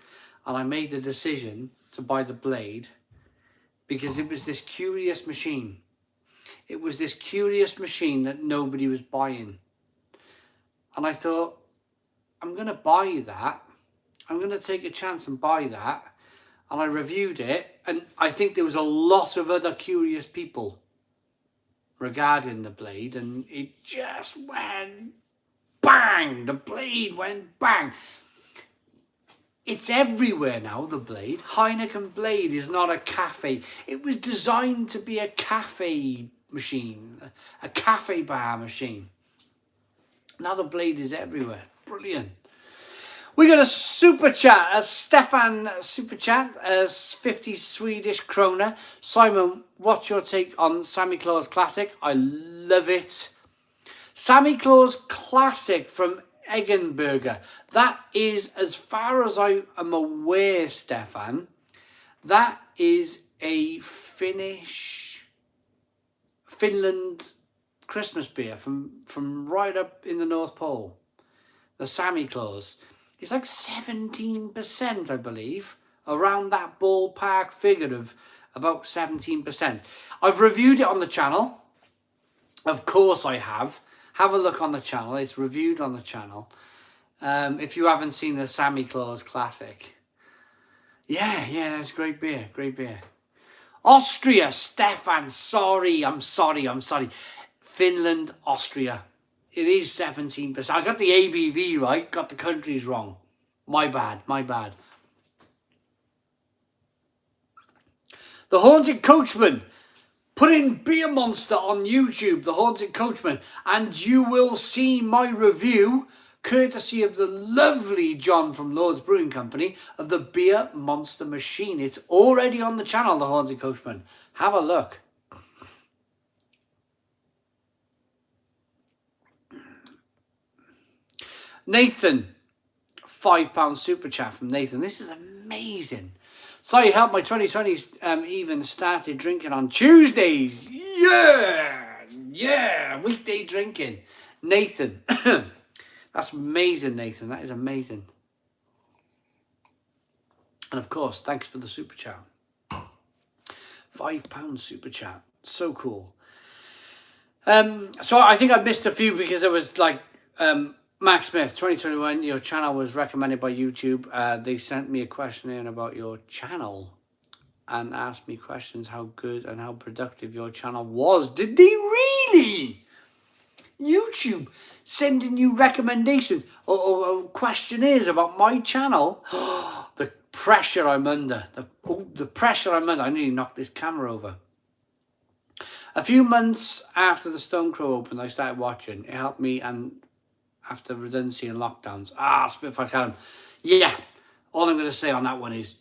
And I made the decision to buy the blade because it was this curious machine. It was this curious machine that nobody was buying. And I thought, I'm going to buy that. I'm going to take a chance and buy that. And I reviewed it. And I think there was a lot of other curious people regarding the blade. And it just went bang. The blade went bang. It's everywhere now, the blade. Heineken blade is not a cafe. It was designed to be a cafe machine, a cafe bar machine. Now the blade is everywhere. Brilliant. We got a super chat, a Stefan super chat, as 50 Swedish krona. Simon, what's your take on Sammy Claus Classic? I love it. Sammy Claus Classic from Eggenberger. That is, as far as I am aware, Stefan, that is a Finland Christmas beer from right up in the North Pole. The Sammy Claus. It's like 17%, I believe. Around that ballpark figure of about 17%. I've reviewed it on the channel. Of course I have. Have a look on the channel. It's reviewed on the channel. If you haven't seen the Sammy Claus Classic. Yeah, that's great beer. Great beer. Austria, Stefan. I'm sorry. Finland, Austria. It is 17%. I got the ABV right. Got the countries wrong. My bad. The Haunted Coachman. Put in Beer Monster on YouTube, The Haunted Coachman, and you will see my review, courtesy of the lovely John from Lord's Brewing Company, of the Beer Monster machine. It's already on the channel, The Haunted Coachman. Have a look. Nathan, £5 super chat from Nathan. This is amazing. So you helped my 2020 even started drinking on Tuesdays. Yeah, weekday drinking. Nathan, that's amazing, Nathan. That is amazing. And of course, thanks for the super chat. £5 super chat. So cool. So I think I missed a few because it was like Max Smith, 2021, your channel was recommended by YouTube. They sent me a questionnaire about your channel and asked me questions how good and how productive your channel was. Did they really? YouTube sending you recommendations or questionnaires about my channel? The pressure I'm under. The pressure I'm under. I nearly knocked this camera over. A few months after the Stone Crow opened, I started watching. It helped me, and after redundancy and lockdowns. Spitfire Callum. Yeah, all I'm going to say on that one is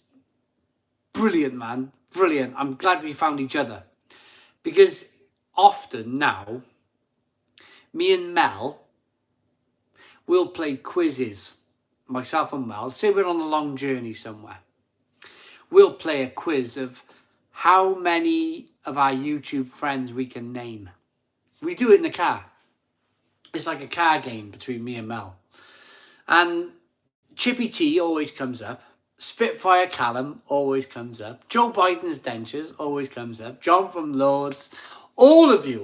brilliant, man. Brilliant. I'm glad we found each other. Because often now, me and Mel will play quizzes. Myself and Mel, say we're on a long journey somewhere. We'll play a quiz of how many of our YouTube friends we can name. We do it in the car. It's like a car game between me and Mel. And Chippy T always comes up. Spitfire Callum always comes up. Joe Biden's dentures always comes up. John from Lords. All of you.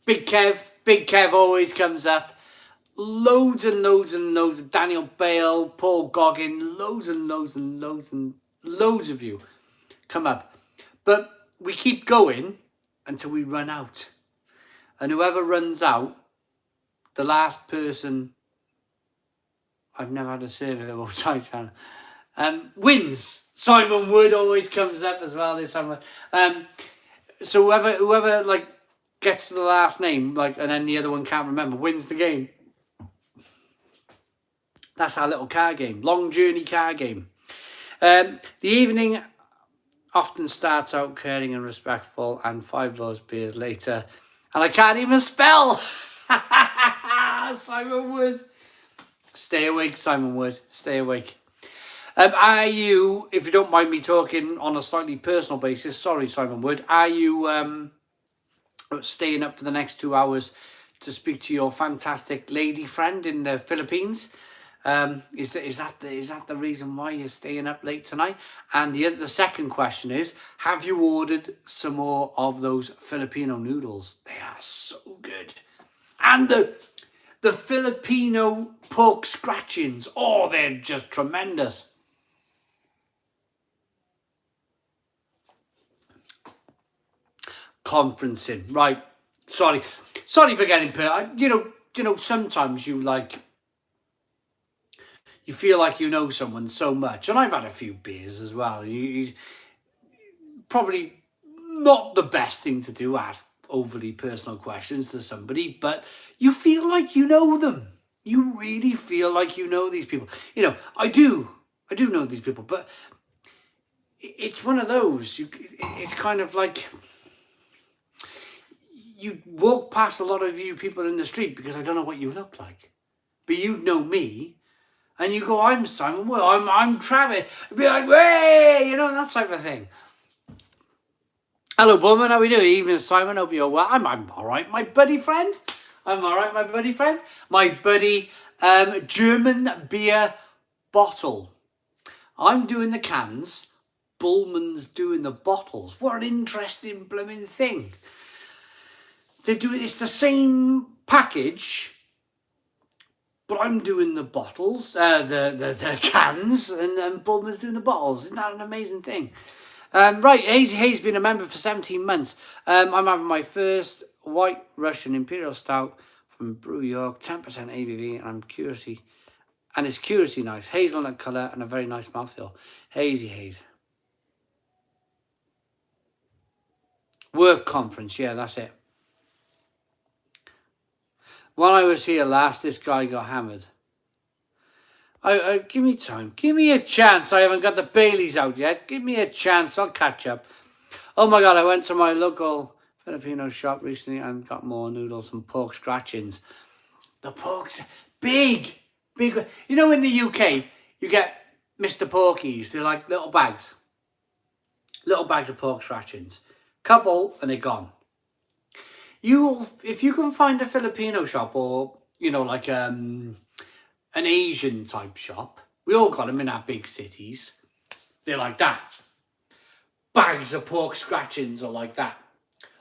Big Kev always comes up. Loads and loads and loads of Daniel Bale, Paul Goggin, loads and loads and loads and loads of you come up. But we keep going until we run out. And whoever runs out, the last person, I've never had a survey about my channel, wins. Simon Wood always comes up as well. This summer. So whoever like gets to the last name, like, and then the other one can't remember, wins the game. That's our little car game, long journey car game. The evening often starts out caring and respectful, and 5 of those beers later, and I can't even spell. Simon Wood. Stay awake, Simon Wood. Stay awake. Are you, if you don't mind me talking on a slightly personal basis, sorry, Simon Wood, are you staying up for the next 2 hours to speak to your fantastic lady friend in the Philippines? Is that the reason why you're staying up late tonight? And the second question is, have you ordered some more of those Filipino noodles? They are so good. And the Filipino pork scratchings, oh, they're just tremendous. Conferencing, right? Sorry for getting put. You know, sometimes you feel like you know someone so much, and I've had a few beers as well. You probably not the best thing to do, ask overly personal questions to somebody, but you feel like you know them. You really feel like you know these people. You know, I do know these people, but it's one of those. It's kind of like you walk past a lot of you people in the street because I don't know what you look like, but you know me. And you go, I'm Simon Wood, I'm Travis. Be like, hey, you know, that type of thing. Hello, woman, how we doing? Evening, Simon, hope you're well. I'm all right, my buddy friend. I'm all right, my buddy friend. My buddy German beer bottle. I'm doing the cans. Bullman's doing the bottles. What an interesting blooming thing. It's the same package, but I'm doing the bottles, the cans, and Bulmer's doing the bottles. Isn't that an amazing thing? Right, Hayes been a member for 17 months. I'm having my first White Russian Imperial Stout from Brew York, 10% ABV, and it's curiously nice. Hazelnut colour and a very nice mouthfeel. Hazy Haze. Work conference, yeah, that's it. When I was here last, this guy got hammered. Give me time. Give me a chance. I haven't got the Baileys out yet. Give me a chance. I'll catch up. Oh my God, I went to my local Filipino shop recently and got more noodles and pork scratchings. The pork's big. You know, in the UK, you get Mr. Porkies. They're like little bags. Little bags of pork scratchings. Couple and they're gone. If you can find a Filipino shop or, you know, like an Asian type shop, we all got them in our big cities. They're like that. Bags of pork scratchings are like that.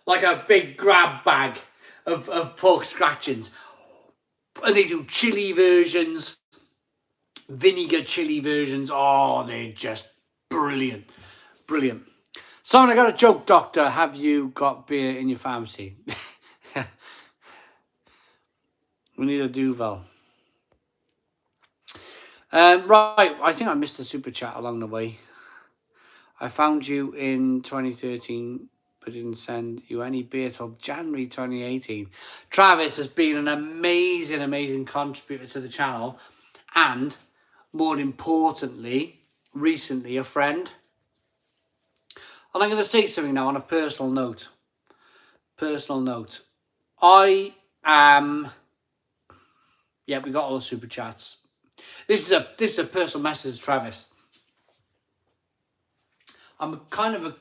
Like a big grab bag of pork scratchings. And they do chili versions, vinegar chili versions. Oh, they're just brilliant. Brilliant. Someone, I got a joke, doctor. Have you got beer in your pharmacy? We need a Duvel. Right, I think I missed a super chat along the way. I found you in 2013, but didn't send you any beer till January 2018. Travis has been an amazing, amazing contributor to the channel. And, more importantly, recently a friend. And I'm going to say something now on a personal note. I am... Yeah, we got all the super chats. This is a personal message to Travis. I'm kind of a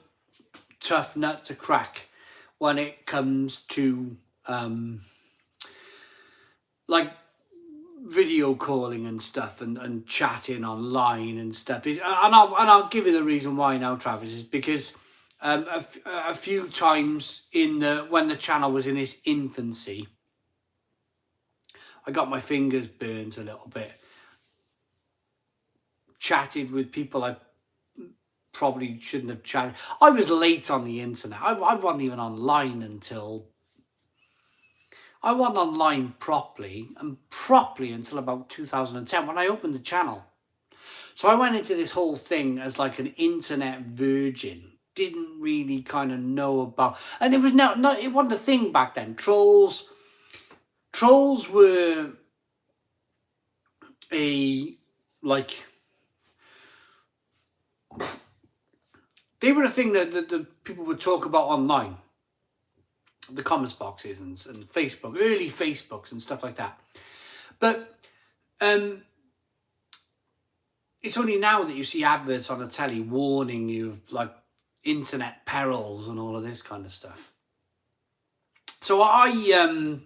tough nut to crack when it comes to like video calling and stuff and chatting online and stuff. And I'll give you the reason why now, Travis, is because a few times when the channel was in its infancy, I got my fingers burnt a little bit. Chatted with people I probably shouldn't have chatted. I was late on the internet. I wasn't even online until... I wasn't online properly until about 2010 when I opened the channel. So I went into this whole thing as like an internet virgin. Didn't really kind of know about... And it was it wasn't a thing back then. Trolls were they were a thing that the people would talk about online. The comments boxes and Facebook, early Facebooks and stuff like that. But it's only now that you see adverts on the telly warning you of like internet perils and all of this kind of stuff. So I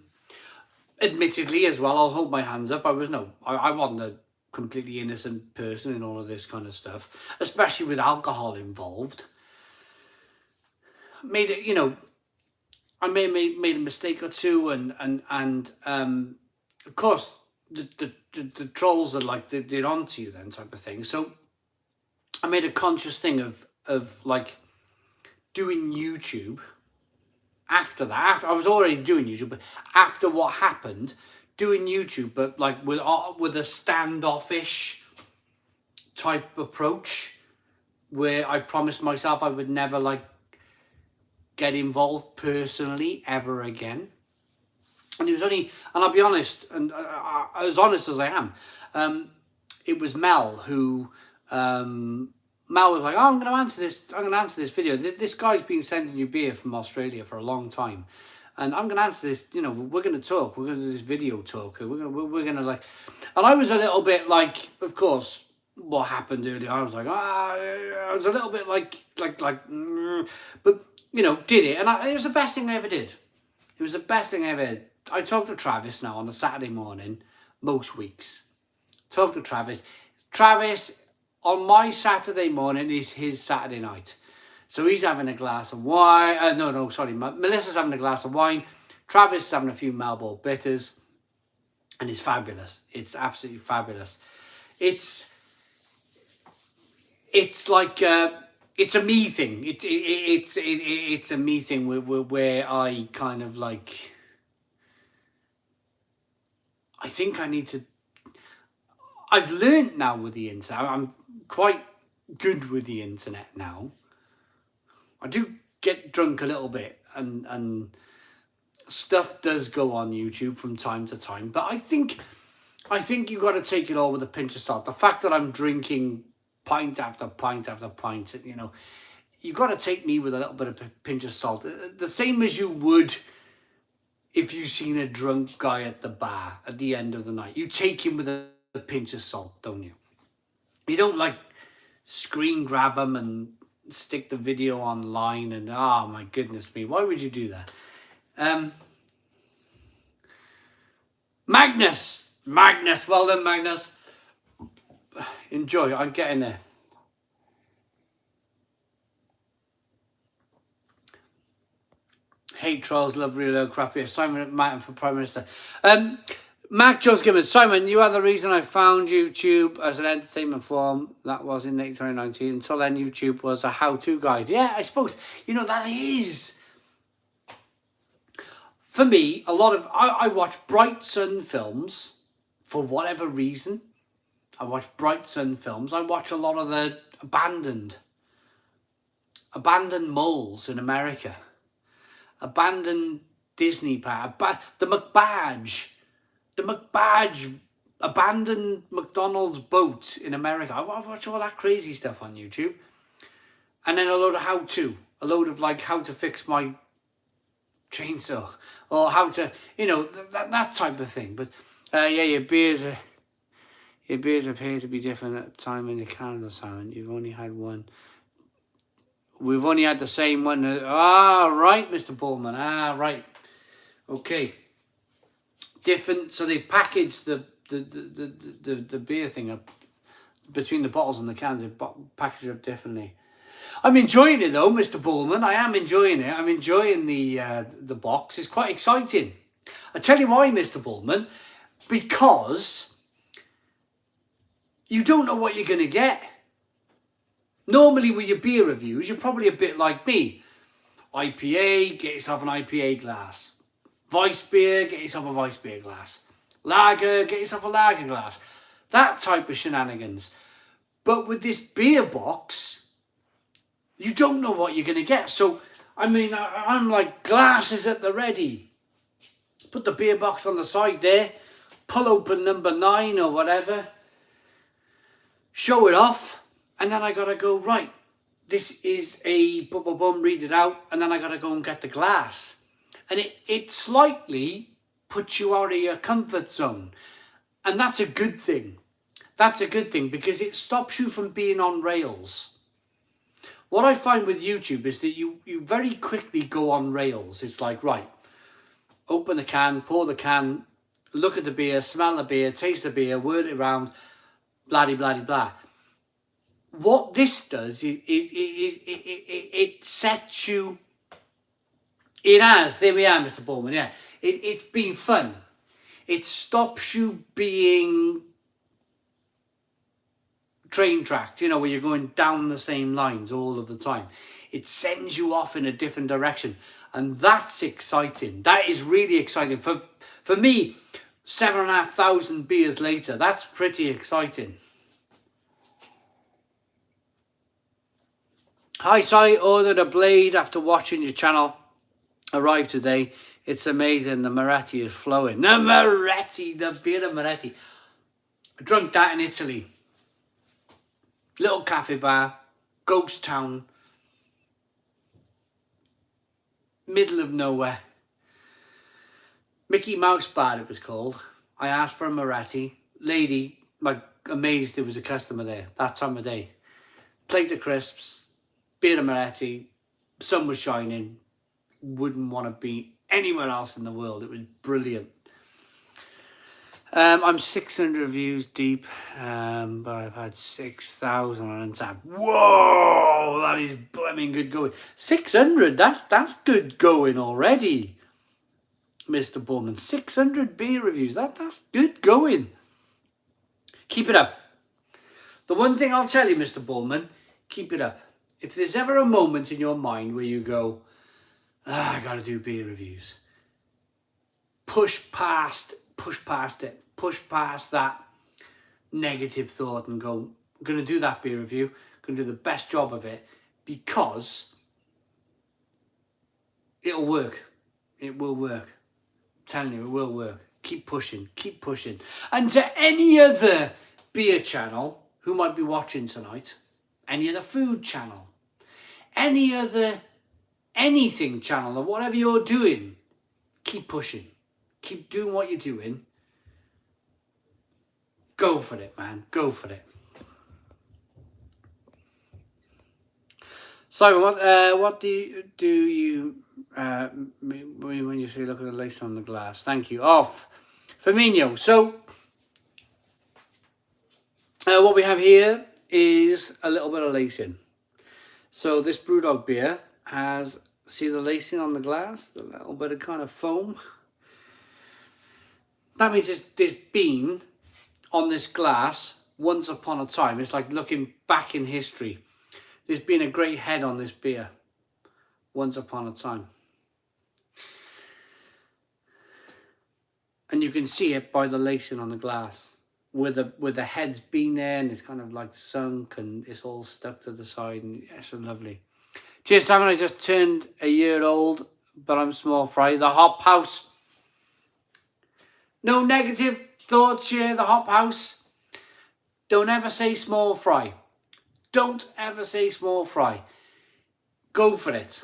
admittedly as well, I'll hold my hands up. I wasn't a completely innocent person in all of this kind of stuff, especially with alcohol involved. Made it, you know, I made a mistake or two, and of course the trolls are like they're onto you then type of thing. So I made a conscious thing of like doing YouTube. After that, I was already doing YouTube, but after what happened, doing YouTube, but like with a standoffish type approach, where I promised myself I would never like get involved personally ever again. And it was only, and I'll be honest, and as honest as I am, it was Mel who, Mel was like, oh, I'm going to answer this video. This guy's been sending you beer from Australia for a long time. And I'm going to answer this, you know, we're going to talk. We're going to do this video talk. We're going to like, and I was a little bit like, of course, what happened earlier, I was like, I was a little bit but, you know, did it. And it was the best thing I ever did. It was the best thing I ever did. I talk to Travis now on a Saturday morning, most weeks. Talk to Travis. Travis, on my Saturday morning, is his Saturday night. So he's having a glass of wine. Melissa's having a glass of wine. Travis is having a few Marlboro bitters. And it's fabulous. It's absolutely fabulous. It's like... it's a me thing. It's a me thing where I kind of like... I think I need to... I've learned now with the internet. I'm quite good with the internet now. I do get drunk a little bit and stuff does go on YouTube from time to time. But I think you got to take it all with a pinch of salt. The fact that I'm drinking pint after pint after pint, you know, you got to take me with a little bit of a pinch of salt. The same as you would if you've seen a drunk guy at the bar at the end of the night. You take him with a pinch of salt, don't you? You don't like screen grab him and stick the video online and oh my goodness me, why would you do that? Magnus, well done, Magnus. Enjoy. I'm getting there. Hate trolls, love real crap here. Simon Martin for Prime Minister. Mark Jones Gibbons. Simon, you are the reason I found YouTube as an entertainment form. That was in late 2019. Until then, YouTube was a how-to guide. Yeah, I suppose, you know, that is. For me, a lot of... I watch Bright Sun films for whatever reason. I watch Bright Sun films. I watch a lot of the abandoned malls in America. Abandoned Disney park. The McBadge abandoned McDonald's boat in America. I watch all that crazy stuff on YouTube. And then a load of how-to. A load of like how to fix my chainsaw. Or how to, you know, that type of thing. But yeah, your beers appear to be different at the time in the calendar, Simon. You've only had one. We've only had the same one. Right, Mr. Pullman. Right. Okay. Different. So they packaged the beer thing up between the bottles and the cans. They packaged it up differently. I'm enjoying it though, Mr. Pullman. I am enjoying it. I'm enjoying the box. It's quite exciting. I tell you why, Mr. Pullman. Because you don't know what you're going to get. Normally with your beer reviews, you're probably a bit like me. IPA, get yourself an IPA glass. Weiss beer, get yourself a Weiss beer glass. Lager, get yourself a lager glass. That type of shenanigans. But with this beer box, you don't know what you're going to get. So, I mean, I'm like glasses at the ready. Put the beer box on the side there. Pull open number 9 or whatever. Show it off. And then I got to go, right, this is a read it out. And then I got to go and get the glass. And it slightly puts you out of your comfort zone. And that's a good thing. That's a good thing because it stops you from being on rails. What I find with YouTube is that you very quickly go on rails. It's like, right, open the can, pour the can, look at the beer, smell the beer, taste the beer, word it around, blah, blah, blah, blah. What this does is it sets you... It has. There we are, Mr. Bowman. Yeah. It's been fun. It stops you being train tracked, you know, where you're going down the same lines all of the time. It sends you off in a different direction. And that's exciting. That is really exciting. For me, 7,500 beers later, that's pretty exciting. Hi, Si, ordered a blade after watching your channel. Arrived today. It's amazing. The Moretti is flowing. The Moretti, the beer of Moretti. I drunk that in Italy. Little cafe bar, ghost town, middle of nowhere. Mickey Mouse Bar it was called. I asked for a Moretti. Lady, like, amazed there was a customer there that time of day. Plate of crisps, beer of Moretti, sun was shining. Wouldn't want to be anywhere else in the world. It was brilliant. I'm 600 reviews deep, but I've had 6,000 on Untapped. Whoa, that is blooming good going. 600, that's good going already, Mr. Bowman. 600 beer reviews, that's good going. Keep it up. The one thing I'll tell you, Mr. Bowman, keep it up. If there's ever a moment in your mind where you go, I gotta do beer reviews, push past it. Push past that negative thought and go, I'm going to do that beer review. I'm going to do the best job of it because it'll work. It will work. I'm telling you, it will work. Keep pushing. Keep pushing. And to any other beer channel who might be watching tonight, any other food channel, any other anything channel or whatever you're doing, keep pushing. Keep doing what you're doing. Go for it, man. Go for it. Simon, what do you mean when you say look at the lace on the glass? Thank you. Off, Firmino. So what we have here is a little bit of lacing. So this Brewdog beer has, see the lacing on the glass, the little bit of kind of foam. That means there's been on this glass once upon a time. It's like looking back in history. There's been a great head on this beer once upon a time. And you can see it by the lacing on the glass. Where the head's been there and it's kind of like sunk and it's all stuck to the side, and it's lovely. Cheers, Simon. I just turned a year old, but I'm small fry. The Hop House. No negative thoughts here, the Hop House. Don't ever say small fry. Don't ever say small fry. Go for it.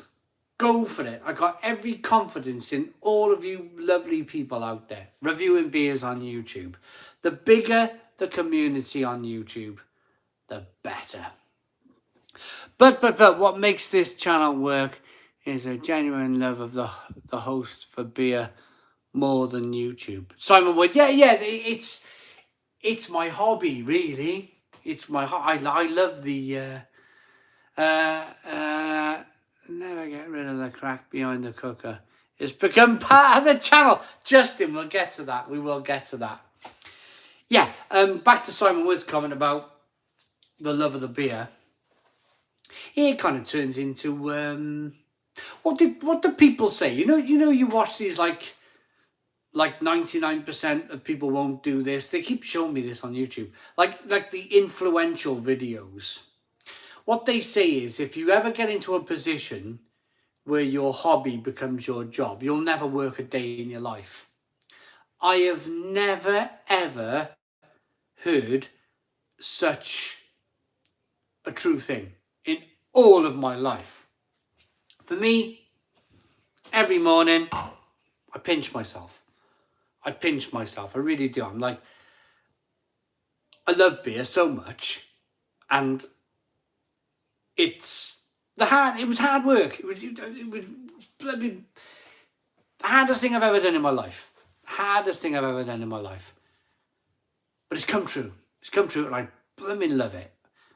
Go for it. I got every confidence in all of you lovely people out there reviewing beers on YouTube. The bigger the community on YouTube, the better. But what makes this channel work is a genuine love of the host for beer more than YouTube. Simon Wood, yeah, it's my hobby, really. It's my I love the never get rid of the crack behind the cooker. It's become part of the channel. Justin, we'll get to that. We will get to that. Yeah, back to Simon Wood's comment about the love of the beer. It kind of turns into what do people say? You know, you watch these like 99% of people won't do this. They keep showing me this on YouTube. Like the influential videos. What they say is if you ever get into a position where your hobby becomes your job, you'll never work a day in your life. I have never, ever heard such a true thing in all of my life. For me, every morning, I pinch myself. I really do. I'm like, I love beer so much, and it was hard work. It was the hardest thing I've ever done in my life. But it's come true. It's come true, and I blooming love it.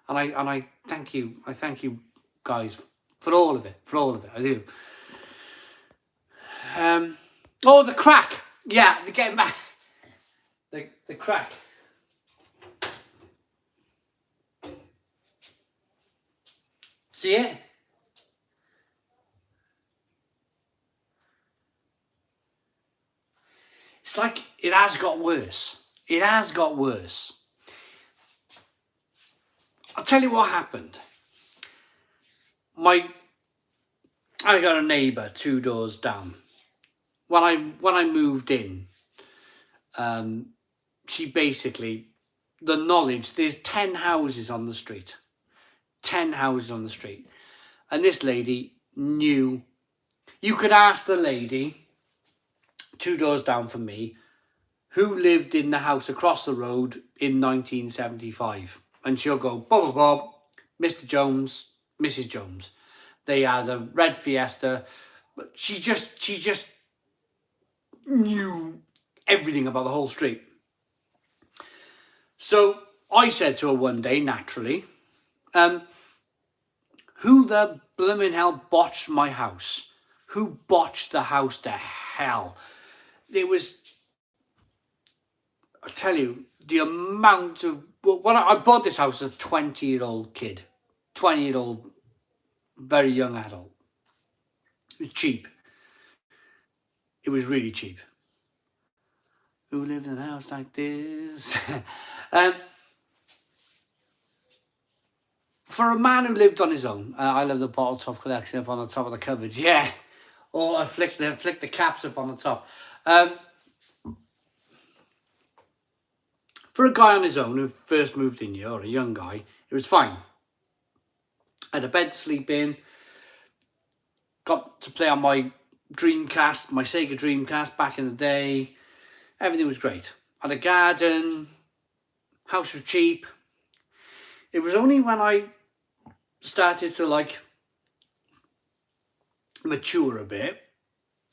And I thank you. I thank you guys for all of it. I do. Oh, the crack. Yeah, the getting back. The crack. See it? It's like it has got worse. It has got worse. I'll tell you what happened. I got a neighbour 2 doors down. When I moved in, she basically, the knowledge, there's 10 houses on the street. 10 houses on the street. And this lady knew. You could ask the lady 2 doors down from me who lived in the house across the road in 1975. And she'll go, Bob, Mr. Jones, Mrs. Jones. They had a red Fiesta. But she just knew everything about the whole street. So I said to her one day, naturally, who the blooming hell botched my house? Who botched the house to hell? There was, I tell you, the amount of, when I bought this house as a 20-year-old kid, 20-year-old, very young adult. It was cheap. It was really cheap. Who lived in a house like this? For a man who lived on his own, I love the bottle top collection up on the top of the cupboard. Yeah. Or I flick the caps up on the top. For a guy on his own who first moved in here, or a young guy, it was fine. I had a bed to sleep in. Got to play on my Dreamcast, my Sega Dreamcast back in the day. Everything was great. Had a garden, house was cheap. It was only when I started to like mature a bit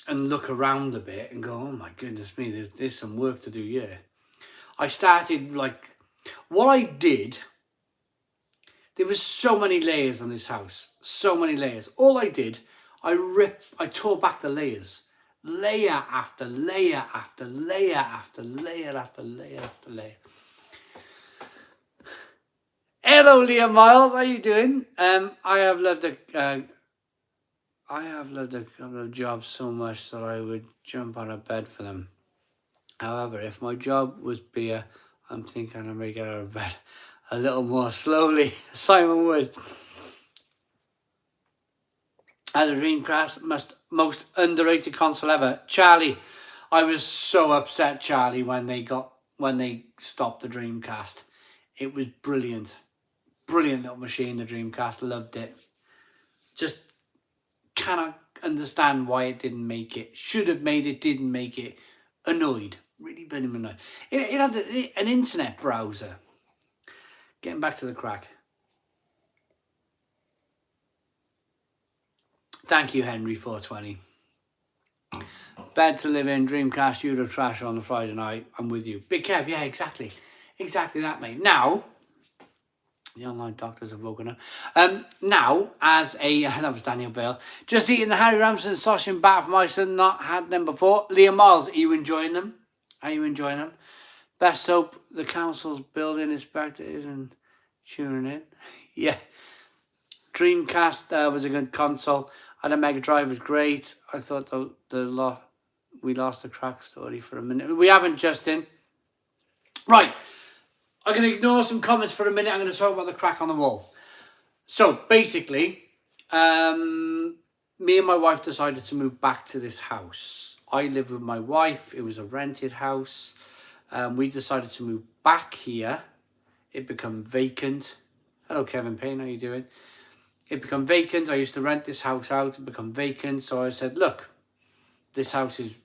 and look around a bit and go, oh my goodness me, there's some work to do here. I started like, what I did, there was so many layers on this house, so many layers. All I did, I tore back the layers, layer after layer after layer after layer after layer after layer. Hello, Liam Miles, how you doing? I have loved a couple of jobs so much that I would jump on a bed for them. However, if my job was beer, I'm thinking I may get out of bed a little more slowly. Simon Wood. Had a Dreamcast, most underrated console ever. Charlie. I was so upset, Charlie, when they stopped the Dreamcast. It was brilliant. Brilliant little machine, the Dreamcast. Loved it. Just cannot understand why it didn't make it. Should have made it, didn't make it. Annoyed. Really burning annoyed. It had an internet browser. Getting back to the crack. Thank you, Henry 420. Bed to live in, Dreamcast, Euro trash on the Friday night. I'm with you. Big Kev, yeah, exactly. Exactly that, mate. Now, the online doctors have woken up. Now, as a, that was Daniel Bale, just eating the Harry Ramsden sausage and batter from Iceland, not had them before. Liam Miles, are you enjoying them? Are you enjoying them? Best hope the council's building inspector isn't tuning in. Yeah. Dreamcast was a good console. Had a Mega Drive, was great. I thought we lost the crack story for a minute. We haven't, Justin. Right. I'm going to ignore some comments for a minute. I'm going to talk about the crack on the wall. So, basically, me and my wife decided to move back to this house. I live with my wife. It was a rented house. We decided to move back here. It became vacant. Hello, Kevin Payne. How you doing? It became vacant. I used to rent this house out. It became vacant. So I said, look, this house is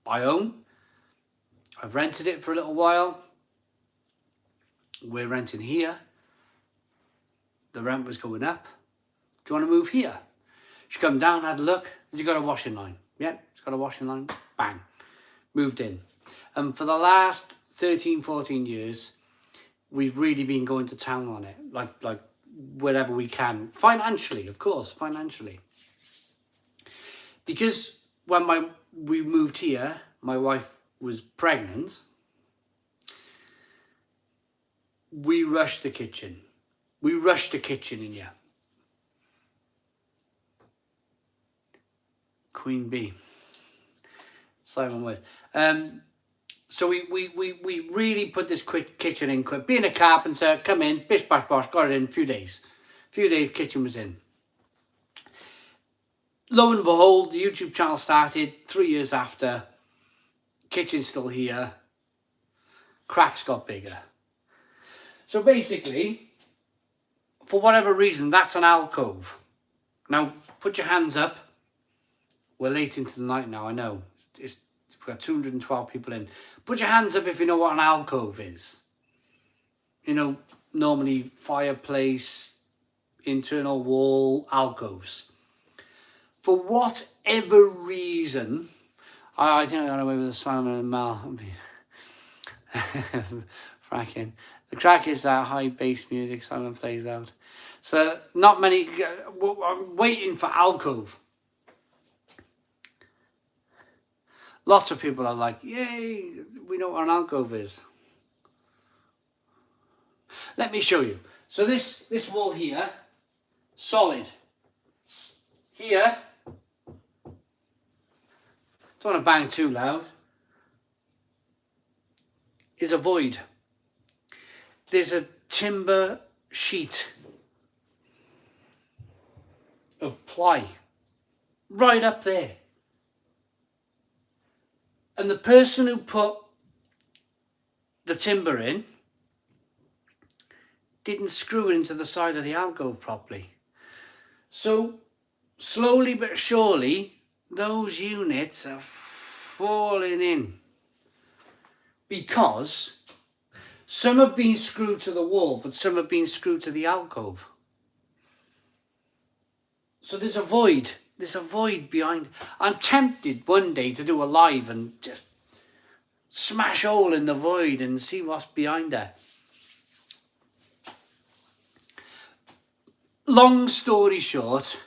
I own. I've rented it for a little while. We're renting here. The rent was going up. Do you want to move here? She come down, had a look. Has he got a washing line? Yeah, it's got a washing line. Bang. Moved in. And for the last 13, 14 years, we've really been going to town on it. Like wherever we can. Financially, of course, financially. Because when we moved here, my wife was pregnant. We rushed the kitchen. We rushed the kitchen in here. Queen Bee. Simon Wood. So we really put this quick kitchen in quick. Being a carpenter, come in, bish bash bosh, got it in a few days. Kitchen was in. Lo and behold, the YouTube channel started 3 years after. Kitchen's still here. Cracks got bigger. So basically, for whatever reason, that's an alcove. Now, put your hands up. We're late into the night now, I know. We've got 212 people in. Put your hands up if you know what an alcove is. You know, normally fireplace, internal wall, alcoves. For whatever reason, I think I got away with the Simon and Mal. Fracking. The crack is that high bass music Simon plays out. So not many. I'm waiting for alcove. Lots of people are like, yay, we know what an alcove is. Let me show you. So this wall here, solid. Here, don't want to bang too loud, is a void. There's a timber sheet of ply right up there. And the person who put the timber in didn't screw it into the side of the alcove properly. So slowly but surely, those units are falling in because some have been screwed to the wall, but some have been screwed to the alcove. So there's a void. There's a void behind. I'm tempted one day to do a live and just smash a hole in the void and see what's behind there. Long story short,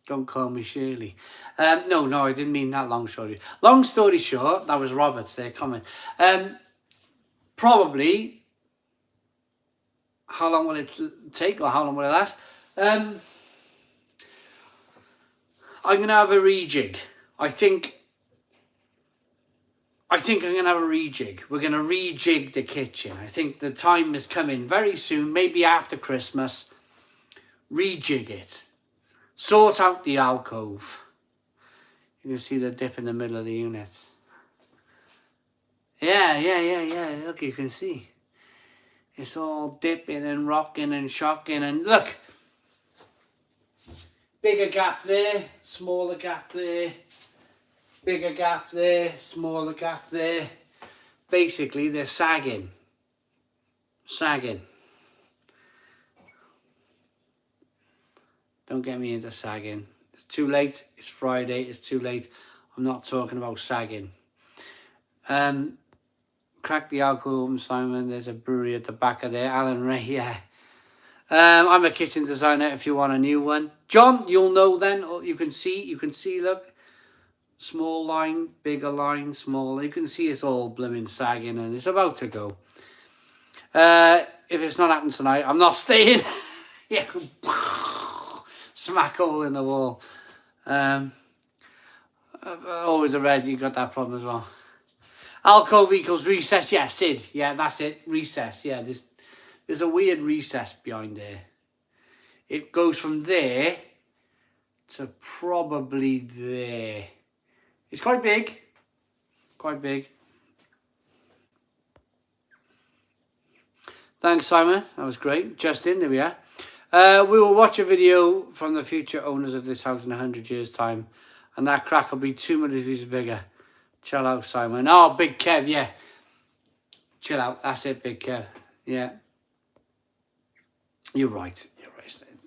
don't call me Shirley. No, I didn't mean that long story. Long story short, that was Robert's there comment. Probably, how long will it take or how long will it last? I'm going to have a rejig. I think I'm going to have a rejig. We're going to rejig the kitchen. I think the time is coming very soon, maybe after Christmas. Rejig it. Sort out the alcove. You can see the dip in the middle of the unit. Yeah. Look, you can see. It's all dipping and rocking and shocking. And look. Bigger gap there. Smaller gap there. Bigger gap there. Smaller gap there. Basically, they're sagging. Don't get me into sagging. It's too late. It's Friday. It's too late. I'm not talking about sagging. Crack the alcove, Simon. There's a brewery at the back of there. Alan Ray, yeah. I'm a kitchen designer if you want a new one. John, you'll know then. You can see, look. Small line, bigger line, smaller. You can see it's all blooming sagging and it's about to go. If it's not happening tonight, I'm not staying. Yeah. Smack hole in the wall. Always a red, you got that problem as well. Alcove equals recess. Yeah, Sid. Yeah, that's it. Recess. Yeah, there's a weird recess behind there. It goes from there to probably there. It's quite big. Thanks, Simon. That was great. Justin, there we are. We will watch a video from the future owners of this house in 100 years' time. And that crack will be 2 millimeters bigger. Chill out, Simon. Oh, Big Kev, yeah. Chill out. That's it, Big Kev. Yeah. You're right.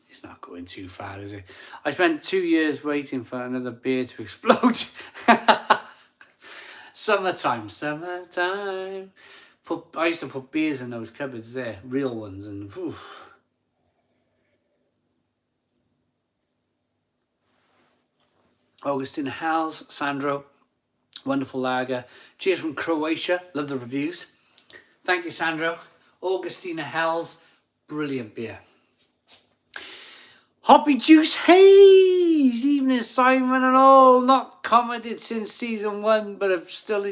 It's not going too far, is it? I spent 2 years waiting for another beer to explode. Summertime. I used to put beers in those cupboards there. Real ones. And whew. Augustina Hals, Sandro, wonderful lager. Cheers from Croatia, love the reviews. Thank you, Sandro. Augustina Hals, brilliant beer. Hoppy Juice Haze, evening Simon and all. Not commented since season 1, but have still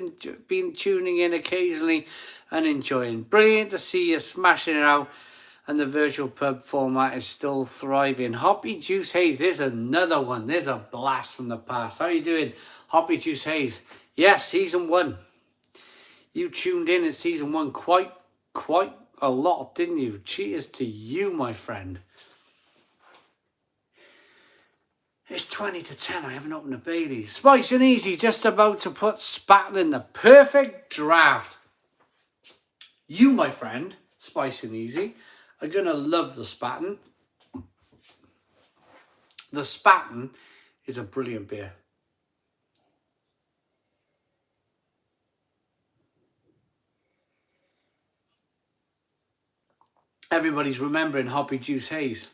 been tuning in occasionally and enjoying. Brilliant to see you smashing it out. And the virtual pub format is still thriving. Hoppy Juice Haze, there's another one. There's a blast from the past. How are you doing, Hoppy Juice Haze? Yes, season 1. You tuned in at season 1 quite a lot, didn't you? Cheers to you, my friend. It's 20 to 10. I haven't opened a Bailey's. Spice and easy, just about to put Spatten in the perfect draft. You, my friend, Spice and easy, are going to love the Spatten. The Spatten is a brilliant beer. Everybody's remembering Hoppy Juice Haze.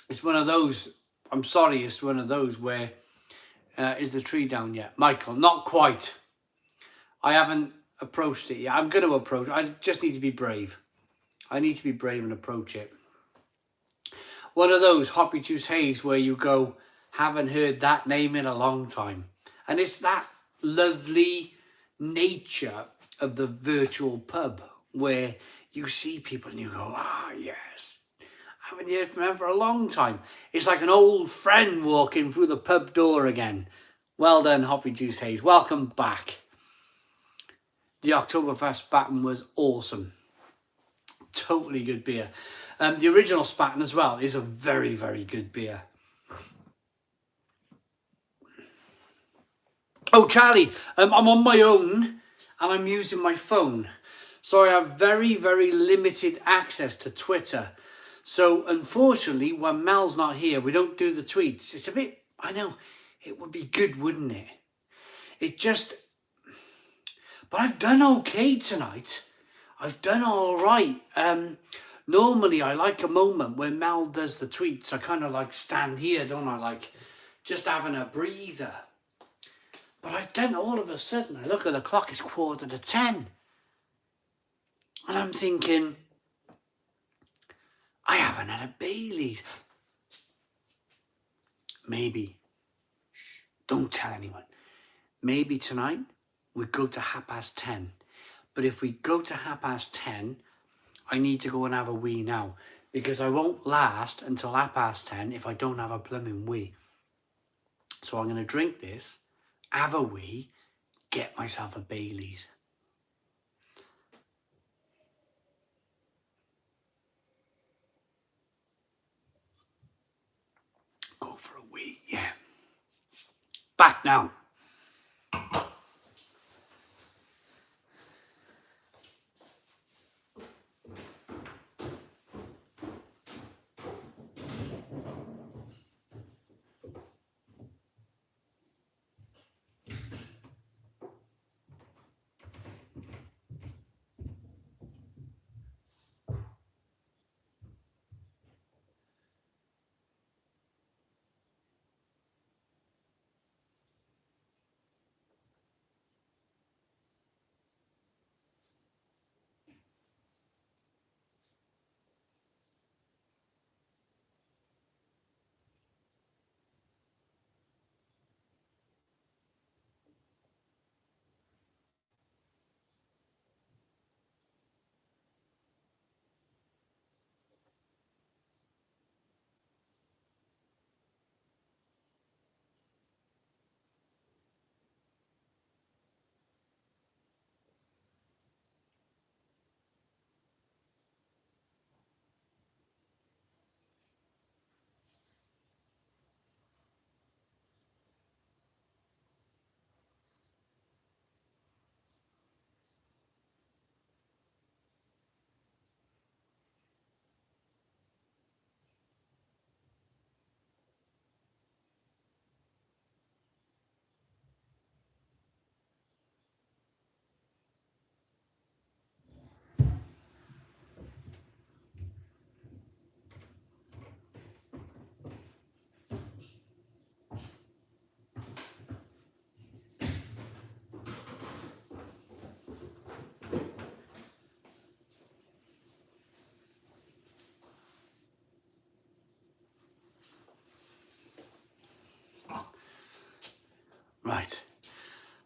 It's one of those, I'm sorry, it's one of those where, is the tree down yet? Michael, not quite. I haven't approached it yet. I'm going to approach it. I just need to be brave. I need to be brave and approach it. One of those Hoppy Juice Haze where you go, haven't heard that name in a long time. And it's that lovely nature of the virtual pub where you see people and you go, yes. I haven't heard from them for a long time. It's like an old friend walking through the pub door again. Well done, Hoppy Juice Haze. Welcome back. The Oktoberfest Spatten was awesome. Totally good beer. The original Spatten as well is a very, very good beer. Oh, Charlie, I'm on my own and I'm using my phone. So I have very, very limited access to Twitter. So unfortunately, when Mel's not here, we don't do the tweets. It's a bit, I know, it would be good, wouldn't it? It just, but I've done okay tonight. I've done all right. Normally I like a moment when Mel does the tweets. I kind of like stand here, don't I? Like just having a breather. But I've done all of a sudden, I look at the clock, it's 9:45. And I'm thinking, I haven't had a Bailey's. Maybe, don't tell anyone. Maybe tonight we go to 10:30. But if we go to 10:30, I need to go and have a wee now. Because I won't last until 10:30 if I don't have a blooming wee. So I'm going to drink this, have a wee, get myself a Bailey's. Go for a wee, yeah. Back now. Right.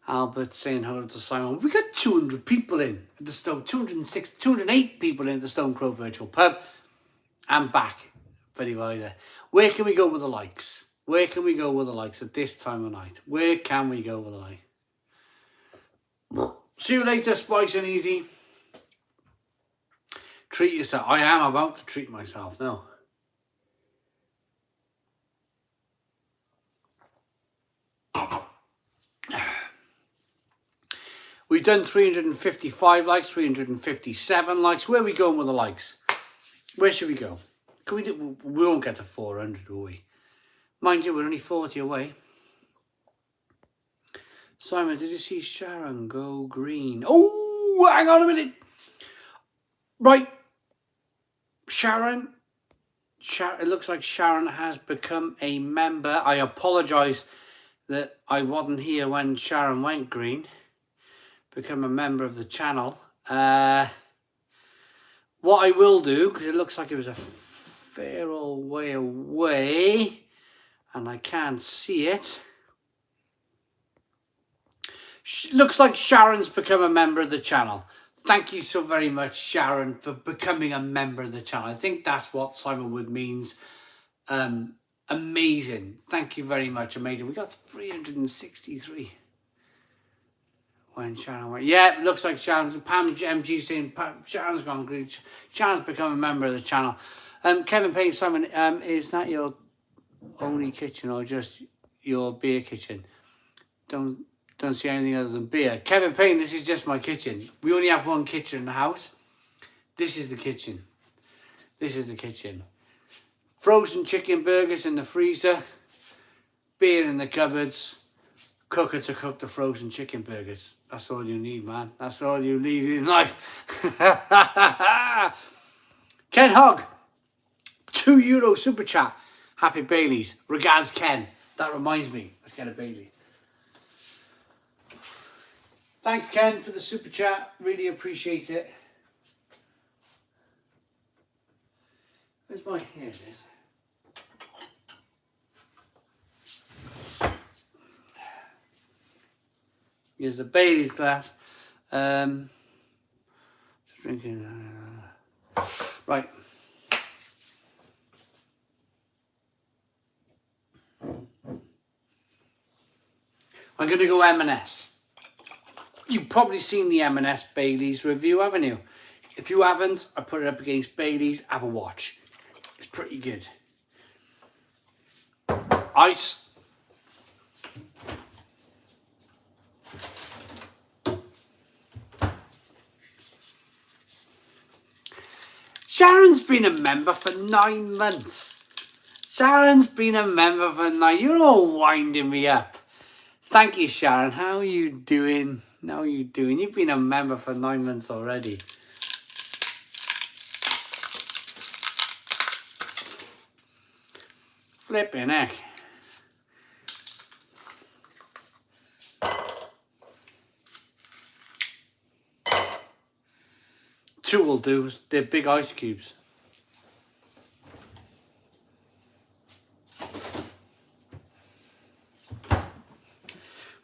Albert saying hello to Simon. We got 200 people in at the Stone, 206, 208 people in at the Stone Crow Virtual Pub. I'm back. Very well there. Where can we go with the likes? Where can we go with the likes at this time of night? Where can we go with the like? See you later, Spice and Easy. Treat yourself. I am about to treat myself now. We've done 355 likes, 357 likes. Where are we going with the likes? Where should we go? Can we do? We won't get to 400, will we? Mind you, we're only 40 away. Simon, did you see Sharon go green? Oh, hang on a minute. Right. Sharon, it looks like Sharon has become a member. I apologise that I wasn't here when Sharon went green. Become a member of the channel. What I will do, because it looks like it was a fair old way away and I can't see it. Looks like Sharon's become a member of the channel. Thank you so very much, Sharon, for becoming a member of the channel. I think that's what Simon Wood means. Amazing. Thank you very much. Amazing. We got 363. When Sharon went, yeah, looks like Sharon's, Pam MG saying Sharon's gone green. Sharon's become a member of the channel. Kevin Payne, Simon, is that your only kitchen or just your beer kitchen? Don't Don't see anything other than beer. Kevin Payne, this is just my kitchen. We only have one kitchen in the house. This is the kitchen. This is the kitchen. Frozen chicken burgers in the freezer. Beer in the cupboards. Cooker to cook the frozen chicken burgers. That's all you need, man. That's all you need in life. Ken Hogg. €2 super chat. Happy Baileys. Regards, Ken. That reminds me. Let's get a Bailey. Thanks, Ken, for the super chat. Really appreciate it. Where's my... Here it is. Here's the Bailey's glass. Just drinking. Right. I'm going to go M&S. You've probably seen the M&S Bailey's review, haven't you? If you haven't, I put it up against Bailey's. Have a watch. It's pretty good. Ice. Sharon's been a member for 9 months. Sharon's been a member for 9. You're all winding me up. Thank you, Sharon. How are you doing? How are you doing? You've been a member for 9 months already. Flipping heck. Two will do. They're big ice cubes.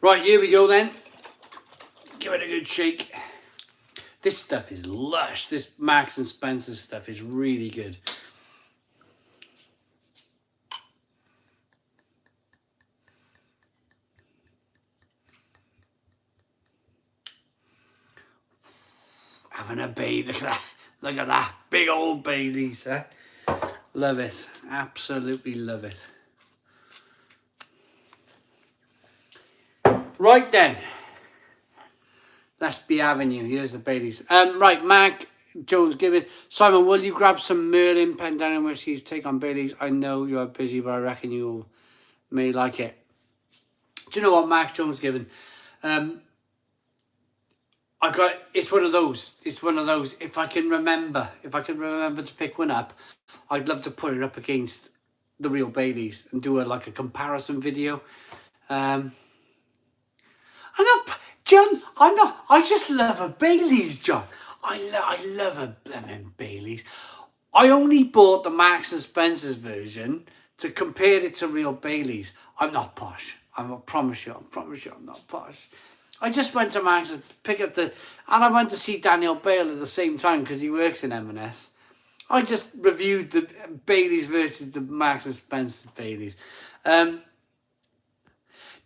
Right, here we go then. Give it a good shake. This stuff is lush. This Marks and Spencer stuff is really good. Having a Bailey. Look at that. Look at that. Big old Baileys. Huh? Love it. Absolutely love it. Right then. Let's be having you. Here's the Baileys. Right, Mark Jones giving. Simon, will you grab some Merlin Pendanum whiskies? Take on Baileys. I know you are busy, but I reckon you may like it. Do you know what Mark Jones giving? It's one of those. It's one of those. If I can remember to pick one up, I'd love to put it up against the real Baileys and do a comparison video. I'm not, John. I'm not. I just love a Baileys, John. I love a lemon Baileys. I only bought the Marks and Spencer's version to compare it to real Baileys. I'm not posh. I promise you. I'm not posh. I just went to Marks and pick up and I went to see Daniel Bale at the same time because he works in M&S. I just reviewed the Baileys versus the Marks and Spencer's Baileys.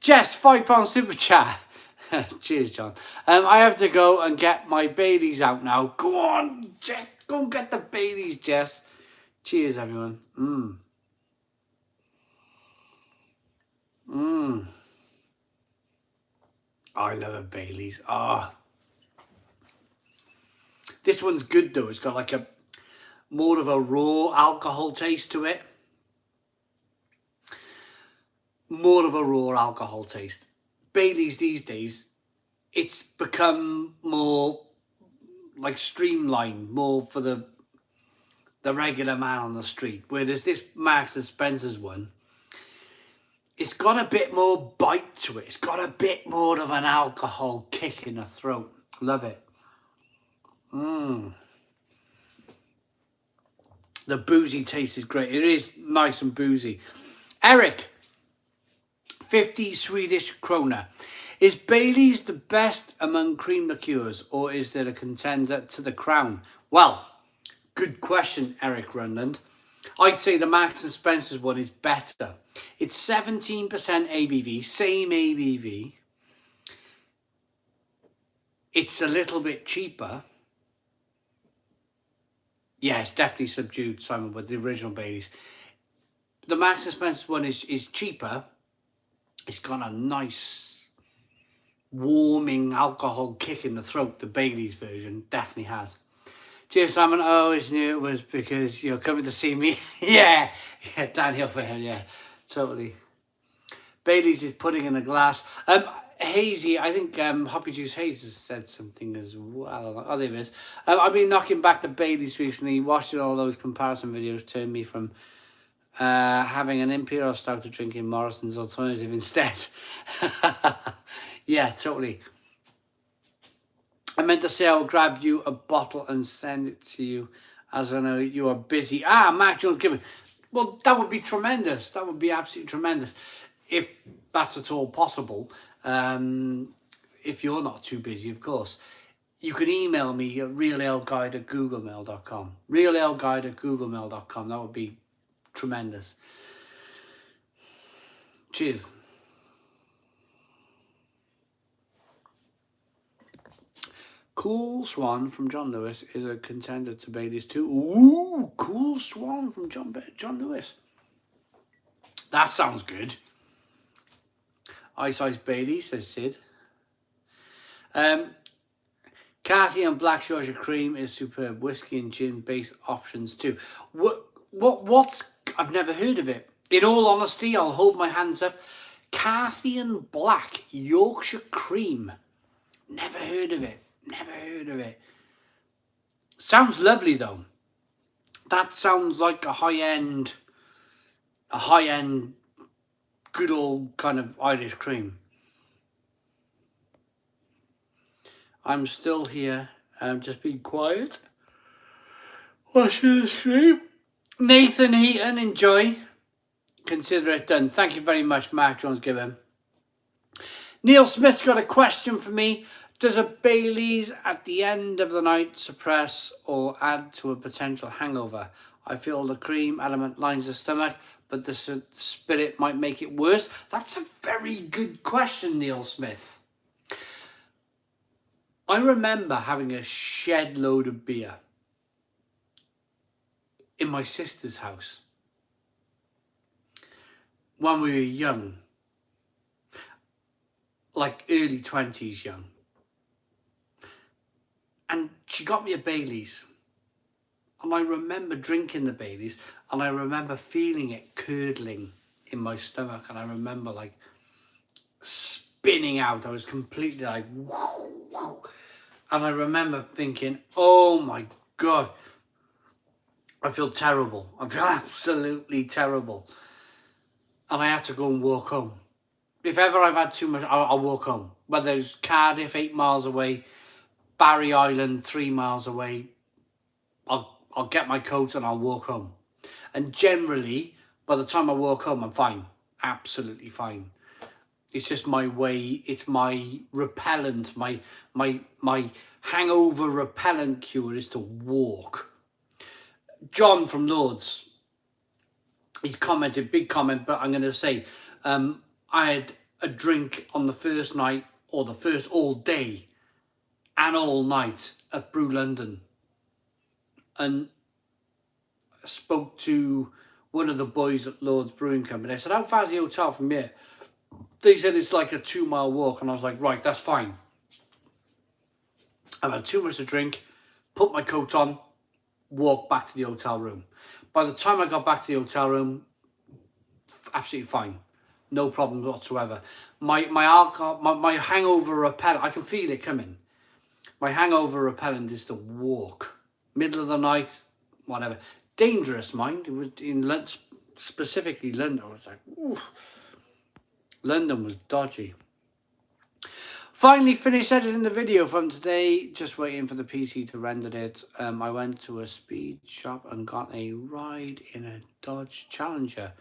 Jess, £5 super chat. Cheers, John. I have to go and get my Baileys out now. Go on, Jess. Go and get the Baileys, Jess. Cheers, everyone. I love a Baileys. This one's good though. It's got more of a raw alcohol taste to it. More of a raw alcohol taste. Baileys these days, it's become more streamlined, more for the regular man on the street. Whereas this Marks and Spencer's one, it's got a bit more bite to it. It's got a bit more of an alcohol kick in the throat. Love it. The boozy taste is great. It is nice and boozy. Eric, 50 Swedish krona. Is Baileys the best among cream liqueurs, or is there a contender to the crown? Well, good question, Eric Runland. I'd say the Marks and Spencer's one is better. It's 17% ABV, same ABV. It's a little bit cheaper. Yeah, it's definitely subdued, Simon, with the original Baileys. The Marks and Spencer's one is cheaper. It's got a nice warming alcohol kick in the throat. The Bailey's version definitely has. Cheers, Simon. I always knew it was because you're coming to see me. Yeah, Daniel for him. Yeah, totally. Bailey's is pudding in a glass. Hazy, I think Hoppy Juice Hayes has said something as well. Oh, there it is. I've been knocking back the Bailey's recently. Watching all those comparison videos turned me from having an Imperial Stout to drinking Morrison's alternative instead. Yeah, totally. I meant to say I'll grab you a bottle and send it to you, as I know you are busy. Mac Jones Gibbon. Well, that would be tremendous. That would be absolutely tremendous. If that's at all possible. If you're not too busy, of course. You can email me at realaleguide@googlemail.com. realaleguide@googlemail.com. That would be tremendous. Cheers. Cool Swan from John Lewis is a contender to Bailey's too. Ooh, Cool Swan from John Lewis. That sounds good. Ice Bailey, says Sid. Cathy and Black Georgia Cream is superb. Whiskey and gin based options too. What's I've never heard of it. In all honesty, I'll hold my hands up. Cathy and Black Yorkshire Cream. Never heard of it. Never heard of it. Sounds lovely though. That sounds like a high-end, good old kind of Irish cream. I'm still here. Just be quiet. Watching the stream. Nathan Heaton, enjoy. Consider it done. Thank you very much, Mark Jones Gibbon. Neil Smith's got a question for me. Does a Bailey's at the end of the night suppress or add to a potential hangover? I feel the cream element lines the stomach, but the spirit might make it worse. That's a very good question, Neil Smith. I remember having a shed load of beer in my sister's house when we were young, like early 20s young. And she got me a Bailey's. And I remember drinking the Bailey's and I remember feeling it curdling in my stomach. And I remember like spinning out. I was completely like, whoa, whoa. And I remember thinking, oh my God, I feel terrible. I feel absolutely terrible. And I had to go and walk home. If ever I've had too much, I'll walk home. Whether it's Cardiff, 8 miles away, Barry Island, 3 miles away, I'll get my coat and I'll walk home. And generally, by the time I walk home, I'm fine. Absolutely fine. It's just my way. It's my repellent. My hangover repellent cure is to walk. John from Lords, he commented, big comment, but I'm going to say, I had a drink on the first night, or the first all day and all night at Brew London, and I spoke to one of the boys at Lord's Brewing Company. I said, how far is the hotel from here? They said it's like a 2 mile walk, and I was like, right, that's fine. I've had too much to drink, put my coat on, walk back to the hotel room. By the time I got back to the hotel room, absolutely fine. No problems whatsoever. My alcohol, my hangover repellent, I can feel it coming. My hangover repellent is to walk. Middle of the night, whatever. Dangerous, mind. It was in London, specifically London. I was like, oof. London was dodgy. Finally finished editing the video from today. Just waiting for the PC to render it. I went to a speed shop and got a ride in a Dodge Challenger.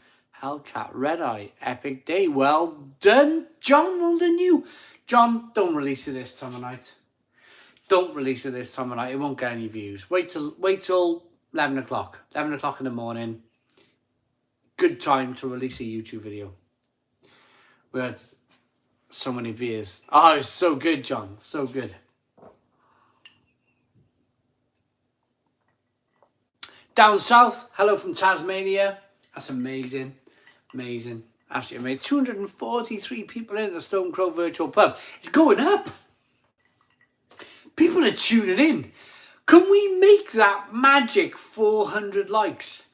Hellcat Red Eye. Epic day. Well done, John. Well done you. John, don't release it this time of night. Don't release it this time of night. It won't get any views. Wait till 11 o'clock. 11 o'clock in the morning. Good time to release a YouTube video. We had so many beers. Oh, it's so good, John. So good. Down south. Hello from Tasmania. That's amazing. Amazing. Absolutely amazing. 243 people in the Stone Crow Virtual Pub. It's going up. People are tuning in. Can we make that magic 400 likes?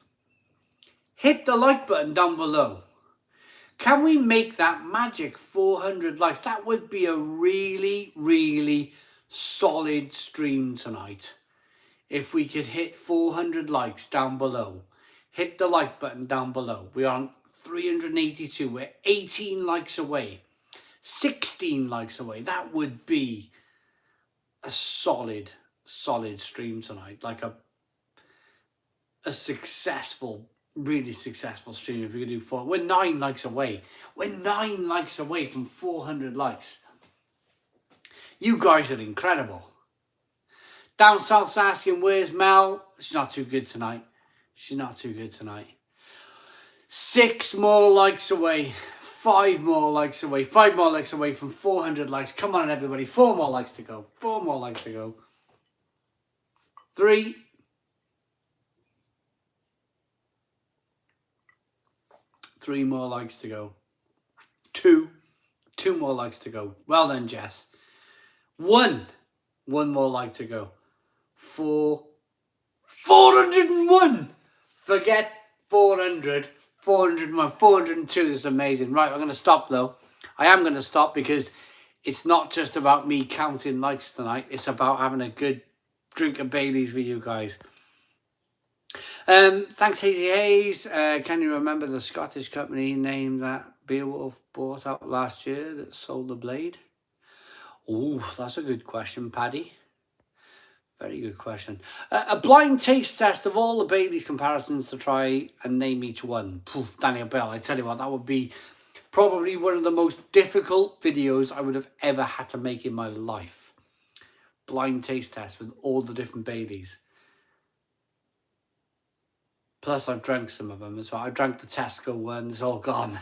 Hit the like button down below. Can we make that magic 400 likes? That would be a really, really solid stream tonight. If we could hit 400 likes down below. Hit the like button down below. We're on 382. We're 18 likes away. 16 likes away. That would be a solid stream tonight. Like a successful, really successful stream. If we could do 4, we're 9 likes away. We're 9 likes away from 400 likes. You guys are incredible. Down South's asking, where's Mel? She's not too good tonight. She's not too good tonight. 6 more likes away. 5 more likes away. 5 more likes away from 400 likes. Come on, everybody. 4 more likes to go. 4 more likes to go. 3. 3 more likes to go. 2. 2 more likes to go. Well done, Jess. 1. 1 more like to go. 4. 401. Forget 400. 401. 402 is amazing. Right, I'm going to stop though. I am going to stop because it's not just about me counting likes tonight. It's about having a good drink of Baileys with you guys. Thanks, Hazy Hayes. Can you remember the Scottish company name that Beowulf bought out last year that sold the blade? Oh, that's a good question, Paddy. Very good question. A blind taste test of all the Baileys comparisons to try and name each one. Poof, Daniel Bell, I tell you what, that would be probably one of the most difficult videos I would have ever had to make in my life. Blind taste test with all the different Baileys. Plus, I've drank some of them as well. I drank the Tesco one. It's all gone.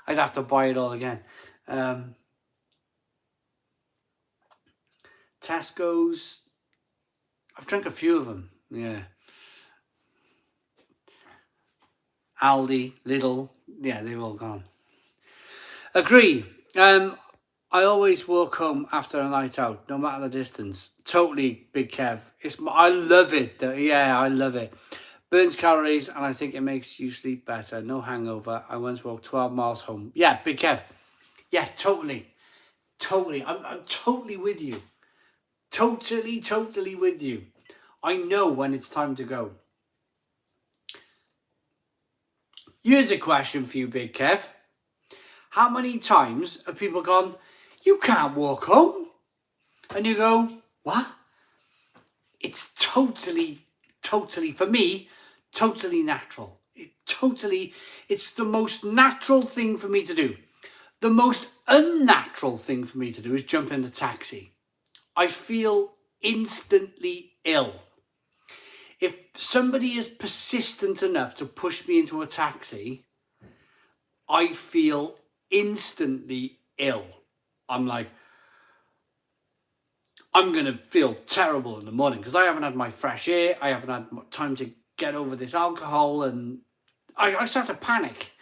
I'd have to buy it all again. Tesco's. I've drank a few of them. Yeah. Aldi, Lidl. Yeah, they've all gone. Agree. I always walk home after a night out, no matter the distance. Totally, Big Kev. I love it. Yeah, I love it. Burns calories, and I think it makes you sleep better. No hangover. I once walked 12 miles home. Yeah, Big Kev. Yeah, totally. Totally. I'm totally with you. Totally with you. I know when it's time to go. Here's a question for you, Big Kev. How many times have people gone, you can't walk home? And you go, what? It's totally, for me, totally natural. It's the most natural thing for me to do. The most unnatural thing for me to do is jump in a taxi. I feel instantly ill. If somebody is persistent enough to push me into a taxi, I feel instantly ill. I'm like, I'm going to feel terrible in the morning because I haven't had my fresh air. I haven't had time to get over this alcohol, and I start to panic.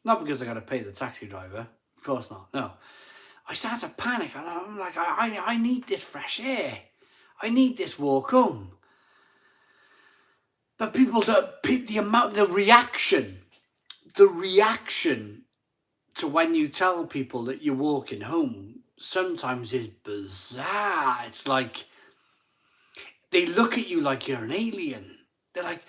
Not because I got to pay the taxi driver. Of course not. No. I start to panic. I'm like, I need this fresh air. I need this walk home. But people don't, the reaction to when you tell people that you're walking home sometimes is bizarre. It's like, they look at you like you're an alien. They're like,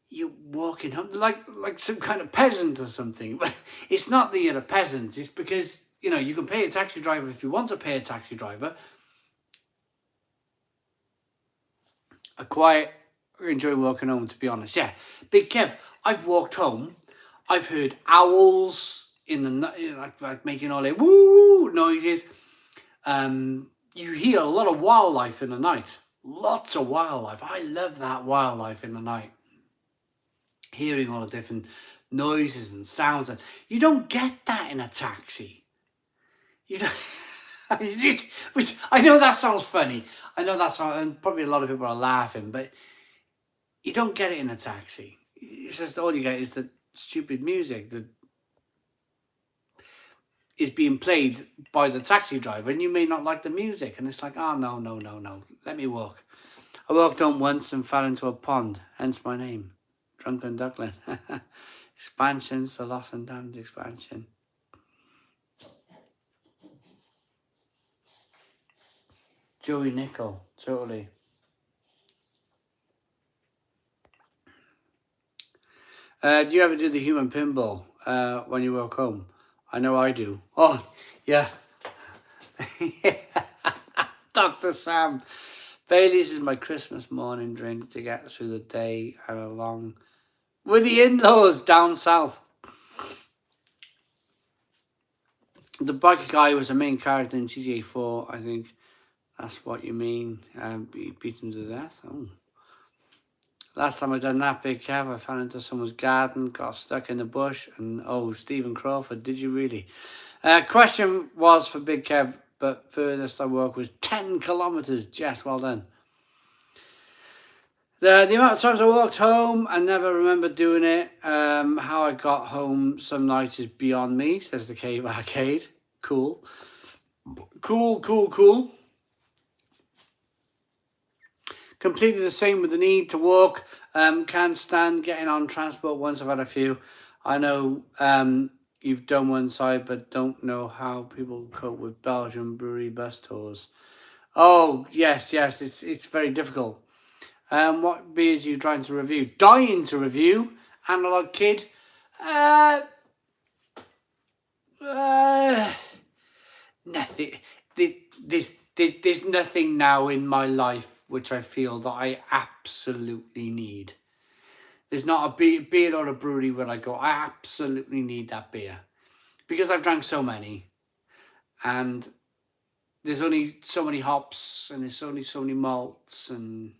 you're walking home. They're like some kind of peasant or something. But it's not that you're a peasant. It's because, you know, you can pay a taxi driver if you want to pay a taxi driver. I enjoy walking home, to be honest. Yeah, Big Kev, I've walked home. I've heard owls in the night, like making all their woo noises. You hear a lot of wildlife in the night. Lots of wildlife. I love that wildlife in the night. Hearing all the different noises and sounds. And you don't get that in a taxi. You don't. Which I know that sounds funny. I know that sounds, and probably a lot of people are laughing, but you don't get it in a taxi. it's just all you get is the stupid music that is being played by the taxi driver, and you may not like the music, and it's like, oh, no, let me walk. I walked home once and fell into a pond, hence my name, Drunken Duckling. Expansions, the Lost and Damned expansion. Joey Nickel, totally. Do you ever do the human pinball when you walk home? I know I do. Oh, yeah. Yeah. Dr. Sam. Bailey's is my Christmas morning drink to get through the day and along with the in-laws down south. The biker guy was the main character in GTA 4, I think. That's what you mean. Beat him to death. Oh. Last time I done that, Big Kev, I fell into someone's garden, got stuck in the bush, and oh, Stephen Crawford, did you really? Question was for Big Kev, but furthest I walked was 10 kilometres. Jess, well done. The amount of times I walked home, I never remember doing it. How I got home some nights is beyond me, says the Cave Arcade. Cool. Cool. Completely the same with the need to walk. Can't stand getting on transport once. I've had a few. I know you've done one side, but don't know how people cope with Belgian brewery bus tours. Oh, yes, it's very difficult. What beers are you trying to review? Dying to review. Analog Kid. Nothing. There's nothing now in my life which I feel that I absolutely need. There's not a beer or a brewery where I go, I absolutely need that beer. Because I've drank so many. And there's only so many hops and there's only so many malts and...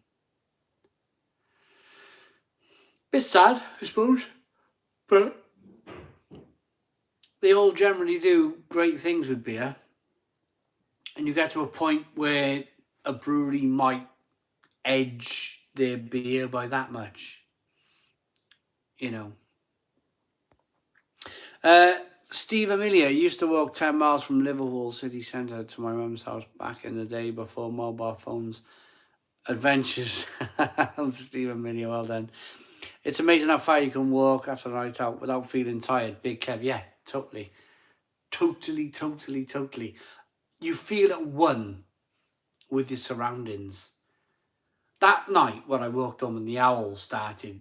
Bit sad, I suppose. But they all generally do great things with beer. And you get to a point where a brewery might edge their beer by that much. You know. Steve Amelia used to walk 10 miles from Liverpool city centre to my mum's house back in the day before mobile phones. Adventures of Steve Amelia, well done. It's amazing how far you can walk after a night out without feeling tired. Big Kev, yeah, totally. You feel at one with your surroundings. That night when I walked home and the owls started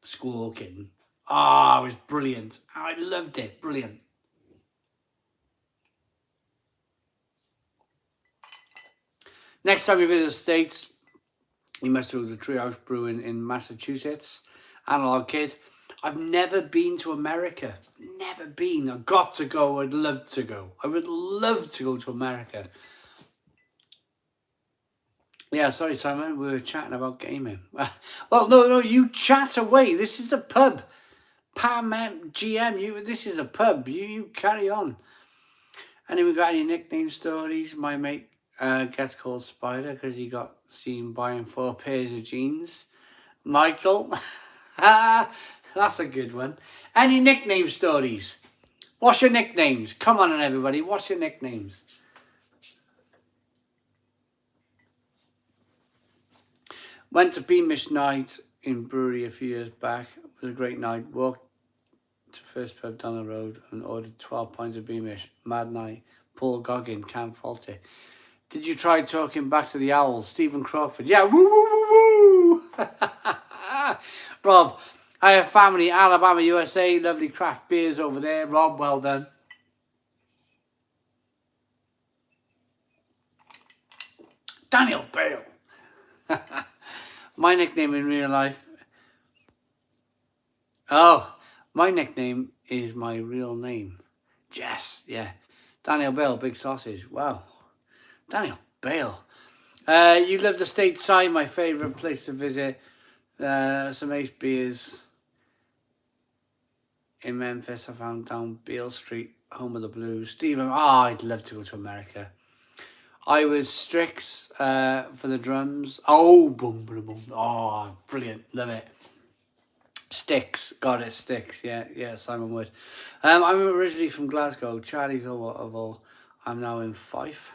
squawking, it was brilliant. I loved it. Brilliant. Next time you visit the States, you must go to the Treehouse Brewing in Massachusetts. Analog Kid. I've never been to America. Never been. I've got to go. I'd love to go. I would love to go to America. Yeah, sorry, Simon. We were chatting about gaming. Well, no, you chat away. This is a pub. Pam, GM, this is a pub. You carry on. Anyone got any nickname stories? My mate gets called Spider because he got seen buying 4 pairs of jeans. Michael. That's a good one. Any nickname stories? What's your nicknames? Come on, everybody. What's your nicknames? Went to Beamish night in Brewery a few years back. It was a great night. Walked to first pub down the road and ordered 12 pints of Beamish. Mad night. Paul Goggin, can't fault it. Did you try talking back to the owls? Stephen Crawford. Yeah, woo. Rob, I have family, Alabama, USA. Lovely craft beers over there. Rob, well done. Daniel Bale. My nickname in real life. Oh, my nickname is my real name. Jess, yeah. Daniel Bale, big sausage. Wow. Daniel Bale. You love the stateside, my favourite place to visit. Some ace beers in Memphis. I found down Beale Street, home of the blues. Stephen, I'd love to go to America. I was Strix for the drums. Oh, boom, boom, boom. Oh, brilliant. Love it. Sticks, got it, Sticks. Yeah, Simon Wood. I'm originally from Glasgow. Charlie's of all. I'm now in Fife.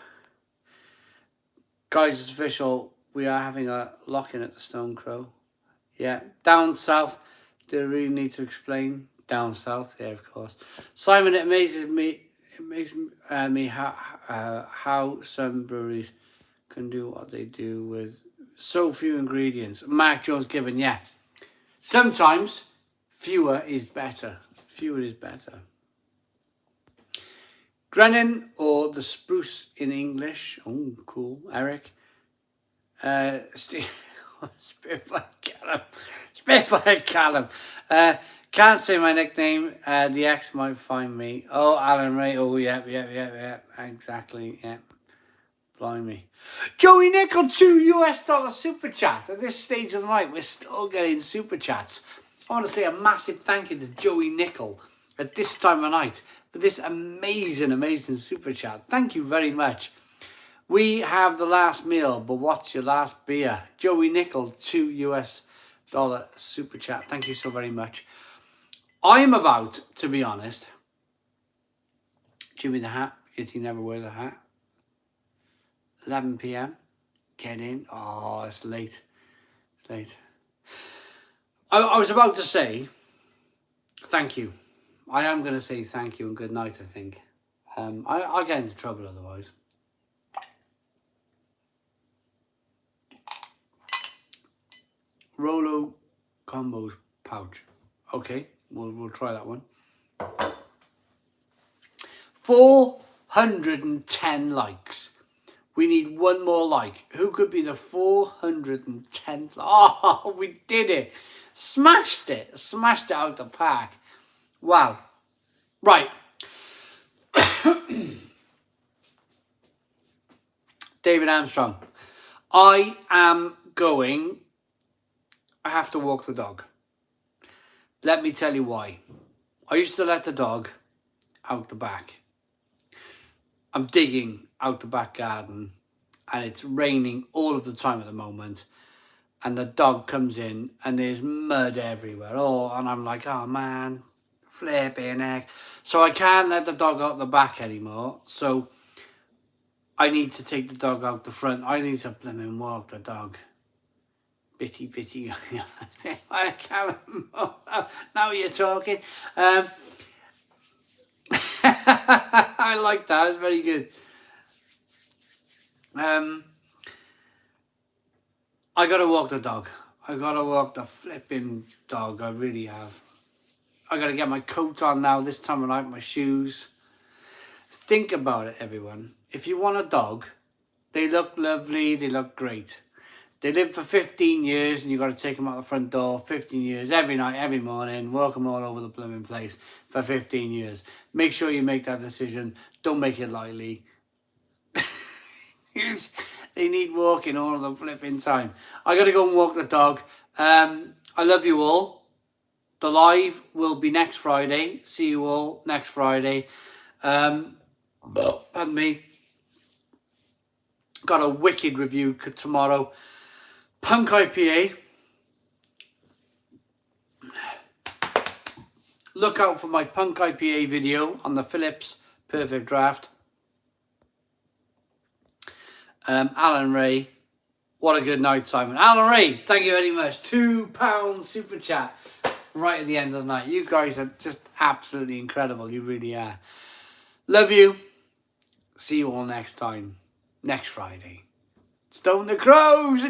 Guys, it's official. We are having a lock-in at the Stone Crow. Yeah, down south. Do I really need to explain? Down south, yeah, of course. Simon, it amazes me. It makes me how some breweries can do what they do with so few ingredients. Mark Jones Gibbon, yeah. Sometimes fewer is better. Fewer is better. Grennan or the spruce in English. Oh, cool. Eric. Spitfire Callum. Can't say my nickname. The X might find me. Oh, Alan Ray. Oh, yeah. Exactly. Yeah. Blimey. Joey Nickel, $2 super chat. At this stage of the night, we're still getting super chats. I want to say a massive thank you to Joey Nickel at this time of night for this amazing super chat. Thank you very much. We have the last meal, but what's your last beer? Joey Nickel, $2 super chat. Thank you so very much. I'm about, to be honest, Jimmy the Hat, because he never wears a hat. 11 p.m. Get in. Oh, it's late. It's late. I was about to say thank you. I am going to say thank you and good night, I think. I'll get into trouble otherwise. Rolo Combos pouch. Okay, we'll try that one. 410 likes. We need one more like. Who could be the 410th? Oh, we did it. Smashed it. Smashed it out the park. Wow. Right. David Armstrong. I have to walk the dog. Let me tell you why. I used to let the dog out the back. I'm digging out the back garden and it's raining all of the time at the moment. And the dog comes in and there's mud everywhere. Oh, and I'm like, oh man, flipping heck. So I can't let the dog out the back anymore. So I need to take the dog out the front. I need to blooming walk the dog. Bitty. I can't. Now you're talking. I like that. It's very good. I gotta walk the dog. I gotta walk the flipping dog. I really have. I gotta get my coat on now. This time of night, my shoes. Think about it, everyone. If you want a dog, they look lovely. They look great. They live for 15 years and you got to take them out the front door 15 years, every night, every morning, walk them all over the blooming place for 15 years. Make sure you make that decision. Don't make it lightly. They need walking all of the flipping time. I got to go and walk the dog. I love you all. The live will be next Friday. See you all next Friday. And me. Got a wicked review tomorrow. Punk IPA. Look out for my Punk IPA video on the Phillips Perfect Draft. Alan Ray. What a good night, Simon. Alan Ray, thank you very much. £2 super chat right at the end of the night. You guys are just absolutely incredible. You really are. Love you. See you all next time. Next Friday. Stone the Crows.